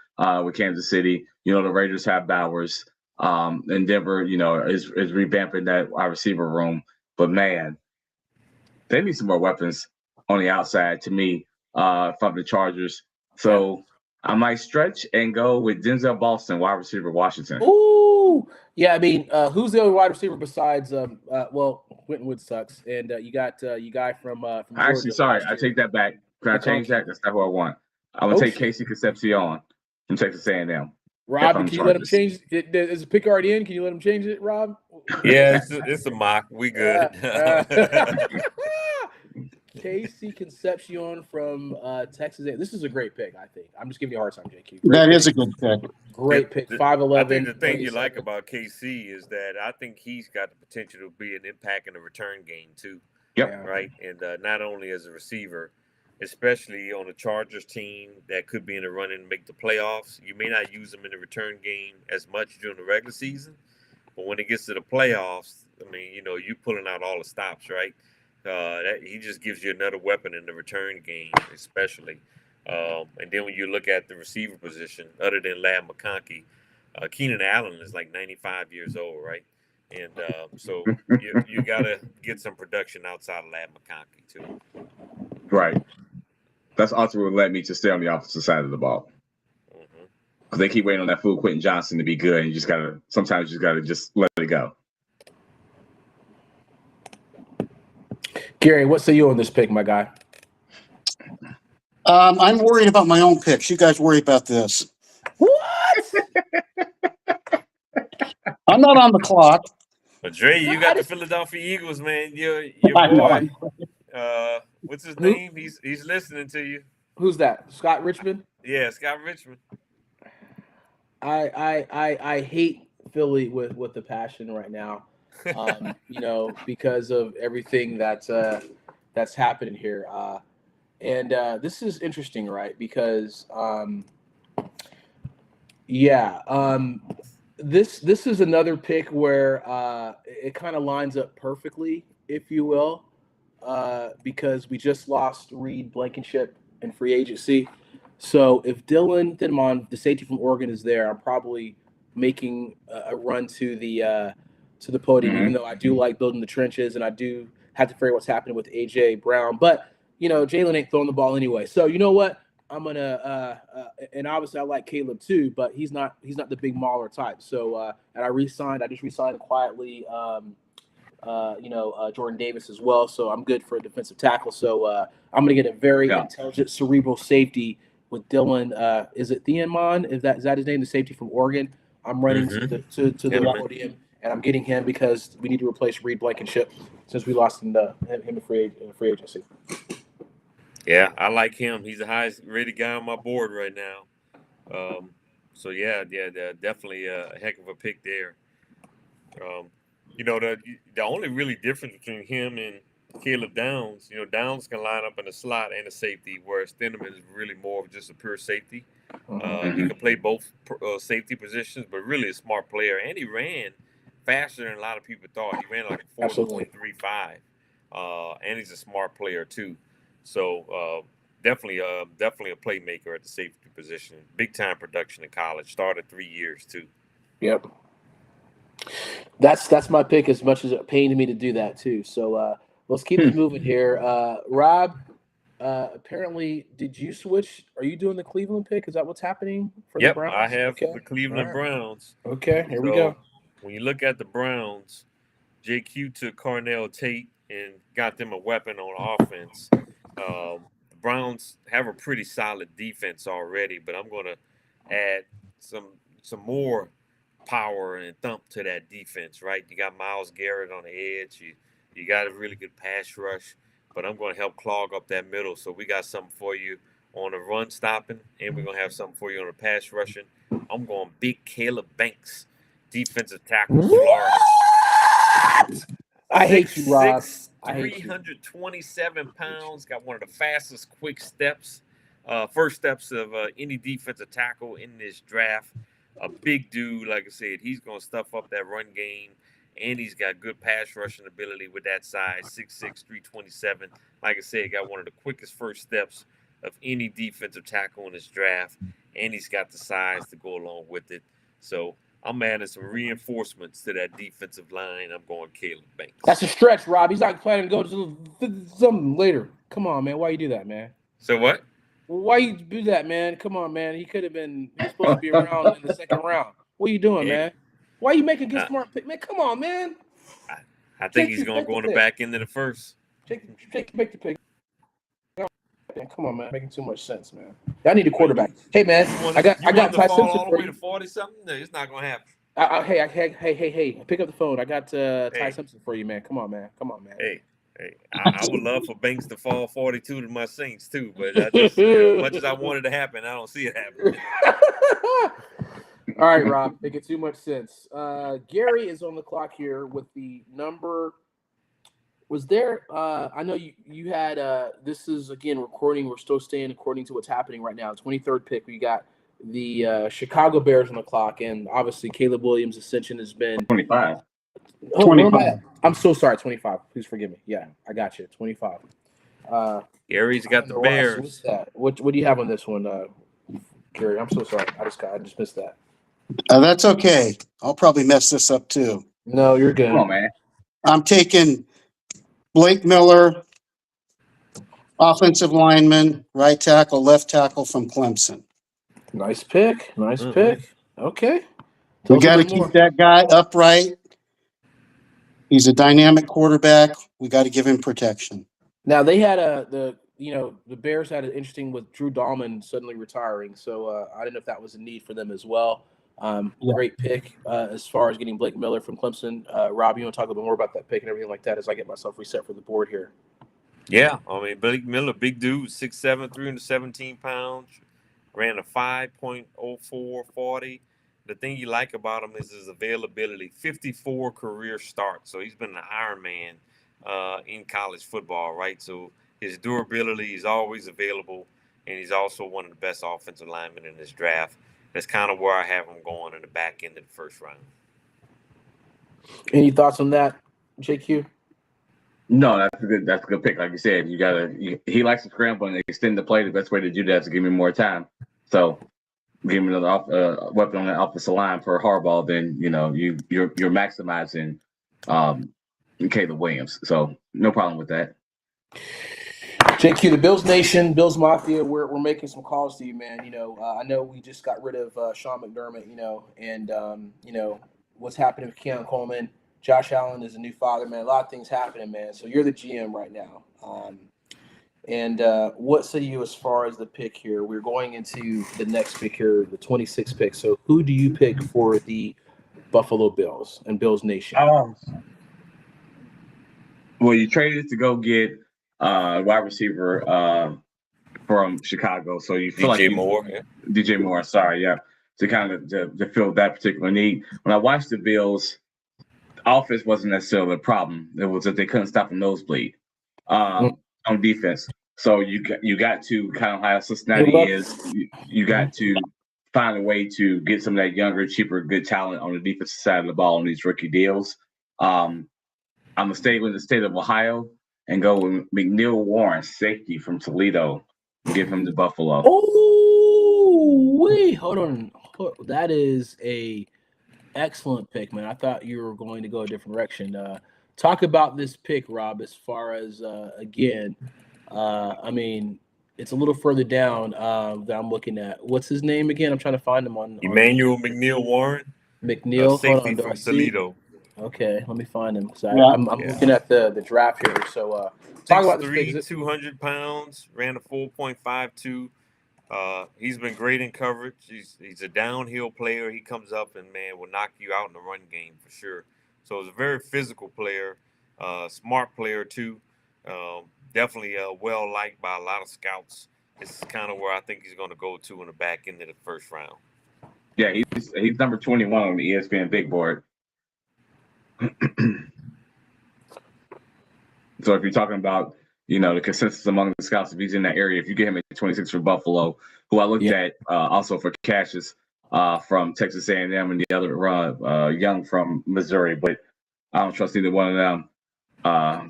with Kansas City. The Raiders have Bowers. And Denver, is revamping that wide receiver room. But man, they need some more weapons on the outside to me from the Chargers. So I might stretch and go with Denzel Boston, wide receiver, Washington. Ooh, yeah. I mean, who's the other wide receiver besides? Quentin Wood sucks, and you got you guy from Georgia. Actually, sorry, last I year. take that back. Can I change that? That's not who I want. I'm gonna take Casey Concepcion from Texas A&M. Rob, can you let him change? Is the pick already in? Can you let him change it, Rob? Yeah, it's a mock. We good. Casey Concepcion from Texas. This is a great pick, I think. I'm just giving you a hard time, JQ. That is a good pick. Great pick. 5'11". I think the thing you like about KC is that I think he's got the potential to be an impact in the return game too. Yep. Right, and not only as a receiver, especially on a Chargers team that could be in the running to make the playoffs. You may not use him in the return game as much during the regular season, but when it gets to the playoffs, I mean, you pulling out all the stops, right? That he just gives you another weapon in the return game, especially. And then when you look at the receiver position, other than Ladd McConkey, Keenan Allen is like 95 years old, right? And so you got to get some production outside of Ladd McConkey too. Right. That's also what led me to stay on the opposite side of the ball. Because they keep waiting on that fool Quentin Johnson to be good, and sometimes you just gotta let it go. Gary, what say you on this pick, my guy? I'm worried about my own picks. You guys worry about this. What? I'm not on the clock. But Dre, you got the Philadelphia Eagles, man. Your boy. What's his name? He's listening to you. Who's that? Scott Richmond? Yeah, Scott Richmond. I hate Philly with the passion right now. Because of everything that's happening here. And this is interesting, right? Because this is another pick where it kind of lines up perfectly, if you will, because we just lost Reed Blankenship in free agency. So if Dylan Thidmon, the safety from Oregon, is there, I'm probably making a run to the podium, even though I do like building the trenches and I do have to figure out what's happening with AJ Brown. But Jalen ain't throwing the ball anyway. So you know what? I'm gonna and obviously I like Caleb too, but he's not the big mauler type. So and I just re-signed quietly Jordan Davis as well. So I'm good for a defensive tackle. So I'm gonna get a very intelligent cerebral safety with Dylan. Is it Thiemann? Is that his name? The safety from Oregon. I'm running to the podium, and I'm getting him because we need to replace Reed Blankenship since we lost him in free agency. Yeah, I like him. He's the highest rated guy on my board right now. So yeah, definitely a heck of a pick there. The only really difference between him and Caleb Downs, Downs can line up in a slot and a safety, whereas Thiemann is really more of just a pure safety. You can play both safety positions, but really a smart player. And he ran faster than a lot of people thought. He ran like 4.35, and he's a smart player too. So definitely a playmaker at the safety position. Big time production in college. Started 3 years too. Yep. That's my pick, as much as it pained me to do that too. So let's keep it moving here. Rob, apparently, did you switch? Are you doing the Cleveland pick? Is that what's happening for the Browns? I have the Cleveland Browns. Okay, here we go. When you look at the Browns, JQ took Carnell Tate and got them a weapon on offense. The Browns have a pretty solid defense already, but I'm going to add some more power and thump to that defense, right? You got Myles Garrett on the edge. You got a really good pass rush, but I'm going to help clog up that middle. So we got something for you on the run stopping, and we're going to have something for you on the pass rushing. I'm going big Caleb Banks, defensive tackle, Florida. I hate you, Rob. 6'6", I hate you. 327 pounds. Got one of the fastest quick steps, first steps of any defensive tackle in this draft. A big dude, like I said, he's going to stuff up that run game, and he's got good pass rushing ability with that size, 6'6", 327. Like I said, got one of the quickest first steps of any defensive tackle in this draft, and he's got the size to go along with it. So I'm adding some reinforcements to that defensive line. I'm going Caleb Banks. That's a stretch, Rob. He's not planning to go to something later. Come on, man. Why you do that, man? So what? Why you do that, man? Come on, man. He was supposed to be around in the second round. What are you doing, man? Why are you making a smart pick? Man, come on, man. I think he's going to go in the back end of the first. Take the pick. Come on, man. Making too much sense, man. I need a quarterback. Hey, man. I got Ty Simpson all the for way you. to 40 something. No, it's not going to happen. Hey. Pick up the phone. I got Ty Simpson for you, man. Come on, man. Hey. I would love for Banks to fall 42 to my Saints too, but as much as I wanted to happen, I don't see it happening. All right, Rob, making too much sense. Gary is on the clock here with the number. Was there? I know you had. This is again recording. We're still staying according to what's happening right now. 23rd pick. We got the Chicago Bears on the clock, and obviously Caleb Williams' ascension has been 25. Oh, 25. I'm so sorry. 25. Please forgive me. Yeah, I got you. 25. Gary's got the Bears. What's that? What do you have on this one, Gary? I'm so sorry. I just missed that. That's okay. I'll probably mess this up too. No, you're good. Come on, man. I'm taking Blake Miller, offensive lineman, right tackle, left tackle from Clemson. Nice pick. Pick. Okay. We got to keep that guy upright. He's a dynamic quarterback. We got to give him protection. Now they had the Bears had an interesting with Drew Dahlman suddenly retiring, so I don't know if that was a need for them as well. Great pick as far as getting Blake Miller from Clemson. Rob, you want to talk a little more about that pick and everything like that as I get myself reset for the board here? Yeah, I mean Blake Miller, big dude, 6'7", 317 pounds, ran a 5.04 40. The thing you like about him is his availability. 54 career starts, so he's been an Iron Man in college football, right? So his durability is always available, and he's also one of the best offensive linemen in this draft. That's kind of where I have him going in the back end of the first round. Any thoughts on that, JQ? No, that's a good pick. Like you said, he likes to scramble and extend the play. The best way to do that is to give him more time. So give him another weapon on the offensive line for Harbaugh. Then you're maximizing Caleb Williams. So no problem with that. JQ, the Bills Nation, Bills Mafia, we're making some calls to you, man. I know we just got rid of Sean McDermott, and what's happening with Keon Coleman. Josh Allen is a new father, man. A lot of things happening, man. So you're the GM right now. And what say you as far as the pick here? We're going into the next pick here, the 26th pick. So who do you pick for the Buffalo Bills and Bills Nation? Well, you traded to go get wide receiver from Chicago. So you feel DJ Moore, sorry, yeah. To kind of to fill that particular need. When I watched the Bills, offense wasn't necessarily a problem. It was that they couldn't stop a nosebleed on defense. So you got to kind of how Cincinnati is. You got to find a way to get some of that younger, cheaper, good talent on the defensive side of the ball on these rookie deals. I'm gonna stay with the state of Ohio and go with McNeil Warren, safety from Toledo, and give him to Buffalo. Oh, wait, hold on. That is a excellent pick, man. I thought you were going to go a different direction. Talk about this pick, Rob, as far as, I mean, it's a little further down that I'm looking at. What's his name again? I'm trying to find him on Emmanuel McNeil Warren. McNeil, safety from Toledo. Okay, let me find him. I'm looking at the draft here. So talk about this pick. 200 pounds, ran a 4.52. He's been great in coverage. He's a downhill player. He comes up and, man, will knock you out in the run game for sure. So he's a very physical player, smart player too. Definitely well liked by a lot of scouts. It's kind of where I think he's going to go to in the back end of the first round. Yeah, he's number 21 on the ESPN big board. So if you're talking about, the consensus among the scouts, if he's in that area, if you get him at 26 for Buffalo, who I looked at also for Cassius from Texas A&M and the other Young from Missouri, but I don't trust either one of them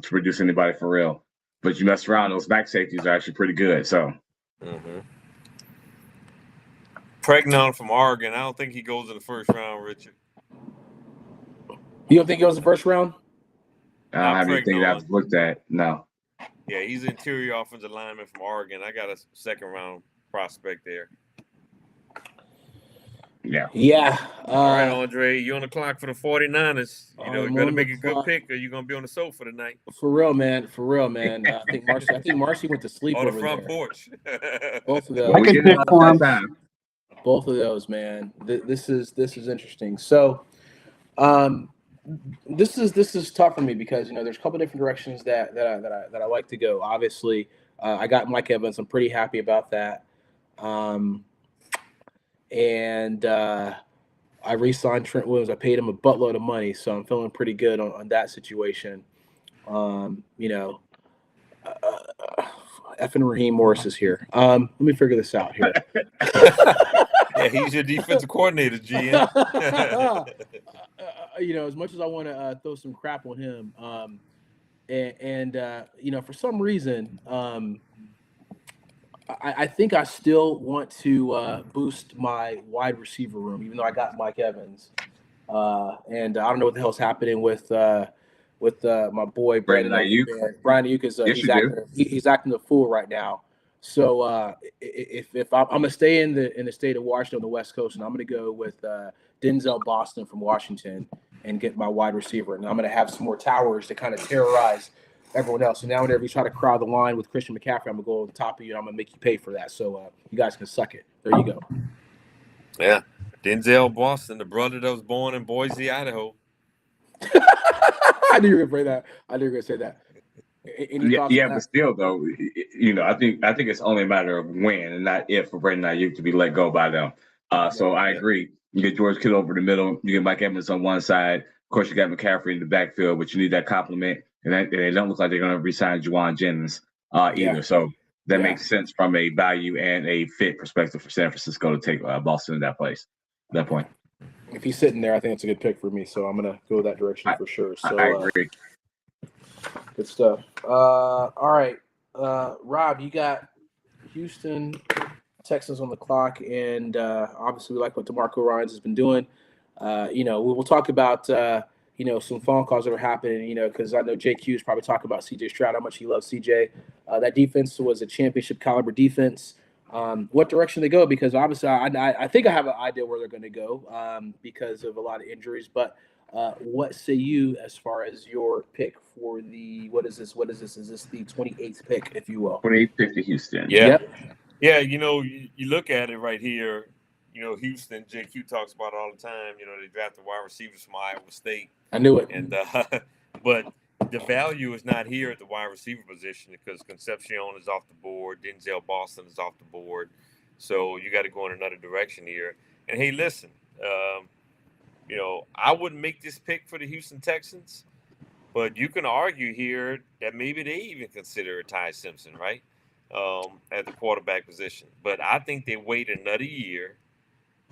to produce anybody for real. But you mess around, those back safeties are actually pretty good. So. Mm-hmm. Pregnon from Oregon. I don't think he goes in the first round, Richard. You don't think he goes in the first round? I don't have anything that I've looked at. No. Yeah, he's an interior offensive lineman from Oregon. I got a second round prospect there. Yeah. Yeah. All right, Andre, you on the clock for the 49ers. You better make a good pick, or you're gonna be on the sofa tonight. For real, man. I think Marcy went to sleep on the over front there. porch. Both of those. I can pick for him. Both of those, man. This is interesting. So, this is tough for me because there's a couple different directions that I like to go. Obviously, I got Mike Evans. I'm pretty happy about that. I re-signed Trent Williams. I paid him a buttload of money, so I'm feeling pretty good on that situation. Effing Raheem Morris is here. Let me figure this out here. Yeah, he's your defensive coordinator, GM. As much as I want to throw some crap on him, for some reason, I think I still want to boost my wide receiver room, even though I got Mike Evans. And I don't know what the hell's happening with my boy Brandon Ayuk. Brandon Ayuk is he's acting a fool right now. So if I'm gonna stay in the state of Washington on the West Coast, and I'm gonna go with Denzel Boston from Washington and get my wide receiver, and I'm gonna have some more towers to kind of terrorize everyone else. So now whenever you try to crowd the line with Christian McCaffrey, I'm gonna go on top of you and I'm gonna make you pay for that. So you guys can suck it. There you go. Yeah. Denzel Boston, the brother that was born in Boise, Idaho. I knew you were gonna play that. I knew you were gonna say that. But still, though, I think it's only a matter of when and not if for Brandon Ayuk to be let go by them. So I agree. You get George Kittle over the middle. You get Mike Evans on one side. Of course, you got McCaffrey in the backfield, but you need that complement. And they don't look like they're going to re-sign Juwan Jennings either. So that makes sense from a value and a fit perspective for San Francisco to take Boston in that place. At that point. If he's sitting there, I think it's a good pick for me. So I'm gonna go that direction for sure. So I agree. Good stuff. All right, Rob, you got Houston Texans on the clock, and obviously we like what DeMarco Ryans has been doing. We'll talk about some phone calls that are happening. Because I know JQ is probably talking about CJ Stroud, how much he loves CJ. That defense was a championship caliber defense. What direction they go? Because obviously, I think I have an idea where they're going to go because of a lot of injuries. But what say you as far as your pick for the what is this? Is this the 28th pick, if you will? 28th pick to Houston. Yeah. Yep. Yeah, you look at it right here. Houston, JQ talks about it all the time. They drafted wide receivers from Iowa State. I knew it. And but the value is not here at the wide receiver position because Concepcion is off the board, Denzel Boston is off the board. So you got to go in another direction here. And hey, listen, I wouldn't make this pick for the Houston Texans, but you can argue here that maybe they even consider Ty Simpson, right, at the quarterback position. But I think they wait another year,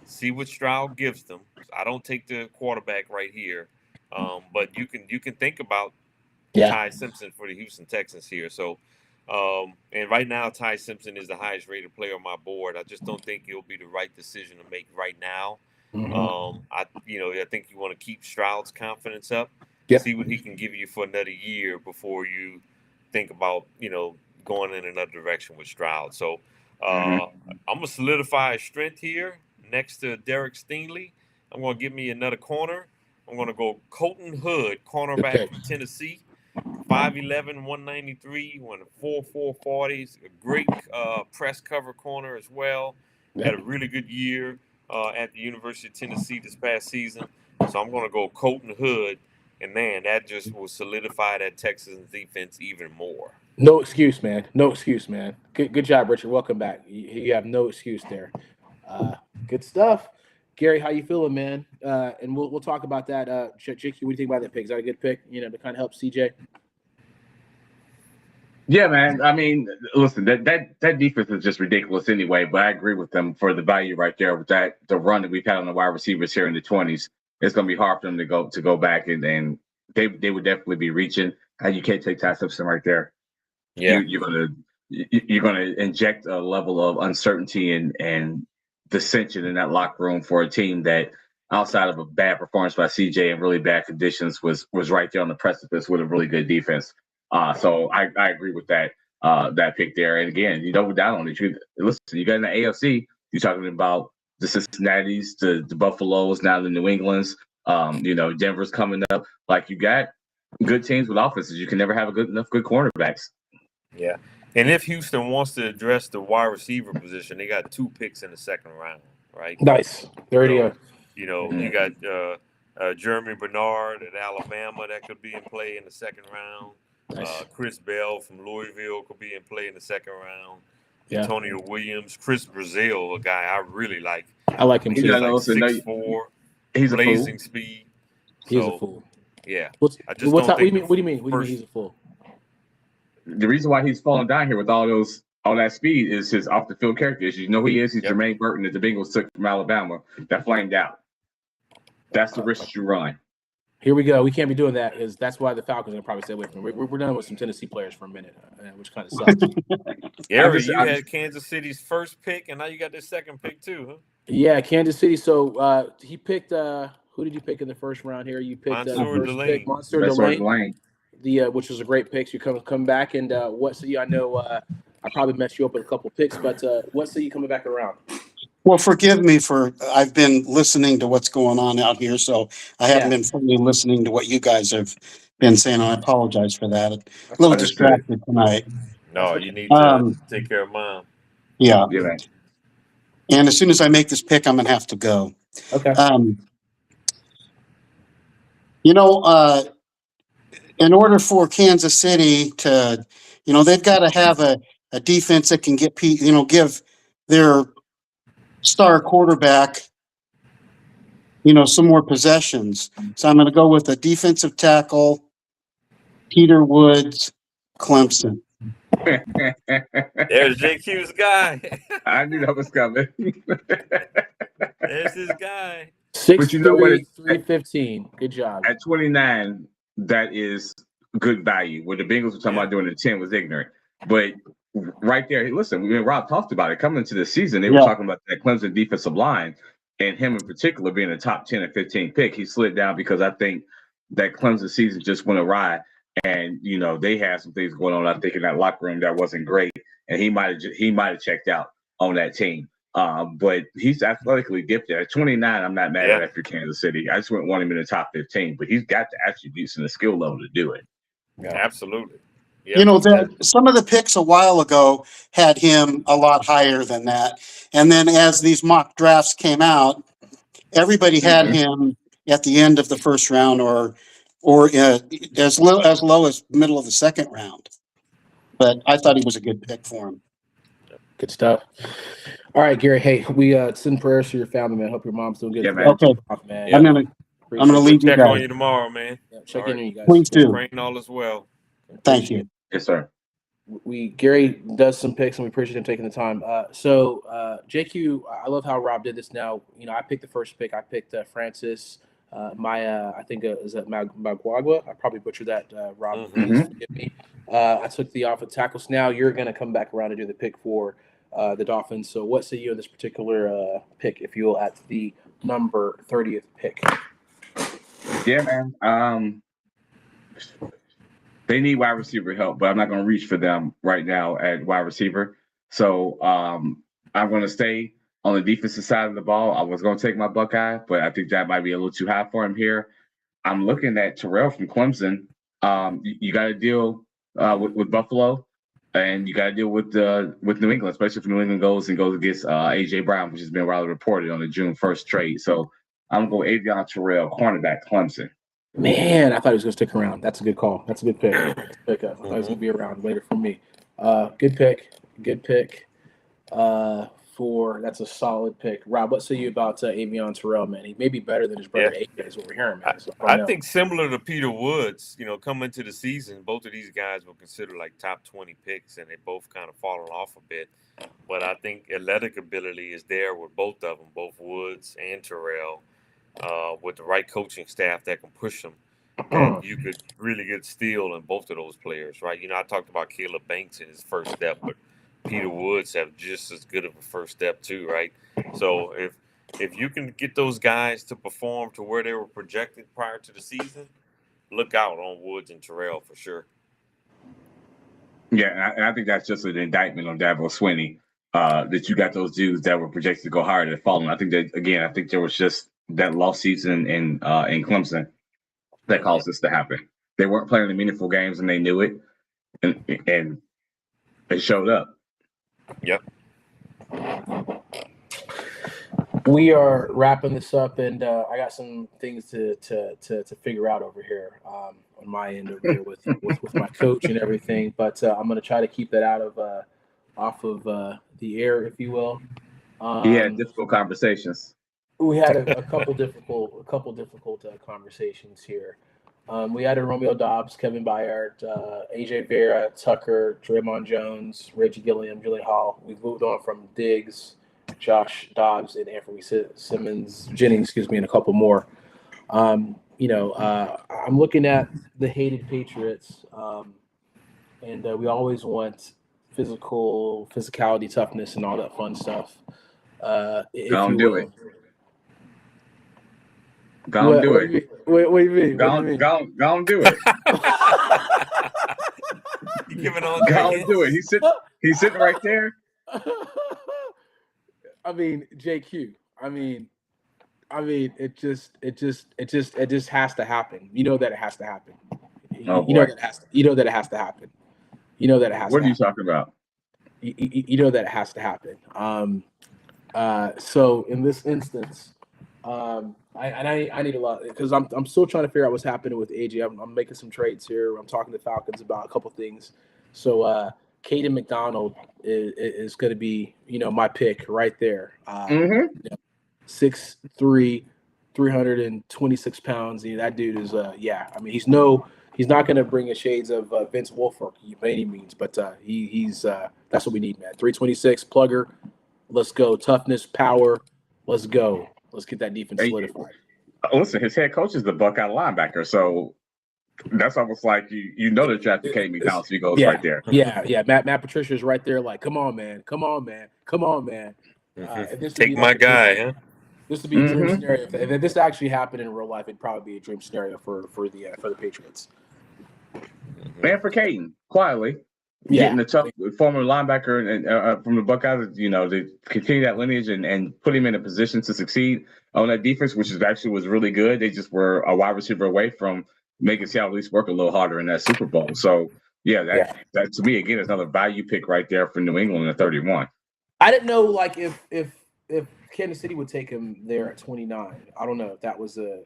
see what Stroud gives them. I don't take the quarterback right here, but you can think about Ty Simpson for the Houston Texans here. So, and right now, Ty Simpson is the highest rated player on my board. I just don't think it'll be the right decision to make right now. Mm-hmm. I think you want to keep Stroud's confidence up, see what he can give you for another year before you think about, going in another direction with Stroud. So, I'm gonna solidify a strength here next to Derek Stingley. I'm gonna give me another corner. I'm gonna go Colton Hood, cornerback from Tennessee. 5'11", 193, won a 4.4 40s, a great press cover corner as well. Had a really good year at the University of Tennessee this past season. So I'm going to go Colton Hood, and man, that just will solidify that Texans defense even more. No excuse, man. No excuse, man. Good job, Richard. Welcome back. You have no excuse there. Good stuff. Gary, how you feeling, man? And we'll talk about that. Jakey, what do you think about that pick? Is that a good pick? You know, to kind of help CJ. Yeah, man. I mean, listen, that defense is just ridiculous anyway. But I agree with them for the value right there with that the run that we've had on the wide receivers here in the 20s. It's going to be hard for them to go back and they would definitely be reaching. And you can't take Ty Simpson right there. Yeah. You're gonna inject a level of uncertainty and dissension in that locker room for a team that, outside of a bad performance by CJ and really bad conditions, was right there on the precipice with a really good defense. So I agree with that pick there. And again, you double down on it. Listen, you got in the AFC. You're talking about the Cincinnati's, the Buffaloes, now the New England's. Denver's coming up. Like, you got good teams with offenses. You can never have enough good cornerbacks. Yeah. And if Houston wants to address the wide receiver position, they got 2 picks in the second round, right? Nice. There you go. You know, you got Jeremy Bernard at Alabama that could be in play in the second round. Nice. Chris Bell from Louisville could be in play in the second round. Yeah. Antonio Williams, Chris Brazil, a guy I really like. I like him too. He's like 6'4", he's blazing speed. He's a fool. Yeah. What do you mean? What do you mean? What do you mean he's a fool? The reason why he's falling down here with all that speed is his off the field character issues. You know who he is? He's Jermaine Burton that the Bengals took from Alabama that flamed out. That's the risk you run. Here we go. We can't be doing that because that's why the Falcons are probably stay away from him. We're done with some Tennessee players for a minute, which kind of sucks. Gary, you had Kansas City's first pick, and now you got the second pick too, huh? Yeah, Kansas City. So he picked. Who did you pick in the first round here? You picked Monsieur Delane. Which was a great pick. So you come back and what say you? I know I probably messed you up with a couple picks, but what say you coming back around? Well, forgive me I've been listening to what's going on out here, so I haven't been fully listening to what you guys have been saying. I apologize for that. A little distracted tonight. No, you need to take care of Mom. Yeah. And as soon as I make this pick, I'm going to have to go. Okay. In order for Kansas City to, they've got to have a defense that can give their star quarterback, some more possessions. So I'm going to go with a defensive tackle, Peter Woods, Clemson. There's JQ's guy. I knew that was coming. There's his guy. 6'3", 315. Good job. At 29, that is good value. What the Bengals were talking about doing at 10 was ignorant. But right there, listen, Rob talked about it. Coming into the season, they were talking about that Clemson defensive line and him in particular being a top 10 and 15 pick. He slid down because I think that Clemson season just went awry. And, they had some things going on, I think, in that locker room that wasn't great. And he might have checked out on that team. But he's athletically gifted. At 29, I'm not mad at if you're Kansas City. I just wouldn't want him in the top 15, but he's got the attributes and the skill level to do it. Yeah, absolutely. Yeah. Some of the picks a while ago had him a lot higher than that. And then as these mock drafts came out, everybody had him at the end of the first round or as low as middle of the second round. But I thought he was a good pick for him. Good stuff. All right, Gary. Hey, we send prayers to your family, man. Hope your mom's doing good. Yeah, man. Okay. Man. Yeah. I'm gonna leave you check guys. on you tomorrow, man. Yeah, check in on you guys. Please do. Praying all is well. Thank you. Yes, sir. Gary does some picks, and we appreciate him taking the time. JQ, I love how Rob did this. Now, I picked the first pick. I picked Francis Maya. I think is that Magwagwa. I probably butchered that. Rob, please forgive me. I took the offensive tackles. Now you're going to come back around and do the pick for the Dolphins. So, what say you in this particular pick, if you will, at the number 30th pick? Yeah, man. They need wide receiver help, but I'm not going to reach for them right now at wide receiver. So I'm going to stay on the defensive side of the ball. I was going to take my Buckeye, but I think that might be a little too high for him here. I'm looking at Terrell from Clemson. You got to deal with Buffalo, and you got to deal with New England, especially if New England goes against A.J. Brown, which has been widely reported on the June 1st trade. So I'm going to go Avion Terrell, cornerback, Clemson. Man, I thought he was going to stick around. That's a good call. That's a good pick. Pick up. I thought he was going to be around later for me. Good pick. Good pick. That's a solid pick. Rob, what say you about Avion Terrell, man? He may be better than his brother AJ is what we're hearing, man. So I think similar to Peter Woods, coming into the season, both of these guys were considered like top 20 picks, and they both kind of fallen off a bit. But I think athletic ability is there with both of them, both Woods and Terrell, with the right coaching staff that can push them. And you could really get steal in both of those players, right? I talked about Caleb Banks in his first step, but Peter Woods have just as good of a first step too, right? So if you can get those guys to perform to where they were projected prior to the season, look out on Woods and Terrell for sure. Yeah, and I think that's just an indictment on Dabo Swinney, that you got those dudes that were projected to go higher that fallen. I think there was just that lost season in Clemson that caused this to happen. They weren't playing the meaningful games, and they knew it, and it showed up. Yep. We are wrapping this up, and I got some things to figure out over here on my end over here with my coach and everything. But I'm going to try to keep that off of the air, if you will. Difficult conversations. We had a couple difficult conversations here. We had a Romeo Dobbs, Kevin Byard, AJ Vera, Tucker, Draymond Jones, Reggie Gilliam, Julian Hall. We've moved on from Diggs, Josh Dobbs, and Anthony Jennings, and a couple more. I'm looking at the hated Patriots, and we always want physicality, toughness, and all that fun stuff. Don't do it. What do you mean? Go do it. You giving all Go do it. He's sitting right there. I mean, JQ. I mean, it just has to happen. You know that it has to happen. You know that it has to happen. What are you talking about? You know that it has to happen. So in this instance, I need a lot because I'm still trying to figure out what's happening with AJ. I'm making some trades here. I'm talking to Falcons about a couple things. So Caden McDonald is going to be my pick right there. 6'3", 326 pounds. That dude is he's not going to bring a shades of Vince Wilfork by any means, but he's that's what we need, man. 326 plugger. Let's go. Toughness, power. Let's go. Let's get that defense solidified. Listen, his head coach is the Buckeye linebacker, so that's almost like the draft Caden McDonald. So he goes right there. Yeah. Matt Patricia is right there. Like, come on, man. Take my guy, huh? This would be a dream scenario. If this actually happened in real life, it'd probably be a dream scenario for the Patriots. And for Caden, quietly. Getting the tough former linebacker and from the Buckeyes, to continue that lineage and put him in a position to succeed on that defense, which was really good. They just were a wide receiver away from making Seattle at least work a little harder in that Super Bowl. So, that to me, again, is another value pick right there for New England at 31. I didn't know, like, if Kansas City would take him there at 29. I don't know if that was a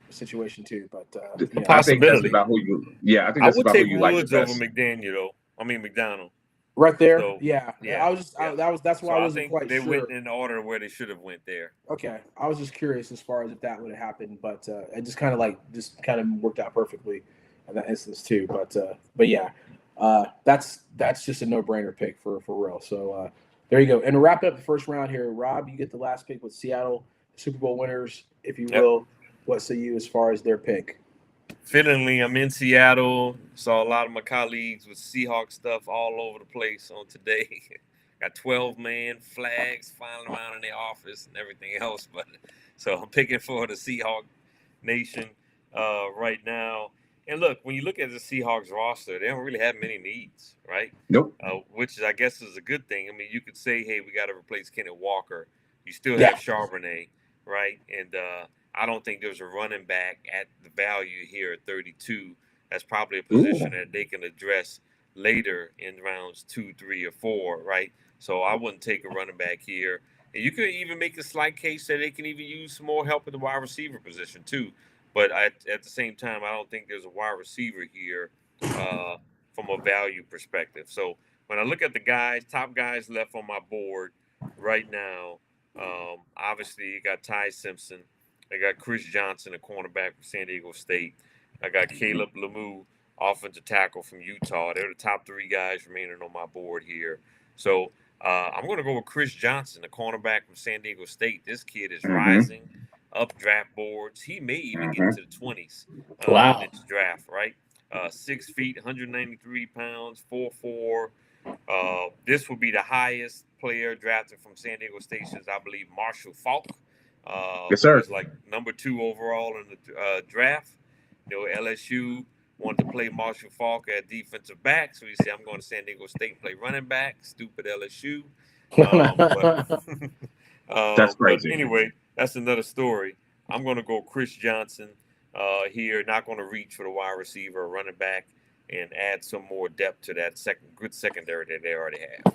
situation too, but I think that's about who you. Yeah, I think that's about who you like the best. I would take Woods over McDaniel, though. McDonald. Right there. So, that's why I wasn't quite sure. They went in the order where they should have went there. Okay. I was just curious as far as if that would have happened, but it just kind of worked out perfectly in that instance too. But that's just a no-brainer pick for real. So there you go. And to wrap up the first round here, Rob, you get the last pick with Seattle Super Bowl winners, if you will. What say you as far as their pick? Fittingly, I'm in Seattle. Saw a lot of my colleagues with Seahawks stuff all over the place on today. Got 12-man flags flying around in their office and everything else. But so I'm picking for the Seahawk Nation right now. And look, when you look at the Seahawks roster, they don't really have many needs, right? Nope. Which I guess is a good thing. I mean, you could say, hey, we got to replace Kenneth Walker. You still have Charbonnet, right? And I don't think there's a running back at the value here at 32. That's probably a position that they can address later in rounds 2, 3, or 4, right? So I wouldn't take a running back here. And you could even make a slight case that they can even use some more help in the wide receiver position too. But at the same time, I don't think there's a wide receiver here from a value perspective. So when I look at the top guys left on my board right now, obviously you got Ty Simpson. I got Chris Johnson, a cornerback from San Diego State. I got Caleb Lemieux, offensive tackle from Utah. They're the top three guys remaining on my board here. So I'm going to go with Chris Johnson, a cornerback from San Diego State. This kid is rising up draft boards. He may even get into the 20s Wow. in this draft, right? 6 feet, 193 pounds, 4'4". This will be the highest player drafted from San Diego State since, I believe, Marshall Faulk. Yes, sir. Who was like number 2 overall in the draft. LSU wanted to play Marshall Faulk at defensive back, so he said, "I'm going to San Diego State and play running back." Stupid LSU. That's But crazy. anyway, that's another story. I'm going to go Chris Johnson here. Not going to reach for the wide receiver or running back, and add some more depth to that good secondary that they already have.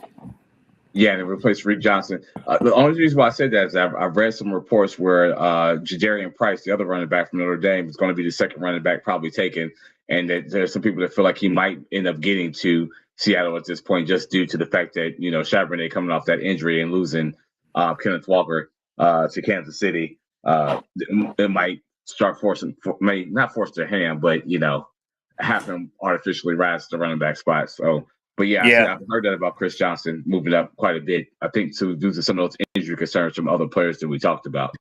Yeah, and replace Rick Johnson. The only reason why I said that is I've read some reports where Jadarian Price, the other running back from Notre Dame, is going to be the second running back probably taken, and that there's some people that feel like he might end up getting to Seattle at this point just due to the fact that Charbonnet coming off that injury and losing Kenneth Walker to Kansas City, it might start may not force their hand, but have him artificially rise to the running back spot. So. But I've heard that about Chris Johnson moving up quite a bit. I think due to some of those injury concerns from other players that we talked about.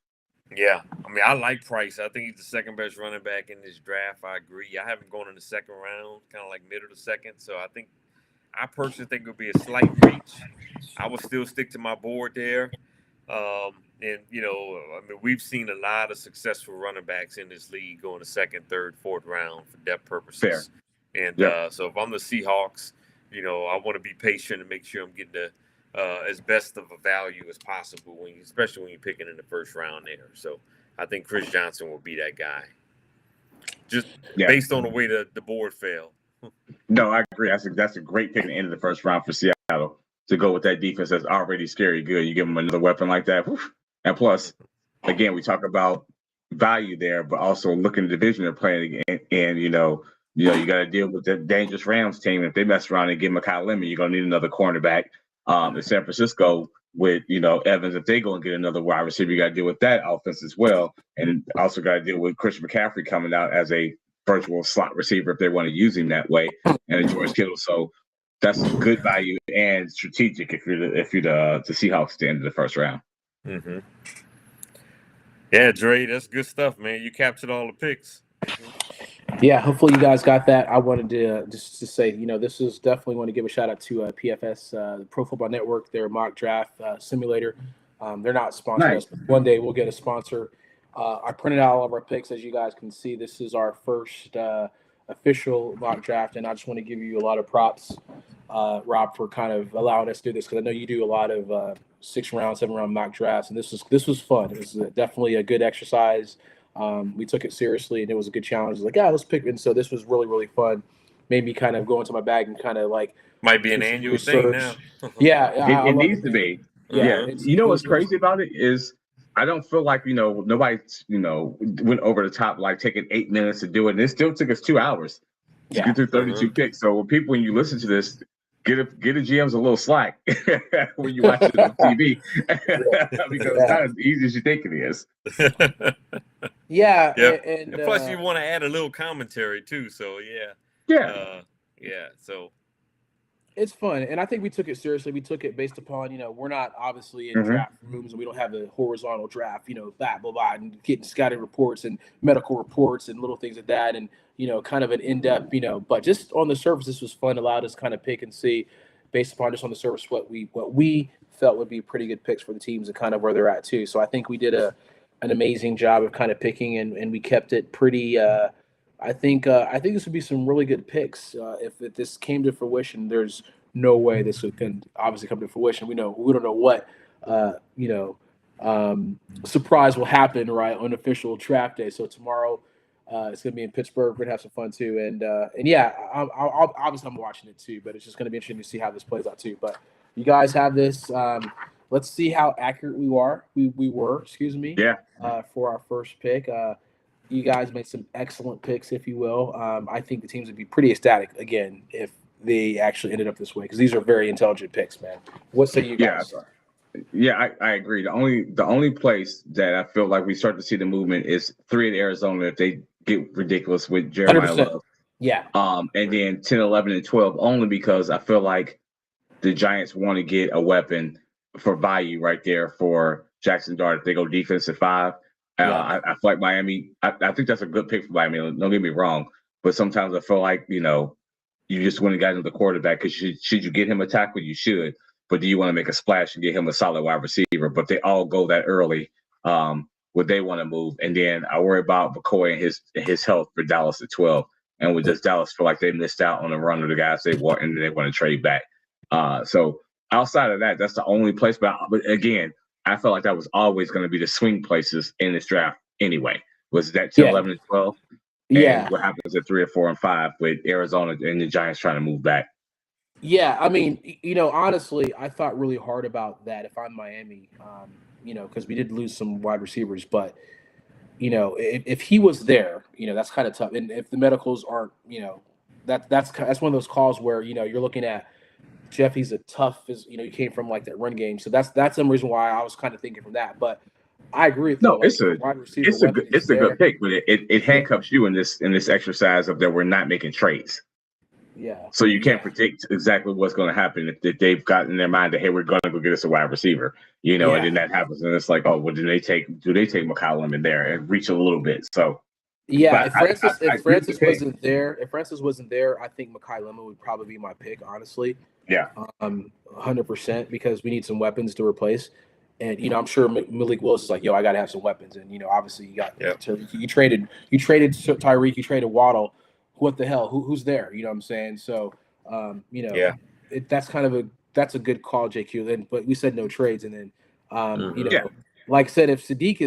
Yeah, I mean, I like Price. I think he's the second best running back in this draft. I agree. I haven't gone in the second round, kind of like middle of the second. So I personally think it would be a slight reach. I would still stick to my board there. And we've seen a lot of successful running backs in this league going to second, third, fourth round for depth purposes. Fair. And so if I'm the Seahawks, I want to be patient and make sure I'm getting as best of a value as possible, especially when you're picking in the first round there. So I think Chris Johnson will be that guy, just based on the way the board fell. No, I agree. That's a great pick at the end of the first round for Seattle to go with that defense that's already scary good. You give them another weapon like that. Whew. And plus, again, we talk about value there, but also look in the division they're playing in, and you got to deal with the dangerous Rams team. If they mess around and get Mekhi Lemon, you're going to need another cornerback. In San Francisco with, Evans, if they go and get another wide receiver, you got to deal with that offense as well. And also got to deal with Christian McCaffrey coming out as a virtual slot receiver if they want to use him that way, and George Kittle. So that's good value and strategic if you're the Seahawks at the end of the first round. Mm-hmm. Yeah, Dre, that's good stuff, man. You captured all the picks. Yeah, hopefully you guys got that. I wanted to just to say, this is definitely want to give a shout out to PFS, the Pro Football Network, their mock draft simulator. They're not sponsoring us, but one day we'll get a sponsor. I printed out all of our picks, as you guys can see. This is our first official mock draft, and I just want to give you a lot of props, Rob, for kind of allowing us to do this, because I know you do a lot of 6-round, 7-round mock drafts, and this was fun. It was definitely a good exercise. We took it seriously, and it was a good challenge. Like, let's pick. And so this was really, really fun. Made me kind of go into my bag and kind of like might be an annual thing now. Yeah, it needs to be. Yeah. What's crazy about it is I don't feel like nobody went over the top like taking 8 minutes to do it. And it still took us 2 hours to get through 32 picks. So when you listen to this, get the GMs a little slack when you watch it on TV because it's not as easy as you think it is. Yeah. And plus you want to add a little commentary too. So so it's fun, and I think we took it seriously. We took it based upon we're not obviously in draft rooms, and we don't have the horizontal draft, blah blah blah, and getting scouting reports and medical reports and little things like that, and kind of an in-depth, but just on the surface, this was fun. Allowed us kind of pick and see based upon just on the surface what we felt would be pretty good picks for the teams and kind of where they're at too. So I think we did an amazing job of kind of picking, and we kept it pretty. I think this would be some really good picks if this came to fruition. There's no way this can obviously come to fruition. We don't know what surprise will happen right on official draft day. So tomorrow it's going to be in Pittsburgh. We're going to have some fun too, and I'll obviously I'm watching it too. But it's just going to be interesting to see how this plays out too. But you guys have this. Let's see how accurate we were. We were, excuse me. Yeah. For our first pick. You guys made some excellent picks, if you will. I think the teams would be pretty ecstatic again if they actually ended up this way because these are very intelligent picks, man. What say you Yeah, guys? yeah, I agree. The only place that I feel like we start to see the movement is 3 at Arizona if they get ridiculous with Hundred Jeremiah percent. Love. Yeah. And then 10, 11, and 12 only because I feel like the Giants want to get a weapon for value right there for Jackson Dart if they go defensive 5. Yeah. I feel like Miami. I think that's a good pick for Miami. Don't get me wrong, but sometimes I feel like you just went and got into the quarterback because should you get him a tackle? You should, but do you want to make a splash and get him a solid wide receiver? But they all go that early. Would they want to move? And then I worry about McCoy and his health for Dallas at 12. And with does Dallas feel like they missed out on the run of the guys they want and they want to trade back? So outside of that, that's the only place. But again, I felt like that was always going to be the swing places in this draft anyway. Was that 10, Yeah. 11, and 12? Yeah. And what happens at 3 or 4 and 5 with Arizona and the Giants trying to move back? Yeah, I mean, honestly, I thought really hard about that if I'm Miami, because we did lose some wide receivers, but if he was there, that's kind of tough. And if the medicals aren't, that's one of those calls where you're looking at Jeff. He's a tough, he came from like that run game, so that's some reason why I was kind of thinking from that. But I agree with you. No, Like if a wide receiver weapon is it's a there, good pick, but it handcuffs you in this exercise of that we're not making trades. yeah. So you can't predict exactly what's going to happen if they've got in their mind that hey, we're going to go get us a wide receiver, and then that happens, and it's like, oh, well, do they take McCollum in there and reach a little bit? So Yeah, but if agree with the Francis pick. wasn't there, I think Makai Lemon would probably be my pick, honestly. Yeah. 100% because we need some weapons to replace. And I'm sure Malik Willis is like, yo, I got to have some weapons. And obviously you got you traded Tyreek, you traded Waddle. What the hell? Who's there? You know what I'm saying? So, that's a good call, JQ. Then, but we said no trades, and then, like I said, if Sadiq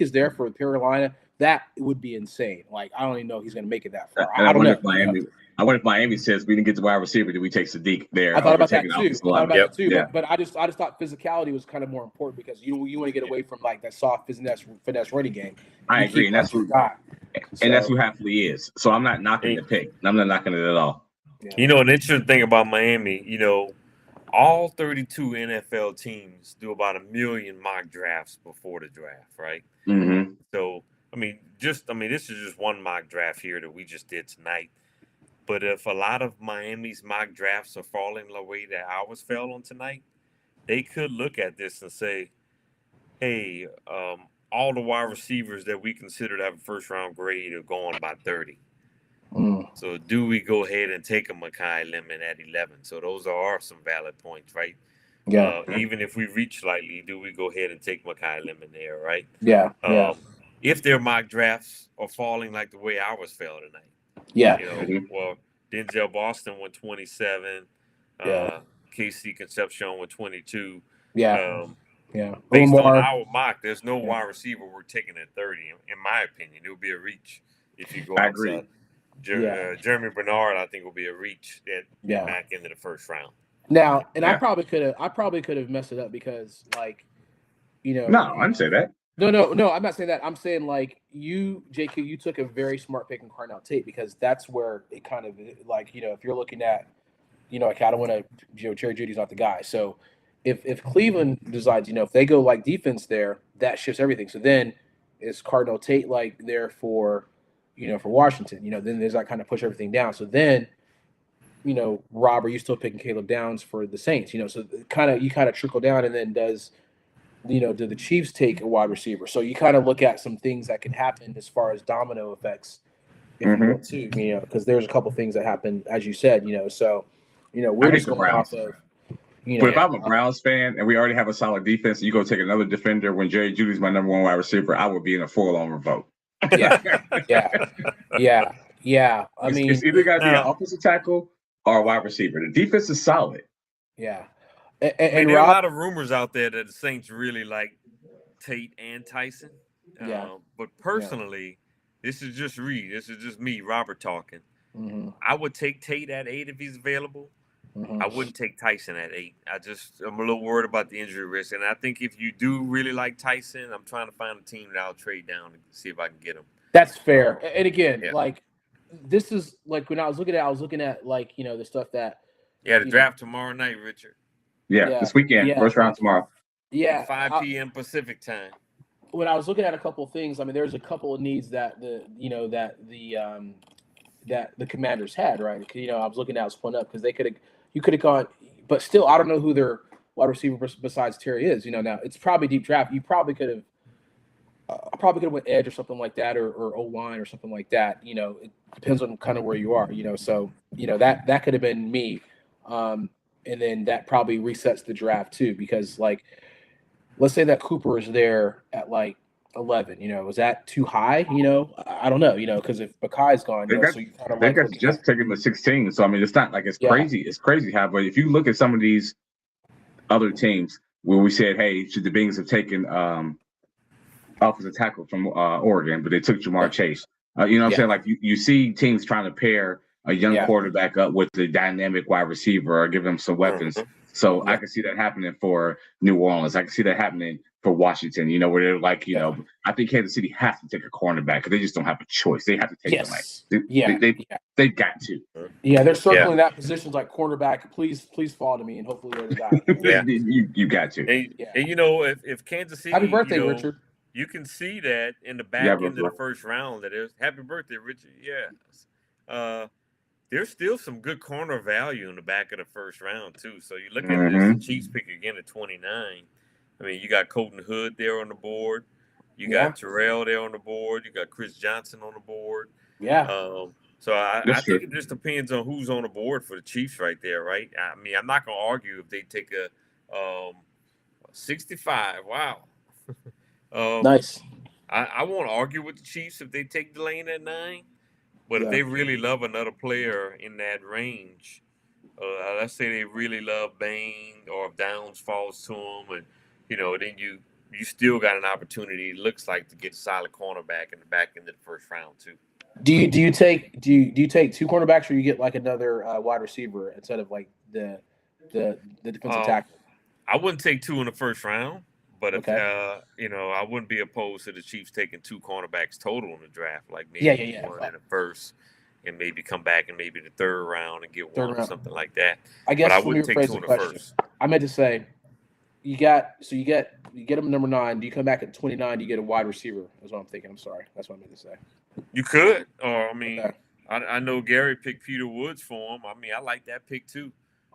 is there for Carolina, that would be insane. Like I don't even know if he's going to make it that far. And I don't know. I wonder if Miami says we didn't get the wide receiver, do we take Sadiq there? I thought about that too. Yeah. But I just thought physicality was kind of more important because you want to get away from like that soft finesse running game. I agree, and that's who Hafley is. So I'm not knocking the pick. I'm not knocking it at all. Yeah. An interesting thing about Miami, all 32 NFL teams do about 1 million mock drafts before the draft, right? Mm-hmm. So, this is just one mock draft here that we just did tonight. But if a lot of Miami's mock drafts are falling the way that ours fell on tonight, they could look at this and say, hey, all the wide receivers that we consider to have a first-round grade are going by 30. So do we go ahead and take a Makai Lemon at 11? So those are some valid points, right? Yeah. Even if we reach slightly, do we go ahead and take Makai Lemon there, right? Yeah. If their mock drafts are falling like the way ours fell tonight. Yeah. Well, Denzel Boston went 27. Casey Concepcion went 22. Yeah. Based on our mock, there's no wide receiver we're taking at 30. In my opinion, it would be a reach if you go outside. Agree. Jeremy Bernard, I think, will be a reach at back into the first round. Now, and I probably could have messed it up because, like, No, I didn't say that. No, I'm not saying that. I'm saying like JQ, you took a very smart pick in Carnell Tate because that's where it kind of like if you're looking at like I don't want to Jerry Judy's not the guy. So if Cleveland decides if they go like defense there, that shifts everything. So then is Cardinal Tate like there for for Washington? Then there's that kind of push everything down. So then Rob, are you still picking Caleb Downs for the Saints? So you kind of trickle down, and then do the Chiefs take a wide receiver? So you kind of look at some things that can happen as far as domino effects, if you want to, because there's a couple things that happen, as you said, so, we're just going off of, But if I'm a Browns fan and we already have a solid defense, and you go take another defender when Jerry Judy's my number one wide receiver, I would be in a full-on revolt. Yeah. I mean, it's either got to be an offensive tackle or a wide receiver. The defense is solid. Yeah. And there are a lot of rumors out there that the Saints really like Tate and Tyson. But personally, this is just me, Robert talking. Mm-hmm. I would take Tate at 8 if he's available. I wouldn't take Tyson at 8. I'm a little worried about the injury risk, and I think if you do really like Tyson, I'm trying to find a team that I'll trade down and see if I can get him. That's fair. And again, Yeah. like this is like when I was looking at like the stuff that the draft tomorrow night, Richard. Yeah, this weekend, first round tomorrow. Yeah, 5 p.m. Pacific time. When I was looking at a couple of things, I mean, there's a couple of needs that the Commanders had, right? I was looking at, I was pulling up because you could have gone, but still, I don't know who their wide receiver besides Terry is. Now it's probably deep draft. You probably could have. I probably could have went edge or something like that, or O line or something like that. It depends on kind of where you are. So that could have been me, and then that probably resets the draft too, because like, let's say that Cooper is there at like 11. Is that too high? I don't know. Because if Bakai's gone, so you kind of like that's just taking the 16. So I mean, it's not like it's crazy. It's crazy how, but if you look at some of these other teams where we said, hey, should the Bengals have taken offensive tackle from Oregon, but they took Jamar Chase. You know what I'm saying? Like you see teams trying to pair a young quarterback up with the dynamic wide receiver or give them some weapons. So I can see that happening for New Orleans. I can see that happening for Washington, where they're like, I think Kansas City has to take a cornerback because they just don't have a choice. They have to take them. They've got to. Yeah, they're circling that positions like cornerback. Please fall to me, and hopefully they're the guy. You got to. And if Kansas City, happy birthday, Richard. You can see that in the back end of the first round. That is happy birthday, Richard. Yeah. There's still some good corner value in the back of the first round too. So you look at this Chiefs pick again at 29. I mean, you got Colton Hood there on the board. You got Terrell there on the board. You got Chris Johnson on the board. Yeah. So I think it just depends on who's on the board for the Chiefs right there, right? I mean, I'm not going to argue if they take a 65. Wow. Nice. I won't argue with the Chiefs if they take Delane at 9. But if they really love another player in that range, let's say they really love Bain, or if Downs falls to them, and then you still got an opportunity. It looks like to get a solid cornerback in the back end of the first round too. Do you take two cornerbacks, or you get like another wide receiver instead of like the defensive tackle? I wouldn't take 2 in the first round. But if I wouldn't be opposed to the Chiefs taking 2 cornerbacks total in the draft, like maybe one in the first, and maybe come back in maybe the third round and get one or something like that. I guess but I wouldn't take 2 in the first. I meant to say, you get him number 9. Do you come back at 29? Do you get a wide receiver? That's what I'm thinking. I'm sorry. That's what I meant to say. You could, or I mean, I know Gary picked Peter Woods for him. I mean, I like that pick too.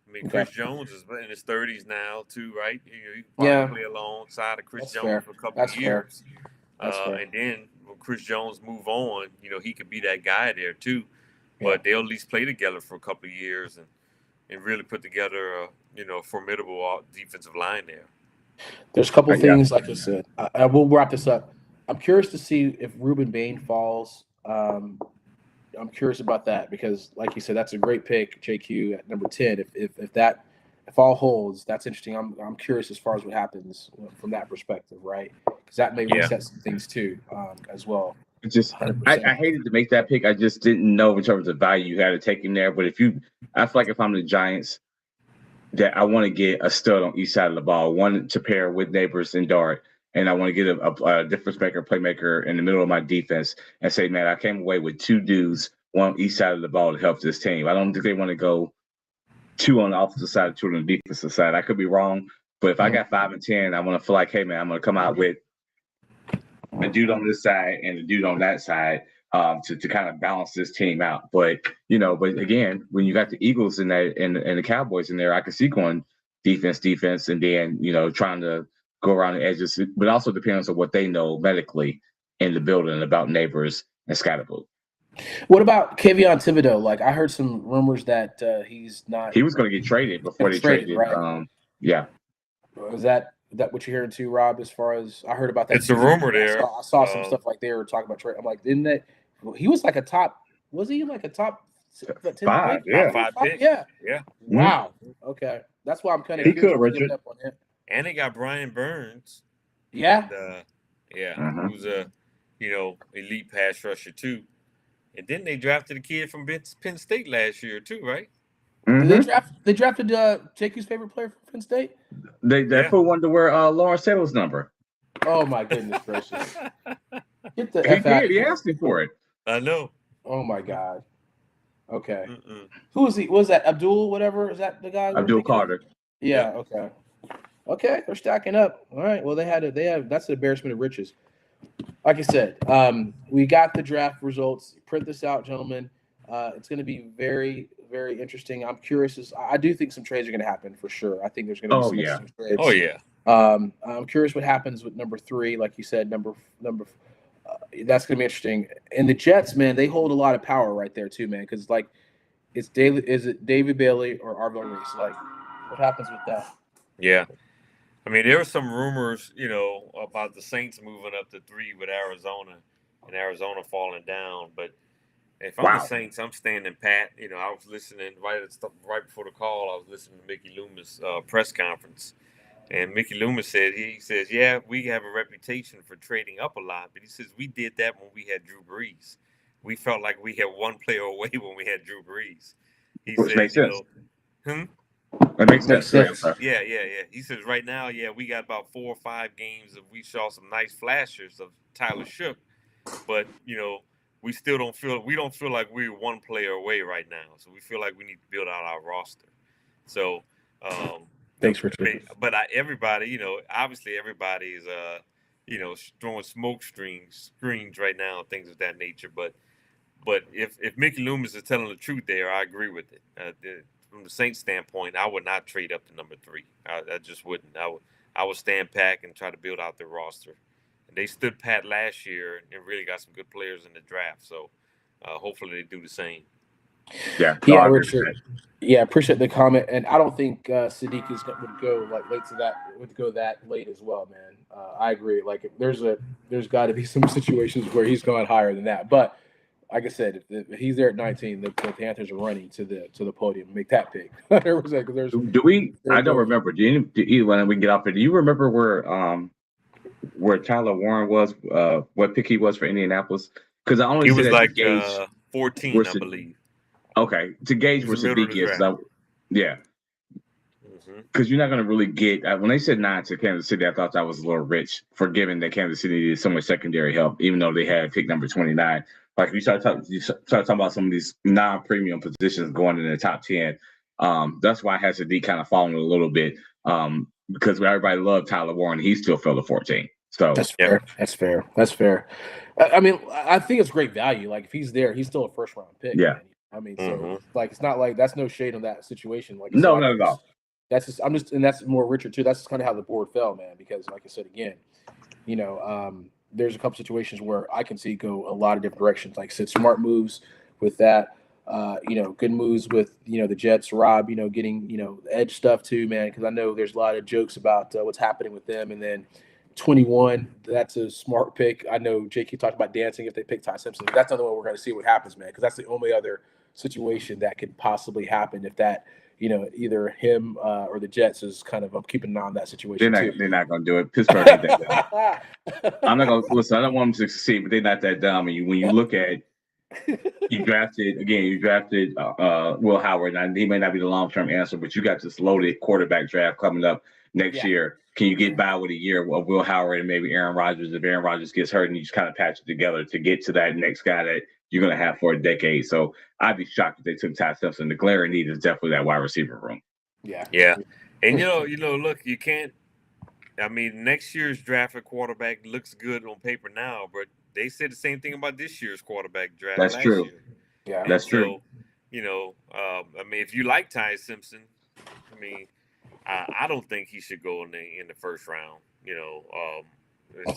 I mean, Chris Jones is in his 30s now, too, right? You can probably play alongside of Chris Jones for a couple of years. And then when Chris Jones move on, he could be that guy there, too. But they'll at least play together for a couple of years and really put together a formidable defensive line there. There's a couple of things, like I said. I will wrap this up. I'm curious to see if Ruben Bain falls. I'm curious about that because, like you said, that's a great pick, JQ at number 10. If all holds, that's interesting. I'm curious as far as what happens from that perspective, right? Because that may reset some things too, as well. I hated to make that pick. I just didn't know in terms of value you had to take in there. But I feel like if I'm the Giants, that I want to get a stud on each side of the ball, one to pair with Neighbors and Dart. And I want to get a difference maker, playmaker in the middle of my defense and say, man, I came away with 2 dudes, one on each side of the ball to help this team. I don't think they want to go 2 on the offensive side, 2 on the defensive side. I could be wrong, but if I got 5 and 10, I want to feel like, hey, man, I'm going to come out with a dude on this side and a dude on that side to kind of balance this team out. But again, when you got the Eagles in there and the Cowboys in there, I can see going defense, and then, trying to go around the edges, but also depends on what they know medically in the building about Neighbors and Scatterboot. What about Kayvon Thibodeau? Like, I heard some rumors that he's not. He was going to get traded before they traded. Right? Is that what you're hearing too, Rob? As far as I heard about that, it's a rumor there. I saw some stuff like they were talking about trade. I'm like, didn't that? He was like a top. Was he like a top 10 5? Pick? Yeah, 5 pick. Yeah. Wow. Mm-hmm. Okay, that's why I'm kind of. He could, Richard. Up on him. And they got Brian Burns. Yeah. And, who's a elite pass rusher too. And then they drafted a kid from Penn State last year too, right? They drafted JQ's favorite player from Penn State? They put one to wear Lawrence Taylor's number. Oh my goodness gracious! Get the He F out did. of He here. asked him for it. I know. Oh my god. Okay. Who is he? What was that? Abdul, whatever? Is that the guy? Abdul Carter. Yeah. Okay. Okay. They're stacking up. All right. Well, that's an embarrassment of riches. Like I said, we got the draft results. Print this out, gentlemen. It's going to be very, very interesting. I'm curious. I do think some trades are going to happen for sure. I think there's going to be some interesting trades. Oh yeah. I'm curious what happens with number 3. Like you said, number. That's going to be interesting. And the Jets, man, they hold a lot of power right there too, man. Because is it David Bailey or Arvin Reese? Like, what happens with that? Yeah. I mean, there were some rumors, about the Saints moving up to 3 with Arizona and Arizona falling down. But if I'm the Saints, I'm standing pat. I was listening right before the call. I was listening to Mickey Loomis' press conference. And Mickey Loomis says, yeah, we have a reputation for trading up a lot. But he says, we did that when we had Drew Brees. We felt like we had one player away when we had Drew Brees. Which makes sense. That makes sense. Yeah. He says right now, we got about 4 or 5 games of we saw some nice flashes of Tyler Shook, but we still don't feel like we're one player away right now. So we feel like we need to build out our roster. So thanks, Richard. But everybody, obviously everybody is throwing smoke screens right now, things of that nature. But if Mickey Loomis is telling the truth there, I agree with it. From the Saints standpoint, I would not trade up to number 3. I just wouldn't. I would stand pat and try to build out their roster. And they stood pat last year and really got some good players in the draft. So hopefully they do the same. Yeah, Richard. Yeah, appreciate the comment. And I don't think Sadiq would go that late as well, man. I agree. Like there's got to be some situations where he's going higher than that, but. Like I said, if he's there at 19, the Panthers are running to the podium. Make that pick. 100%, do we? I don't remember. Do you when we get off it? Do you remember where Tyler Warren was? What pick he was for Indianapolis? Because I only he was like to gauge 14, I believe. Okay, to gauge where Sadiq is. Yeah. Because you're not going to really get when they said 9 to Kansas City. I thought that was a little rich, for given that Kansas City needed so much secondary help, even though they had pick number 29. Like you start talking about some of these non-premium positions going in the top 10. That's why I had Sadiq kind of falling a little bit because everybody loved Tyler Warren, he still fell to 14. So that's fair. That's fair. I mean, I think it's great value. Like if he's there, he's still a first round pick. Yeah. Man. I mean, so like it's not like that's no shade on that situation. Like no. That's just and that's more Richard too. That's just kind of how the board fell, man. Because like I said again, there's a couple situations where I can see go a lot of different directions. Like I said, smart moves with that. Good moves with the Jets. Rob, getting edge stuff too, man. Because I know there's a lot of jokes about what's happening with them. And then 21, that's a smart pick. I know JQ talked about dancing if they pick Ty Simpson. That's another one we're going to see what happens, man. Because that's the only other situation that could possibly happen if that. Either him or the Jets is kind of keeping an eye on that situation. They're not going to do it. Pittsburgh ain't that dumb. I'm not going to listen. I don't want them to succeed, but they're not that dumb. And when you look at, you drafted Will Howard, and he may not be the long-term answer, but you got this loaded quarterback draft coming up next year. Can you get by with a year of Will Howard and maybe Aaron Rodgers? If Aaron Rodgers gets hurt, and you just kind of patch it together to get to that next guy that you're going to have for a decade. So I'd be shocked if they took Ty Simpson. The glaring need is definitely that wide receiver room. Yeah. And, look, you can't – I mean, next year's draft for quarterback looks good on paper now, but they said the same thing about this year's quarterback draft last true. Year. Yeah, that's true. I mean, if you like Ty Simpson, I mean, I don't think he should go in the first round,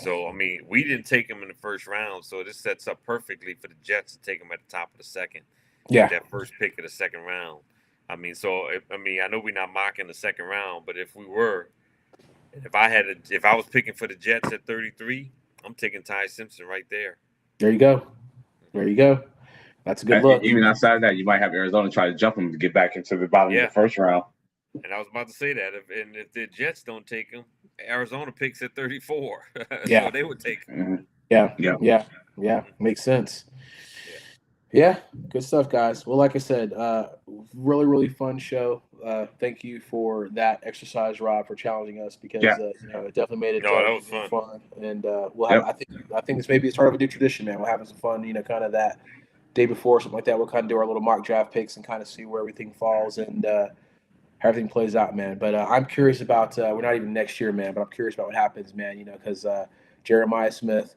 So, I mean, we didn't take him in the first round, so this sets up perfectly for the Jets to take him at the top of the second. Yeah. That first pick of the second round. I mean, so, I know we're not mocking the second round, but if we were, if I was picking for the Jets at 33, I'm taking Ty Simpson right there. There you go. That's a good look. Even outside of that, you might have Arizona try to jump him to get back into the bottom of the first round. And I was about to say that. If the Jets don't take him, Arizona picks at 34. Yeah. So they would take him. Yeah. Makes sense. Yeah, good stuff, guys. Well, like I said, really, really fun show. Thank you for that exercise, Rob, for challenging us because Yeah. it definitely made it No, that was more fun. fun. And we'll have. Yep. I think this may be the start of a new tradition, man. We're having some fun. Kind of that day before something like that. We'll kind of do our little mock draft picks and kind of see where everything falls and how everything plays out, man. But I'm curious about. We're not even next year, man. But I'm curious about what happens, man. Because Jeremiah Smith,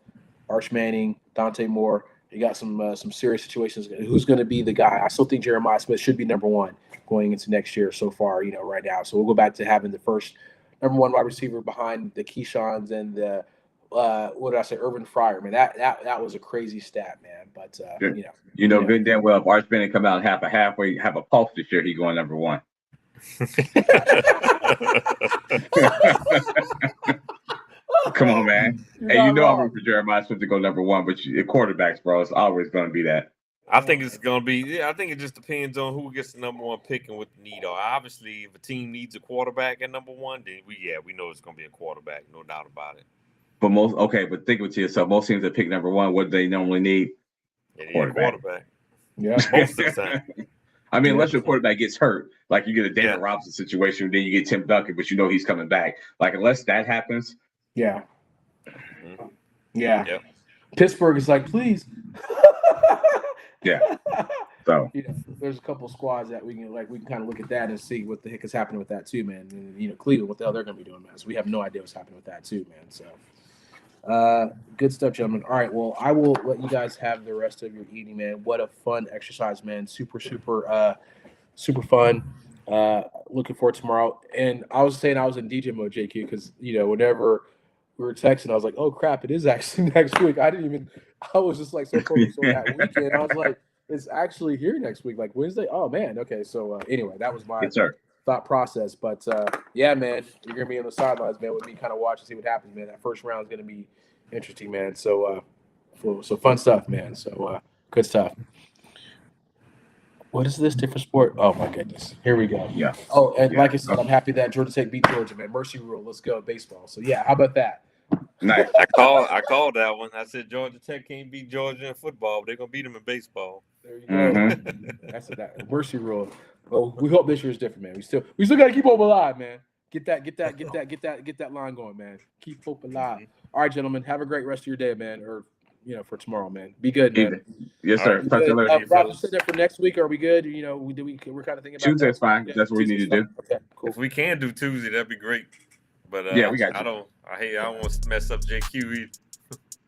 Arch Manning, Dante Moore. You got some serious situations. Who's going to be the guy? I still think Jeremiah Smith should be number one going into next year so far, right now. So we'll go back to having the first number one wide receiver behind the Keyshawn's and the what did I say, Urban Fryer. Man, that was a crazy stat, man. But Good. Good and damn well if Arch Manning come out and have a pulse this year, he going number one. Come on, man. Hey, I'm rooting for Jeremiah Smith to go number one, but quarterbacks, bro, it's always going to be that. I think it's going to be. Yeah, I think it just depends on who gets the number one pick and what the need are. Obviously, if a team needs a quarterback at number one, then we know it's going to be a quarterback, no doubt about it. But but think to yourself, most teams that pick number one, what do they normally need? Quarterback. Yeah, most of the time. I mean, unless your quarterback gets hurt, like you get a David Robinson situation, then you get Tim Duncan, but he's coming back. Like unless that happens. Yeah. Mm-hmm. Yeah. Yep. Pittsburgh is like, please. Yeah. So there's a couple squads that we can kind of look at that and see what the heck is happening with that too, man. And Cleveland, what the hell they're going to be doing, man. So we have no idea what's happening with that too, man. So good stuff, gentlemen. All right, well, I will let you guys have the rest of your evening, man. What a fun exercise, man. Super fun. Looking forward to tomorrow. And I was saying I was in DJ mode, JQ, because whenever we were texting, I was like, oh crap, it is actually next week. I was just like so focused on that weekend. I was like, it's actually here next week, like Wednesday. Oh man, okay. So anyway, that was my thought process. But yeah, man, you're gonna be on the sidelines, man, with me kind of watching, see what happens, man. That first round is gonna be interesting, man. So fun stuff, man. So good stuff. What is this different sport? Oh my goodness. Here we go. Yeah. Oh, and like I said, I'm happy that Georgia Tech beat Georgia, man. Mercy rule. Let's go baseball. So yeah, how about that? Nice. I called that one. I said Georgia Tech can't beat Georgia in football, but they're gonna beat them in baseball. There you go. Mm-hmm. That's that mercy rule. Well, we hope this year is different, man. We still gotta keep hope alive, man. Get that line going, man. Keep hope alive. Mm-hmm. All right, gentlemen. Have a great rest of your day, man. Or for tomorrow, man. Be good, man. Yes, sir. Rob, you said that for next week. Are we good? We're kind of thinking about Tuesday's fine. That's what we need to do. Okay, cool. If we can do Tuesday, that'd be great. But yeah, we got you. I don't want to mess up JQ either.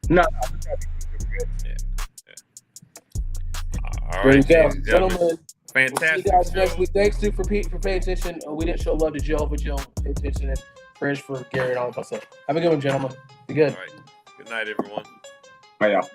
No. Yeah. All there right, you go, gentlemen. Fantastic. We'll see you guys next week. Thanks, dude, for paying attention. We didn't show love to Joe, but Joe paid attention, and prayers for Gary and all of us. Have a good one, gentlemen. Be good. All right. Good night, everyone. Bye, y'all.